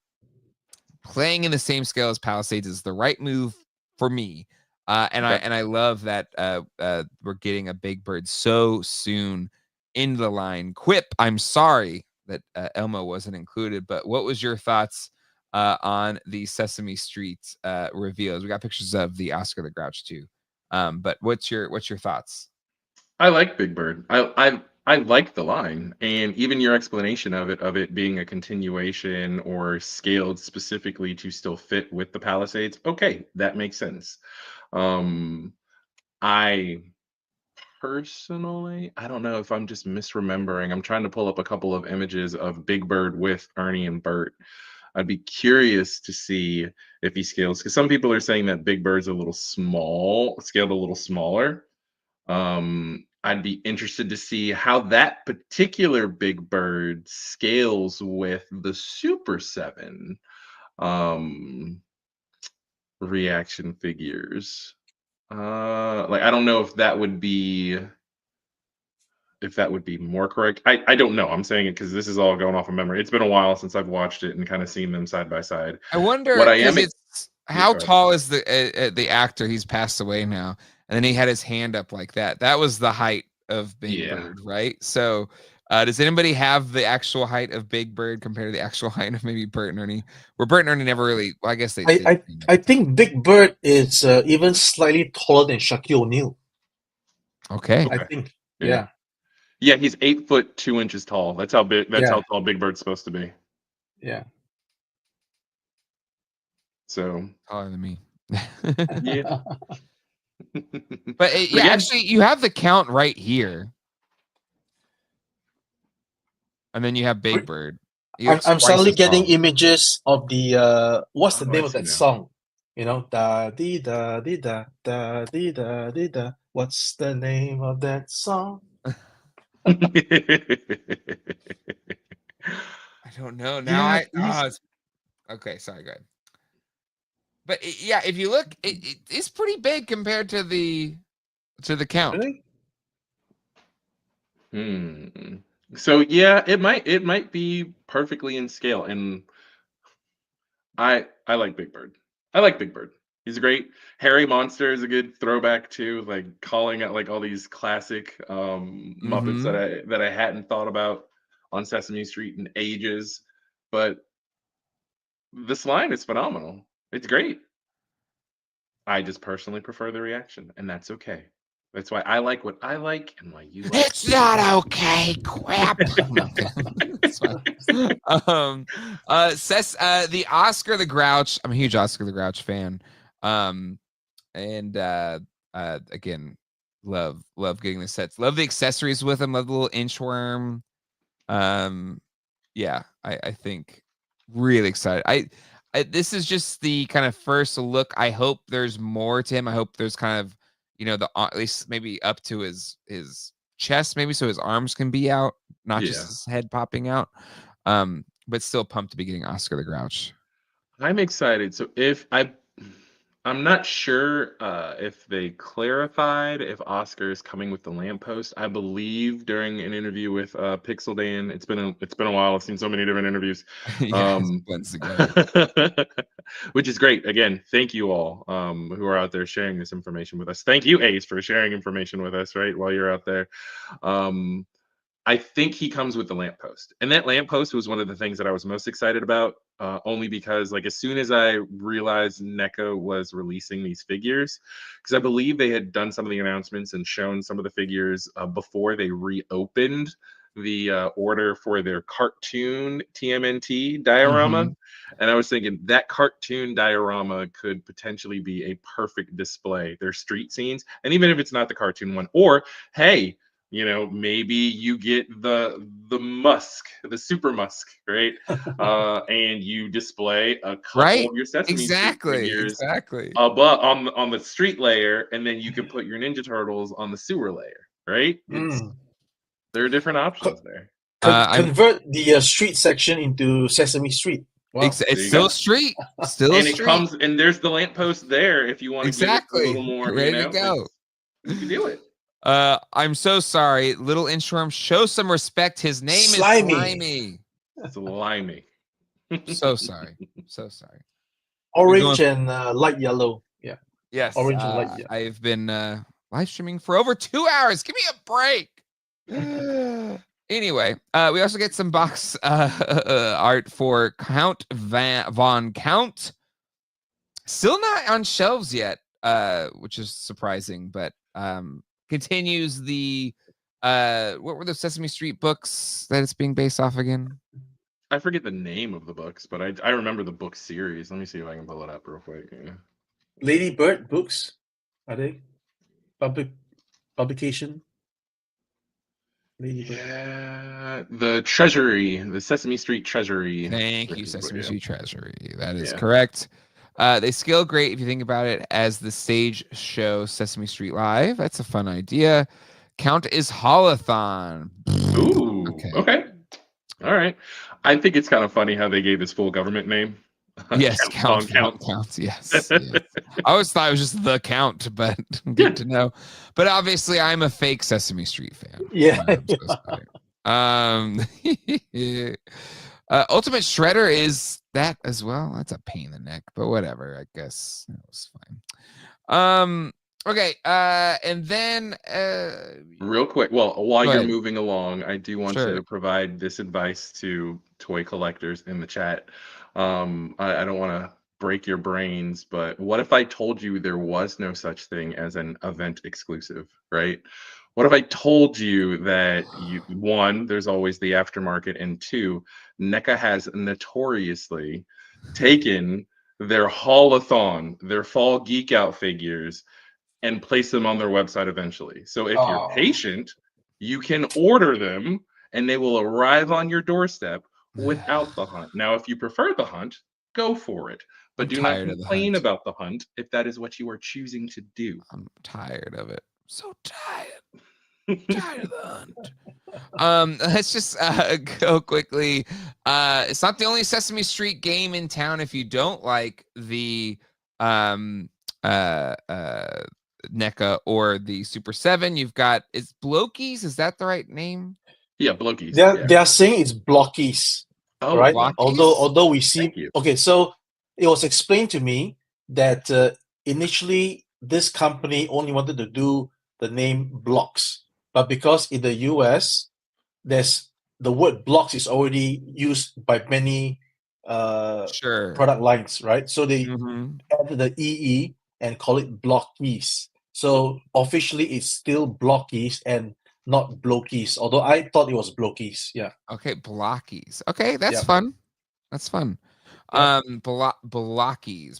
playing in the same scale as Palisades is the right move for me. And I love that we're getting a Big Bird so soon in the line. Quip, I'm sorry that Elmo wasn't included, but what was your thoughts on the Sesame Street reveals. We got pictures of the Oscar the Grouch too. But what's your thoughts? I like Big Bird. I like the line, and even your explanation of it being a continuation or scaled specifically to still fit with the Palisades. Okay, that makes sense. I personally, I don't know if I'm just misremembering. I'm trying to pull up a couple of images of Big Bird with Ernie and Bert. I'd be curious to see if he scales, because some people are saying that Big Bird's a little scaled a little smaller. I'd be interested to see how that particular Big Bird scales with the Super7 reaction figures. Like, I don't know if that would be more correct. I don't know. I'm saying it because this is all going off of memory. It's been a while since I've watched it and kind of seen them side by side. I wonder What I am because it's how tall is the actor? He's passed away now, and then he had his hand up like that. That was the height of Big Bird, right? So, does anybody have the actual height of Big Bird compared to the actual height of maybe Bert and Ernie? Where Bert and Ernie never really. Well, I guess they. I think Big Bird is even slightly taller than Shaquille O'Neal. Okay. I think. Yeah. Yeah, he's 8 foot 2 inches tall. That's how big. That's how tall Big Bird's supposed to be. Yeah. So taller than me. Yeah. But yeah, actually, you have the count right here, and then you have Big Bird. I'm suddenly getting images of the what's the name of that song? You know, da dee da dee da da dee da dee da. What's the name of that song? I don't know. Now okay, sorry, go ahead. But yeah, if you look, it's pretty big compared to the count. Really? So yeah, it might be perfectly in scale, and I like Big Bird. I like Big Bird. He's great. Harry Monster is a good throwback too, like calling out like all these classic Muppets that I hadn't thought about on Sesame Street in ages. But this line is phenomenal. It's great. I just personally prefer the reaction, and that's okay. That's why I like what I like, and why you like. It's not okay, Quip. The Oscar the Grouch. I'm a huge Oscar the Grouch fan. And again, love getting the sets. Love the accessories with them. Love the little inchworm. Yeah, I think really excited. This is just the kind of first look. I hope there's more to him. I hope there's kind of, you know, at least maybe up to his chest, maybe, so his arms can be out, not just his head popping out. But still pumped to be getting Oscar the Grouch. I'm excited. So I'm not sure if they clarified if Oscar is coming with the lamppost. I believe during an interview with Pixel Dan, it's been a while. I've seen so many different interviews. Which is great. Again, thank you all who are out there sharing this information with us. Thank you, Ace, for sharing information with us, right, while you're out there. I think he comes with the lamppost, and that lamppost was one of the things that I was most excited about, only because, like, as soon as I realized NECA was releasing these figures, because I believe they had done some of the announcements and shown some of the figures before they reopened the order for their cartoon TMNT diorama. And I was thinking that cartoon diorama could potentially be a perfect display. Their street scenes, and even if it's not the cartoon one, or hey, you know, maybe you get the M.A.S.K, the Super M.A.S.K, right? And you display a couple of your Sesame Street figures above on the street layer, and then you can put your Ninja Turtles on the sewer layer, right? There are different options there. Convert the street section into Sesame Street. Wow. It's still street. Still and street. It comes, and there's the lamppost there if you want to give it a little more. Ready to go. You can do it. I'm so sorry. Little Inchworm, show some respect. His name is Slimy. Slimy. So sorry. So sorry. Orange and light yellow. Yeah. Yes. Orange and light yellow. I've been live streaming for over 2 hours. Give me a break. Anyway, we also get some box art for Count Von Count. Still not on shelves yet, which is surprising, but continues the what were the Sesame Street books that it's being based off again? I forget the name of the books, but I remember the book series. Let me see if I can pull it up real quick. Yeah. Lady Bird books, are they publication? Lady Bird. Yeah, the Treasury, the Sesame Street Treasury. Thank you, Sesame Street Treasury. That is Yeah. correct. They scale great if you think about it as the stage show Sesame Street Live. That's a fun idea. Count is Holothon. Ooh, Okay. okay. All right. I think it's kind of funny how they gave his full government name. Yes, Count. Count. Yes, yes. I always thought it was just the Count, but good to know. But obviously, I'm a fake Sesame Street fan. Yeah. Ultimate Shredder is that as well. That's a pain in the neck, but whatever. I guess that was fine. Okay. And then real quick. Well, while go you're ahead. moving along, I do want Sure. to provide this advice to toy collectors in the chat. I don't want to break your brains, but what if I told you there was no such thing as an event exclusive, right? What if I told you that one, there's always the aftermarket, and two, NECA has notoriously taken their haulathon, their fall geek out figures, and place them on their website eventually. So if you're patient, you can order them and they will arrive on your doorstep without the hunt. Now, if you prefer the hunt, go for it. But I'm do not tired of the complain hunt. about the hunt if that is what you are choosing to do. I'm tired of it. So tired. Tired of the hunt. Let's just go quickly. It's not the only Sesame Street game in town. If you don't like the NECA or the Super7, you've got Blockies. Is that the right name? Yeah, Blockies. They are saying it's Blockies. Oh, right. Blockies? Although we see Thank you. okay, so it was explained to me that initially this company only wanted to do the name Blocks, but because in the US there's the word Blocks is already used by many Sure. product lines, right? So they Mhm. added the EE and call it Blockies. So officially it's still Blockies and not Blockies, although I thought it was Blockies. Yeah. Okay, Blockies. Okay, that's Yeah. fun. That's fun. Yeah.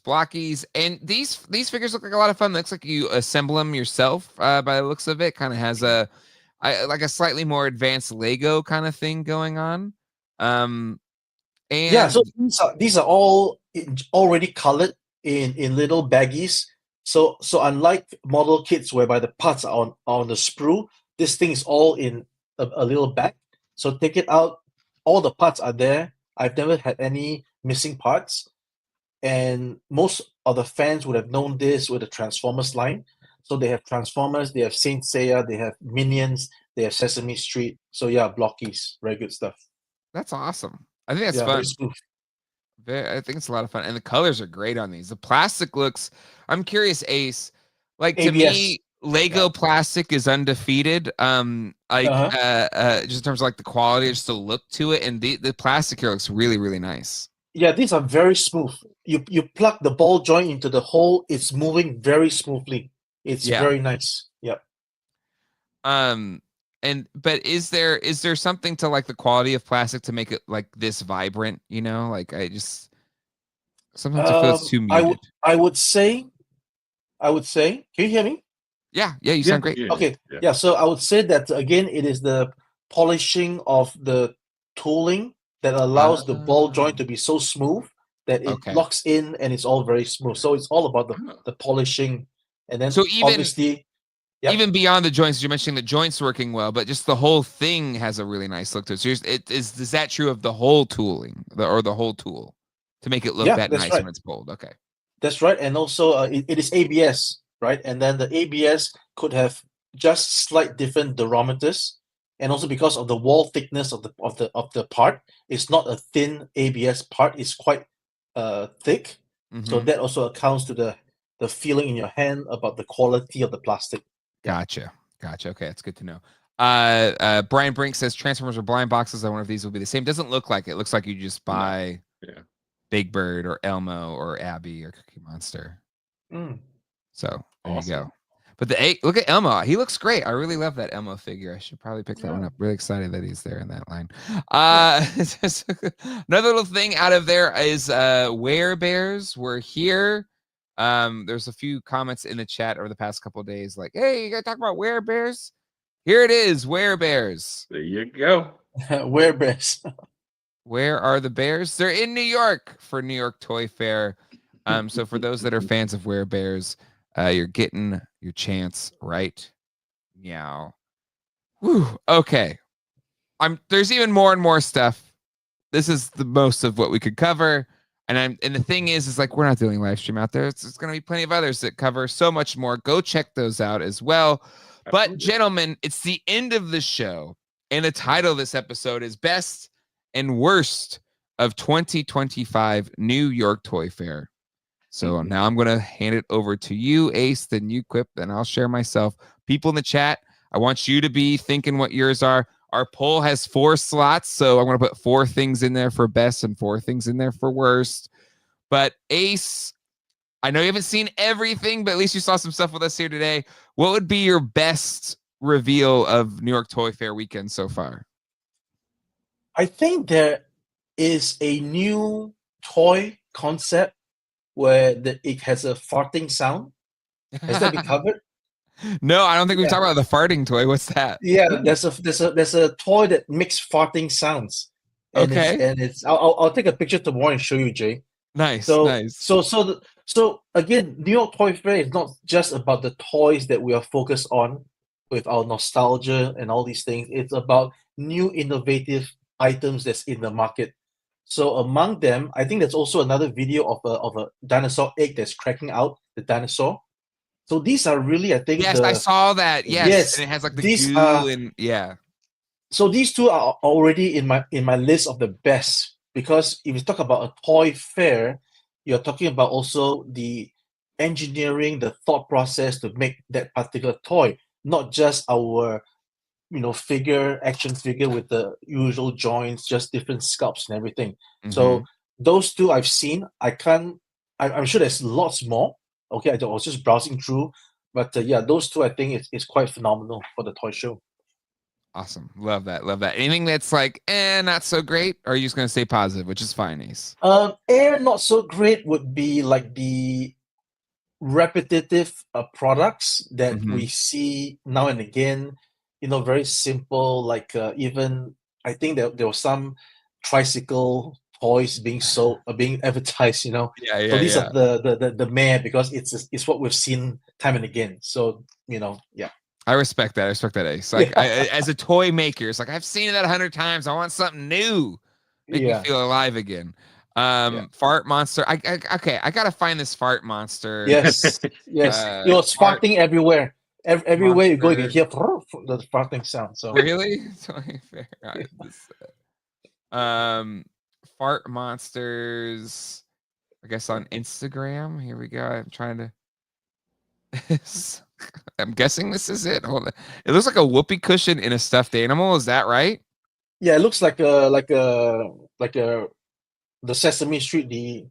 Blockies, and these figures look like a lot of fun. Looks like you assemble them yourself. By the looks of it, kind of has like a slightly more advanced Lego kind of thing going on. And Yeah, so these are all already colored in little baggies. So unlike model kits whereby the parts are on the sprue, this thing is all in a little bag. So take it out, all the parts are there. I've never had any missing parts, and most of the fans would have known this with the Transformers line. So they have Transformers, they have Saint Seiya, they have Minions, they have Sesame Street. So yeah, Blockies, very good stuff. that's awesome. I think that's Yeah, fun. very smooth. I think it's a lot of fun, and the colors are great on these. The plastic looks. I'm curious, Ace. Like to ABS. me, Lego plastic is undefeated. Just in terms of like the quality, just the look to it, and the plastic here looks really, really nice. Yeah, these are very smooth. You plug the ball joint into the hole, it's moving very smoothly. It's very nice. Yep. But is there something to like the quality of plastic to make it like this vibrant? You know, like I just sometimes I feel it's too muted. I would say. Can you hear me? Yeah, you sound great. Yeah, Okay. Yeah, so I would say that again, it is the polishing of the tooling that allows the ball joint to be so smooth that it locks in and it's all very smooth. So it's all about the polishing, and then so obviously even beyond the joints, you're mentioning the joints working well, but just the whole thing has a really nice look to it. So is that true of the whole tooling or the whole tool to make it look that nice when it's pulled? Okay. That's right, and also it is ABS, right? And then the ABS could have just slight different durometers, and also because of the wall thickness of the part, it's not a thin ABS part; it's quite thick. So that also accounts to the feeling in your hand about the quality of the plastic. Gotcha. Okay, that's good to know. Brian Brink says Transformers are blind boxes. I wonder if these will be the same. Doesn't look like it. Looks like you just buy Big Bird or Elmo or Abby or Cookie Monster. So there you go. But look at Elmo. He looks great. I really love that Elmo figure. I should probably pick that one up. Really excited that he's there in that line. Another little thing out of there is Werebears. We're here. There's a few comments in the chat over the past couple of days like, hey, you gotta talk about Werebears? Here it is, Werebears. There you go. Werebears. Where are the bears? They're in New York for New York Toy Fair. So for those that are fans of Werebears, you're getting your chance right now. Whew, okay. There's even more and more stuff. This is the most of what we could cover. And the thing is like we're not doing live stream out there. It's going to be plenty of others that cover so much more. Go check those out as well. But gentlemen, it's the end of the show. And the title of this episode is Best and Worst of 2025 New York Toy Fair. So now I'm going to hand it over to you, Ace, then you, Quip, then I'll share myself. People in the chat, I want you to be thinking what yours are. Our poll has 4 slots, so I'm going to put 4 things in there for best and 4 things in there for worst. But Ace, I know you haven't seen everything, but at least you saw some stuff with us here today. What would be your best reveal of New York Toy Fair weekend so far? I think there is a new toy concept where it has a farting sound. Has that been covered? No, I don't think we've talked about the farting toy. What's that? Yeah, there's a toy that makes farting sounds. And I'll take a picture tomorrow and show you, Jay. Nice. So again, New York Toy Fair is not just about the toys that we are focused on with our nostalgia and all these things. It's about new innovative items that's in the market. So among them, I think there's also another video of a dinosaur egg that's cracking out, the dinosaur. So these are really, I think. Yes, I saw that. Yes, and it has like the goo and yeah. So these two are already in my list of the best, because if you talk about a toy fair, you're talking about also the engineering, the thought process to make that particular toy, not just our action figure with the usual joints, just different sculpts and everything. So those two I've seen. I'm sure there's lots more. Okay, I was just browsing through, but those two I think it's quite phenomenal for the toy show. Awesome. Love that. Anything that's like, not so great, or are you just going to stay positive, which is fine, Ace? Not so great would be like the repetitive products that we see now and again, very simple, like even I think there was some tricycle toys being advertised, so these are the meh, because it's what we've seen time and again. So I respect that. Ace. Like as a toy maker, it's like I've seen it 100 times. I want something new. Make me feel alive again. Fart monster. I gotta find this fart monster. Yes. It was farting everywhere. Everywhere you go, you can hear the farting sound. So really, fart monsters. I guess on Instagram. Here we go. I'm trying to. I'm guessing this is it. Hold on. It looks like a whoopee cushion in a stuffed animal. Is that right? Yeah, it looks like the Sesame Street.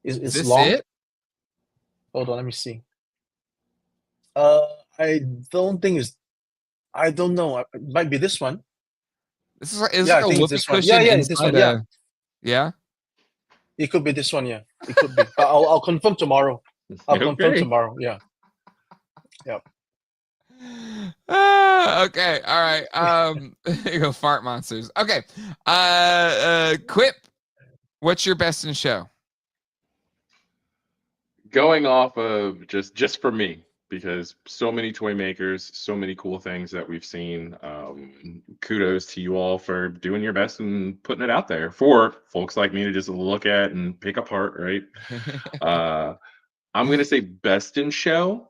Is this long. It? Hold on, let me see. I don't think it's. I don't know. It might be this one. This is like a whoopee cushion. It's this one. Yeah. It could be this one. Yeah, it could be. But I'll confirm tomorrow. Confirm tomorrow. Yeah. Yep. Okay. All right. There you go. Fart monsters. Okay. Quip. What's your best in show? Going off of just for me, because so many toy makers, so many cool things that we've seen. Kudos to you all for doing your best and putting it out there for folks like me to just look at and pick apart, right? I'm gonna say best in show.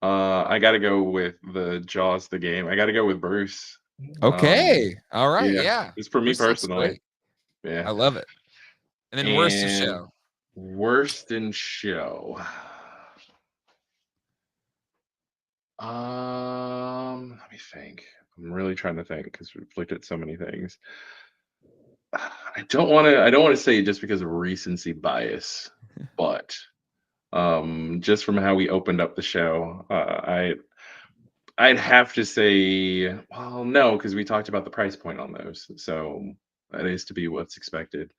I got to go with the Jaws the game. I got to go with Bruce. Okay. All right. Yeah. It's for me personally. Yeah. I love it. And then worst in show. Worst in show. Let me think. I'm really trying to think because we've looked at so many things. I don't want to say just because of recency bias, but just from how we opened up the show, I'd have to say, well, no, because we talked about the price point on those. So that is to be what's expected.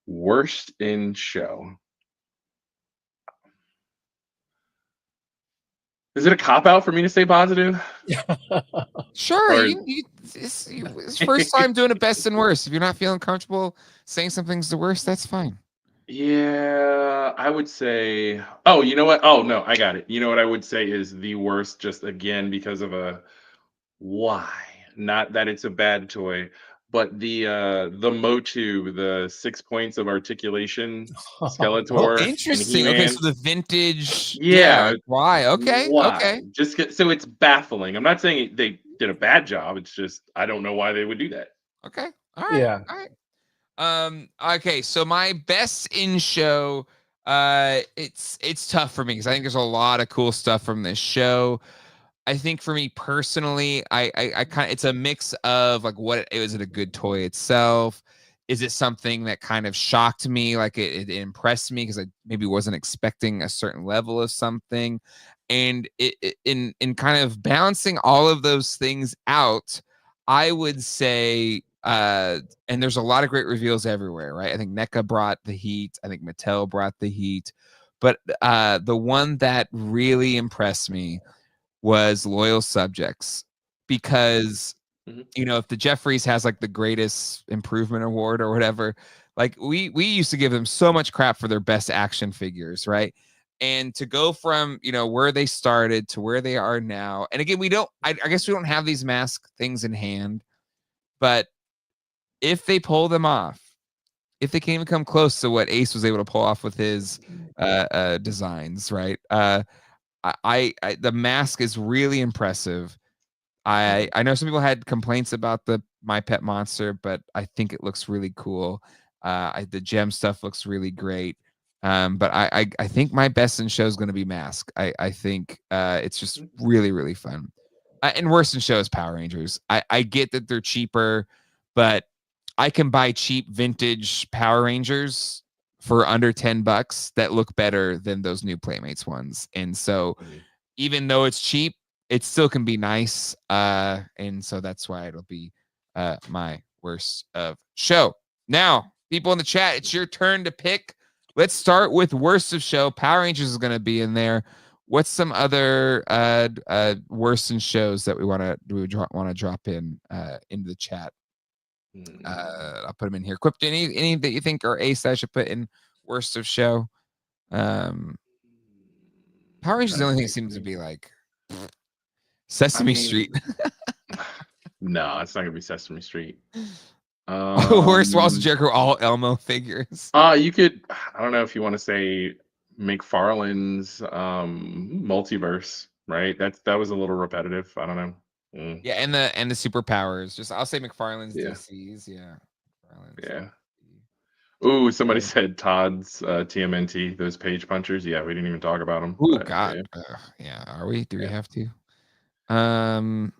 Worst in show. Is it a cop out for me to stay positive? Sure, Or it's first time doing a best and worst. If you're not feeling comfortable saying something's the worst, that's fine. yeah, I would say. Oh, you know what? Oh no, I got it. You know what I would say is the worst, just again because of a why. Not that it's a bad toy, but the Motu, the 6 points of articulation, Oh, Skeletor, and interesting. Okay, He-Man. so the vintage, yeah. Yeah, Why? Okay, why? okay, So it's baffling. I'm not saying they did a bad job. It's just I don't know why they would do that. okay. All right, Yeah. all right. Okay, so my best in show, it's tough for me because I think there's a lot of cool stuff from this show. I think for me personally, I kind of it's a mix of like what is it a good toy itself? Is it something that kind of shocked me, like it impressed me because I maybe wasn't expecting a certain level of something, and in kind of balancing all of those things out, I would say, and there's a lot of great reveals everywhere, right? I think NECA brought the heat. I think Mattel brought the heat, but the one that really impressed me was Loyal Subjects because Mhm. if the Jeffries has like the greatest improvement award or whatever, like we used to give them so much crap for their best action figures, right? And to go from where they started to where they are now, and again, we don't I guess we don't have these mask things in hand, but if they pull them off, if they can even come close to what Ace was able to pull off with his designs, right? The mask is really impressive. I know some people had complaints about the My Pet Monster, but I think it looks really cool. The gem stuff looks really great. But I think my best in show is going to be Mask. I think it's just really really fun. And worst in show is Power Rangers. I get that they're cheaper, but I can buy cheap vintage Power Rangers for under $10 that look better than those new Playmates ones. And so Mhm. even though it's cheap, it still can be nice. And so that's why it'll be my worst of show. Now, people in the chat, it's your turn to pick. Let's start with worst of show. Power Rangers is going to be in there. What's some other worst in shows that we want to drop in into the chat? I'll put them in here. Quip, any that you think are ace that I should put in worst of show? Power Rangers is the only thing that seems to be like I Sesame Street. mean, no, it's not gonna be Sesame Street. Worst Walls of Um, Jericho, all Elmo figures. you could. I don't know if you want to say McFarlane's multiverse, right? That was a little repetitive. I don't know. Mm, Yeah, and the superpowers. Just I'll say McFarlane's yeah, DCs. Yeah. McFarlane's yeah. DC. Ooh, somebody Yeah. said Todd's TMNT, those page punchers. Yeah, we didn't even talk about them, Oh but God. yeah, Yeah. Are we? Do we yeah. have to? Um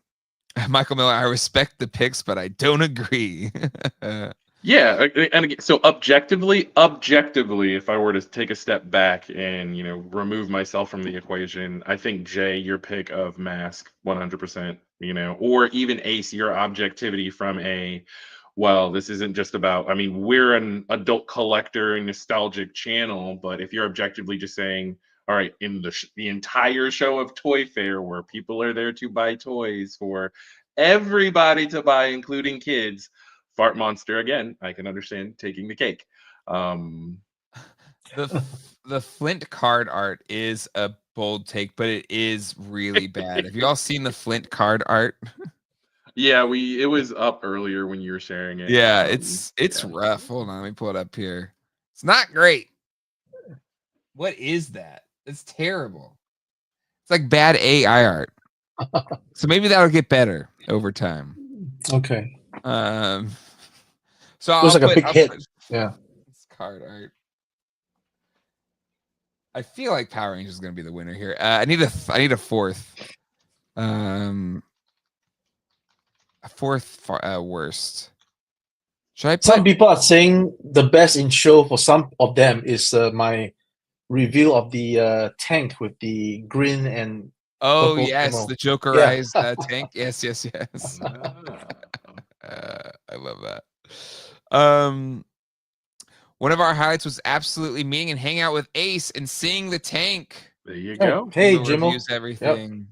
Michael Miller, I respect the picks, but I don't agree. Yeah, and again, so objectively, if I were to take a step back and remove myself from the equation, I think Jay, your pick of Mask, 100%, or even Ace, your objectivity from well, this isn't just about. I mean, we're an adult collector and nostalgic channel, but if you're objectively just saying, all right, in the entire show of Toy Fair, where people are there to buy toys for everybody to buy, including kids. Fart Monster again. I can understand taking the cake. Um, The Flint card art is a bold take, but it is really bad. Have you all seen the Flint card art? yeah, it was up earlier when you were sharing it. Yeah, it's Yeah. rough. Hold on, let me pull it up here. It's not great. What is that? It's terrible. It's like bad AI art. So maybe that'll get better over time. Okay. Um, so Looks like a big I'll hit. put Yeah. this card art. I feel like Power Rangers is gonna be the winner here. I need a fourth. Um, Fourth worst. Should I put? Some people are saying the best in show for some of them is my reveal of the tank with the green and Oh purple yes, camo. the Jokerized tank. Yes. Ah. I love that. One of our highlights was absolutely meeting and hanging out with Ace and seeing the tank. There you Oh, go. hey, Google Jimmo. reviews everything.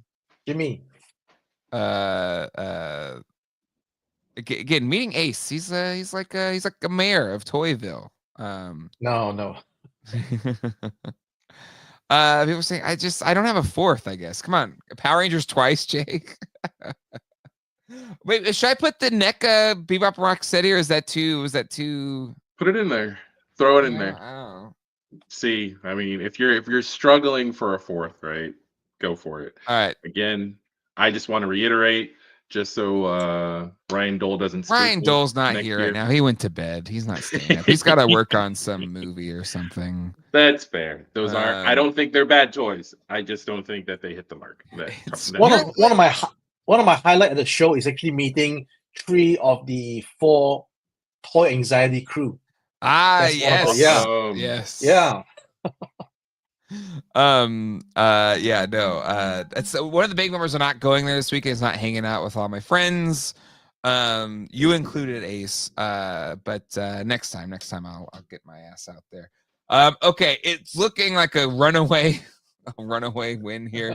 Jimmy. Again, meeting Ace. He's like a mayor of Toyville. No. People saying I don't have a fourth, I guess. Come on. Power Rangers twice, Jake. Wait, should I put the NECA Bebop and Rocksteady, or is that too? Put it in there. Throw it in there. I don't know. See, I mean, if you're struggling for a fourth, right? Go for it. All right. Again, I just want to reiterate, just so Ryan Dole doesn't. Ryan spook Dole's not next here year. right now. He went to bed. He's not staying up. He's got to work on some movie or something. That's fair. Those aren't. I don't think they're bad toys. I just don't think that they hit the mark. One of my highlight of the show is actually meeting 3 of the 4 Toy Anxiety crew. Yes. Yes. That's one of the big numbers. I'm not going there this weekend. Is not hanging out with all my friends. You included Ace. But next time I'll get my ass out there. Okay, it's looking like a runaway win here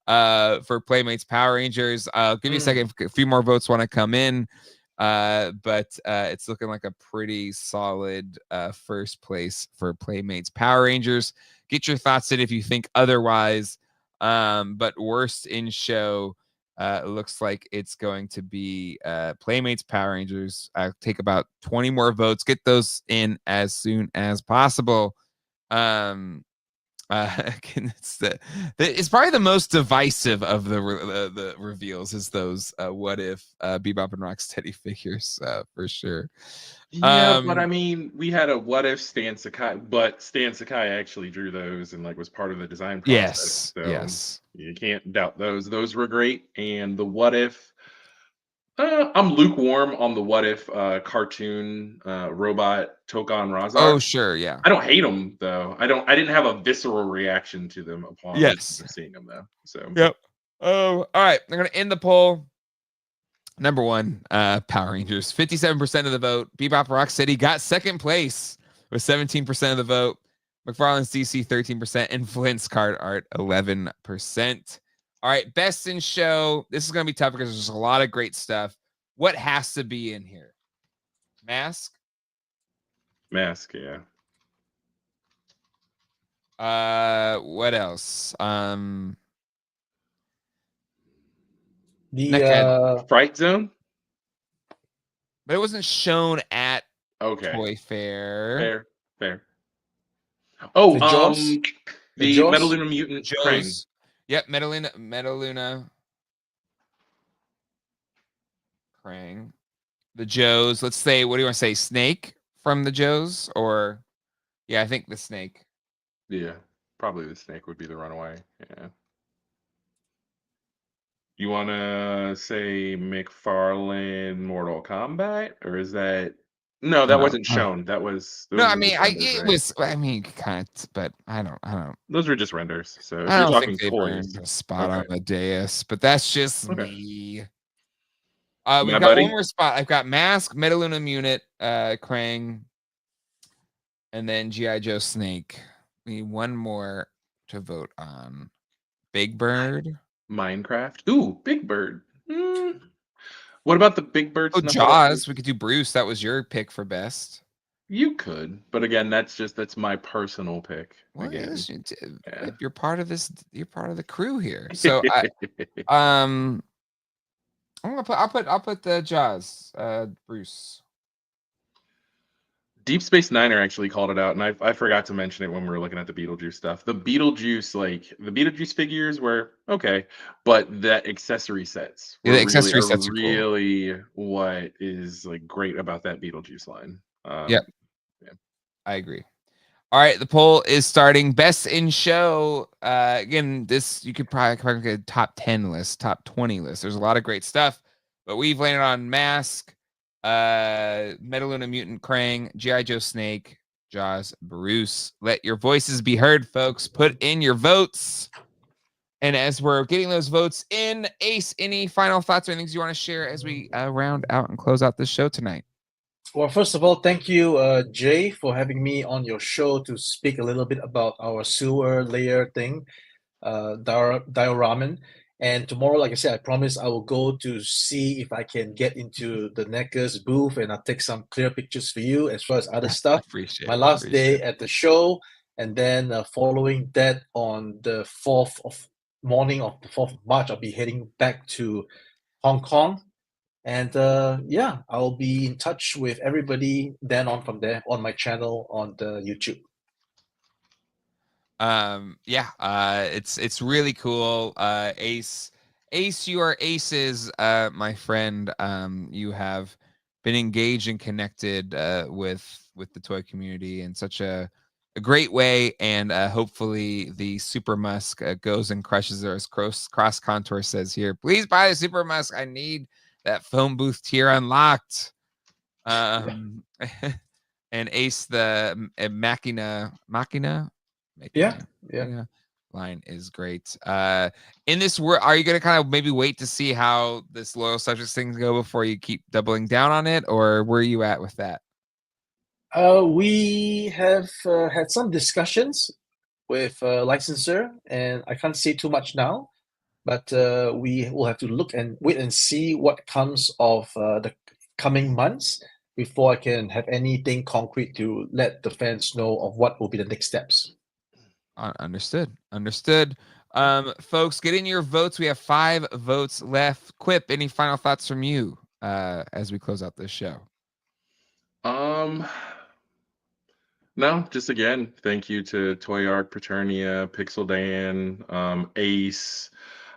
for Playmates Power Rangers. I'll give you a second. A few more votes want to come in. But it's looking like a pretty solid first place for Playmates Power Rangers. Get your thoughts in if you think otherwise. But worst in show, looks like it's going to be Playmates Power Rangers. Take about 20 more votes. Get those in as soon as possible. Again, it's probably the most divisive of the reveals is those what if Bebop and Rocksteady figures for sure. Yeah, but I mean, we had a what if Stan Sakai, but Stan Sakai actually drew those and was part of the design process. Yes. You can't doubt those. Those were great. And the what if, I'm lukewarm on the what if cartoon robot Tokan Razak. Oh sure, yeah. I don't hate them though. I didn't have a visceral reaction to them upon seeing them though. So yep. Oh, all right. I'm gonna end the poll. Number 1, Power Rangers, 57% of the vote. Bebop Rocksteady got second place with 17% of the vote. McFarlane's DC 13%, and Flint's card art 11%. All right, best in show. This is gonna be tough because there's a lot of great stuff. What has to be in here? M.A.S.K. M.A.S.K, yeah. What else? The Fright Zone, but it wasn't shown at okay. Toy Fair. Fair. Oh, the Metaluna Mutant Krang. Yep, Metaluna Krang. The Joes. Let's say, what do you want to say? Snake from the Joes, or I think the Snake. Yeah, probably the Snake would be the runaway. Yeah. You want to say McFarlane Mortal Kombat, or is that? No, that wasn't shown. That was. No, I mean, it was. I mean, kind of, but I don't. Those are just renders. So if I you're don't talking think they toys, burned a spot on the dais, but that's just me. We've got buddy? one more spot. I've got M.A.S.K, Metaluna Munit, Krang, and then G.I. Joe Snake. We need one more to vote on. Big Bird. Minecraft. Ooh, Big Bird. What about the Big Bird? Oh, Jaws. We could do Bruce. That was your pick for best. You could, but again, that's my personal pick. Well, again, if you're part of this, you're part of the crew here. So I'll put the Jaws, Bruce. Deep Space Niner actually called it out, and I forgot to mention it when we were looking at the Beetlejuice stuff. The Beetlejuice, the Beetlejuice figures were okay, but the accessory sets were really what is great about that Beetlejuice line. Yep. Yeah. I agree. All right, the poll is starting. Best in show. Again, this you could probably get a top 10 list, top 20 list. There's a lot of great stuff. but we've landed on M.A.S.K, Metaluna Mutant Krang, G.I. Joe Snake, Jaws Bruce. Let your voices be heard, folks. Put in your votes. And as we're getting those votes in, Ace, any final thoughts or things you want to share as we round out and close out this show tonight? Well, first of all, thank you, Jay, for having me on your show to speak a little bit about our sewer layer thing, Diorama. And tomorrow, like I said, I promise I will go to see if I can get into the NECA's booth and I'll take some clear pictures for you as well as other stuff. My last day at the show, and then following that on the 4th of morning of the 4th of March, I'll be heading back to Hong Kong. And yeah, I'll be in touch with everybody then on from there on my channel on the YouTube. Yeah, it's really cool. Ace, you are aces, my friend. You have been engaged and connected with the toy community in such a great way, and hopefully the Super M.A.S.K goes and crushes her, as Cross Contour says here. Please buy the Super M.A.S.K. I need that phone booth tier unlocked. And Ace, the Machina Yeah. line is great. In this world, are you gonna kind of maybe wait to see how this loyal subjects things go before you keep doubling down on it, or where are you at with that? We have had some discussions with licensor, and I can't say too much now, but we will have to look and wait and see what comes of the coming months before I can have anything concrete to let the fans know of what will be the next steps. Understood. Folks, get in your votes. We have 5 votes left. Quip, any final thoughts from you as we close out this show? No, just again, thank you to Toy Arc, Paternia, Pixel Dan, Ace,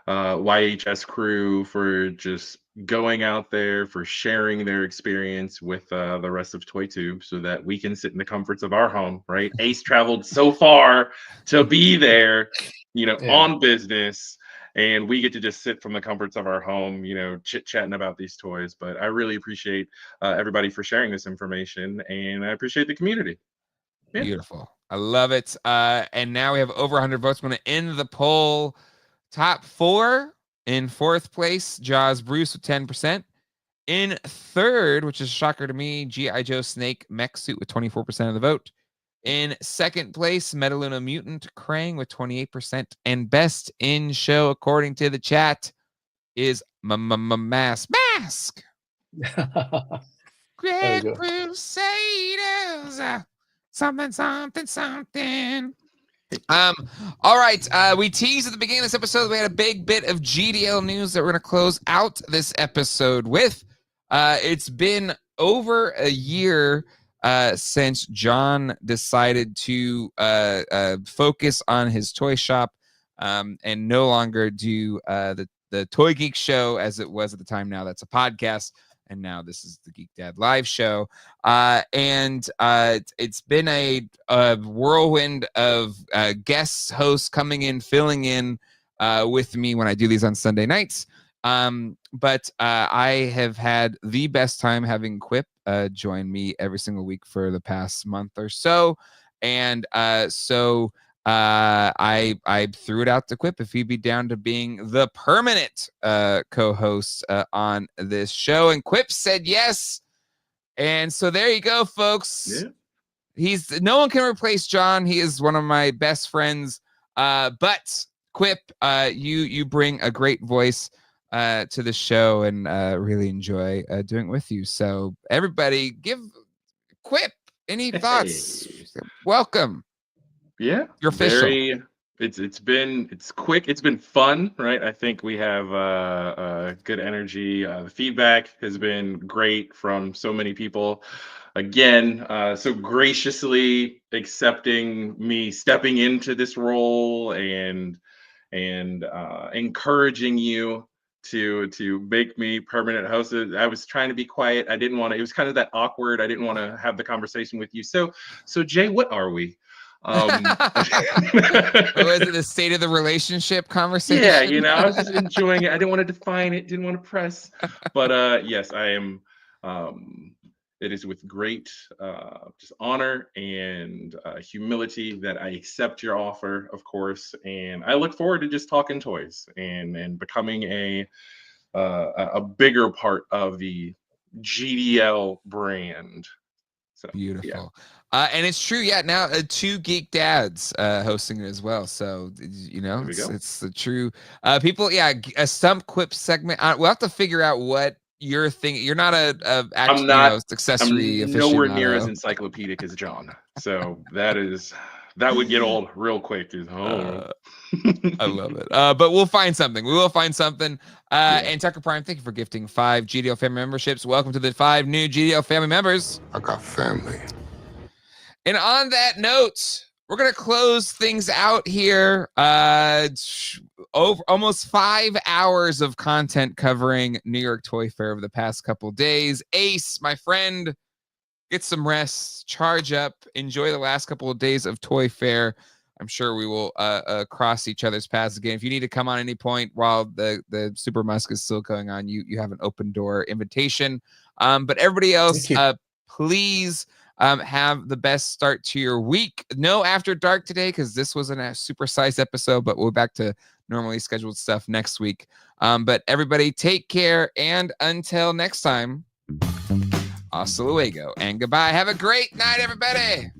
YHS crew for just going out there, for sharing their experience with the rest of ToyTube so that we can sit in the comforts of our home, right? Ace traveled so far to be there, on business, and we get to just sit from the comforts of our home, chit-chatting about these toys. But I really appreciate everybody for sharing this information, and I appreciate the community. Yeah. Beautiful. I love it. And now we have over 100 votes. I'm going to end the poll. Top 4 in 4th place, Jaws Bruce with 10%. In 3rd, which is a shocker to me, G.I. Joe Snake Mech Suit with 24% of the vote. In 2nd place, Metaluna Mutant Krang with 28%. And best in show, according to the chat, is M.A.S.K. Great Crusaders. Something. All right. We teased at the beginning of this episode. We had a big bit of GDL news that we're going to close out this episode with. It's been over a year since John decided to focus on his toy shop and no longer do the Toy Geek show as it was at the time. Now that's a podcast. And now this is the Geek Dad live show. And it's been a whirlwind of guest hosts coming in, filling in with me when I do these on Sunday nights. But I have had the best time having Quip join me every single week for the past month or so. And so I threw it out to Quip if he'd be down to being the permanent co-host on this show, and Quip said yes. And so there you go, folks. Yeah. No one can replace John. He is one of my best friends. But Quip, you bring a great voice to the show, and really enjoy doing it with you. So everybody, give Quip any thoughts. Welcome. Yeah, you're official. It's quick. It's been fun, right? I think we have good energy. The feedback has been great from so many people. Again, so graciously accepting me stepping into this role and encouraging you to make me permanent host. I was trying to be quiet. I didn't want to. It was kind of that awkward. I didn't want to have the conversation with you. So Jay, what are we? Was it the state of the relationship conversation? Yeah, you know, I was just enjoying it. I didn't want to define it, didn't want to press, but yes, I am. It is with great just honor and humility that I accept your offer, of course, and I look forward to just talking toys and becoming a bigger part of the GDL brand. So, beautiful. Yeah. And it's true. Yeah. Now 2 geek dads hosting it as well. So, you know, it's the true people. Yeah. A stump quip segment. We'll have to figure out what you're thinking. You're not I'm not accessory I'm nowhere aficionado. near as encyclopedic as John. So that would get old real quick. I love it. But we'll find something. We will find something. And Tucker Prime, thank you for gifting 5 GDO family memberships. Welcome to the 5 new GDO family members. I got family. And on that note, we're gonna close things out here. Over almost 5 hours of content covering New York Toy Fair over the past couple days. Ace, my friend, get some rest, charge up, enjoy the last couple of days of Toy Fair. I'm sure we will cross each other's paths again. If you need to come on any point while the Super M.A.S.K is still going on, you have an open door invitation. But everybody else, please have the best start to your week. No After Dark today because this wasn't a super-sized episode, but we're back to normally scheduled stuff next week. But everybody take care, and until next time, hasta luego and goodbye. Have a great night, everybody.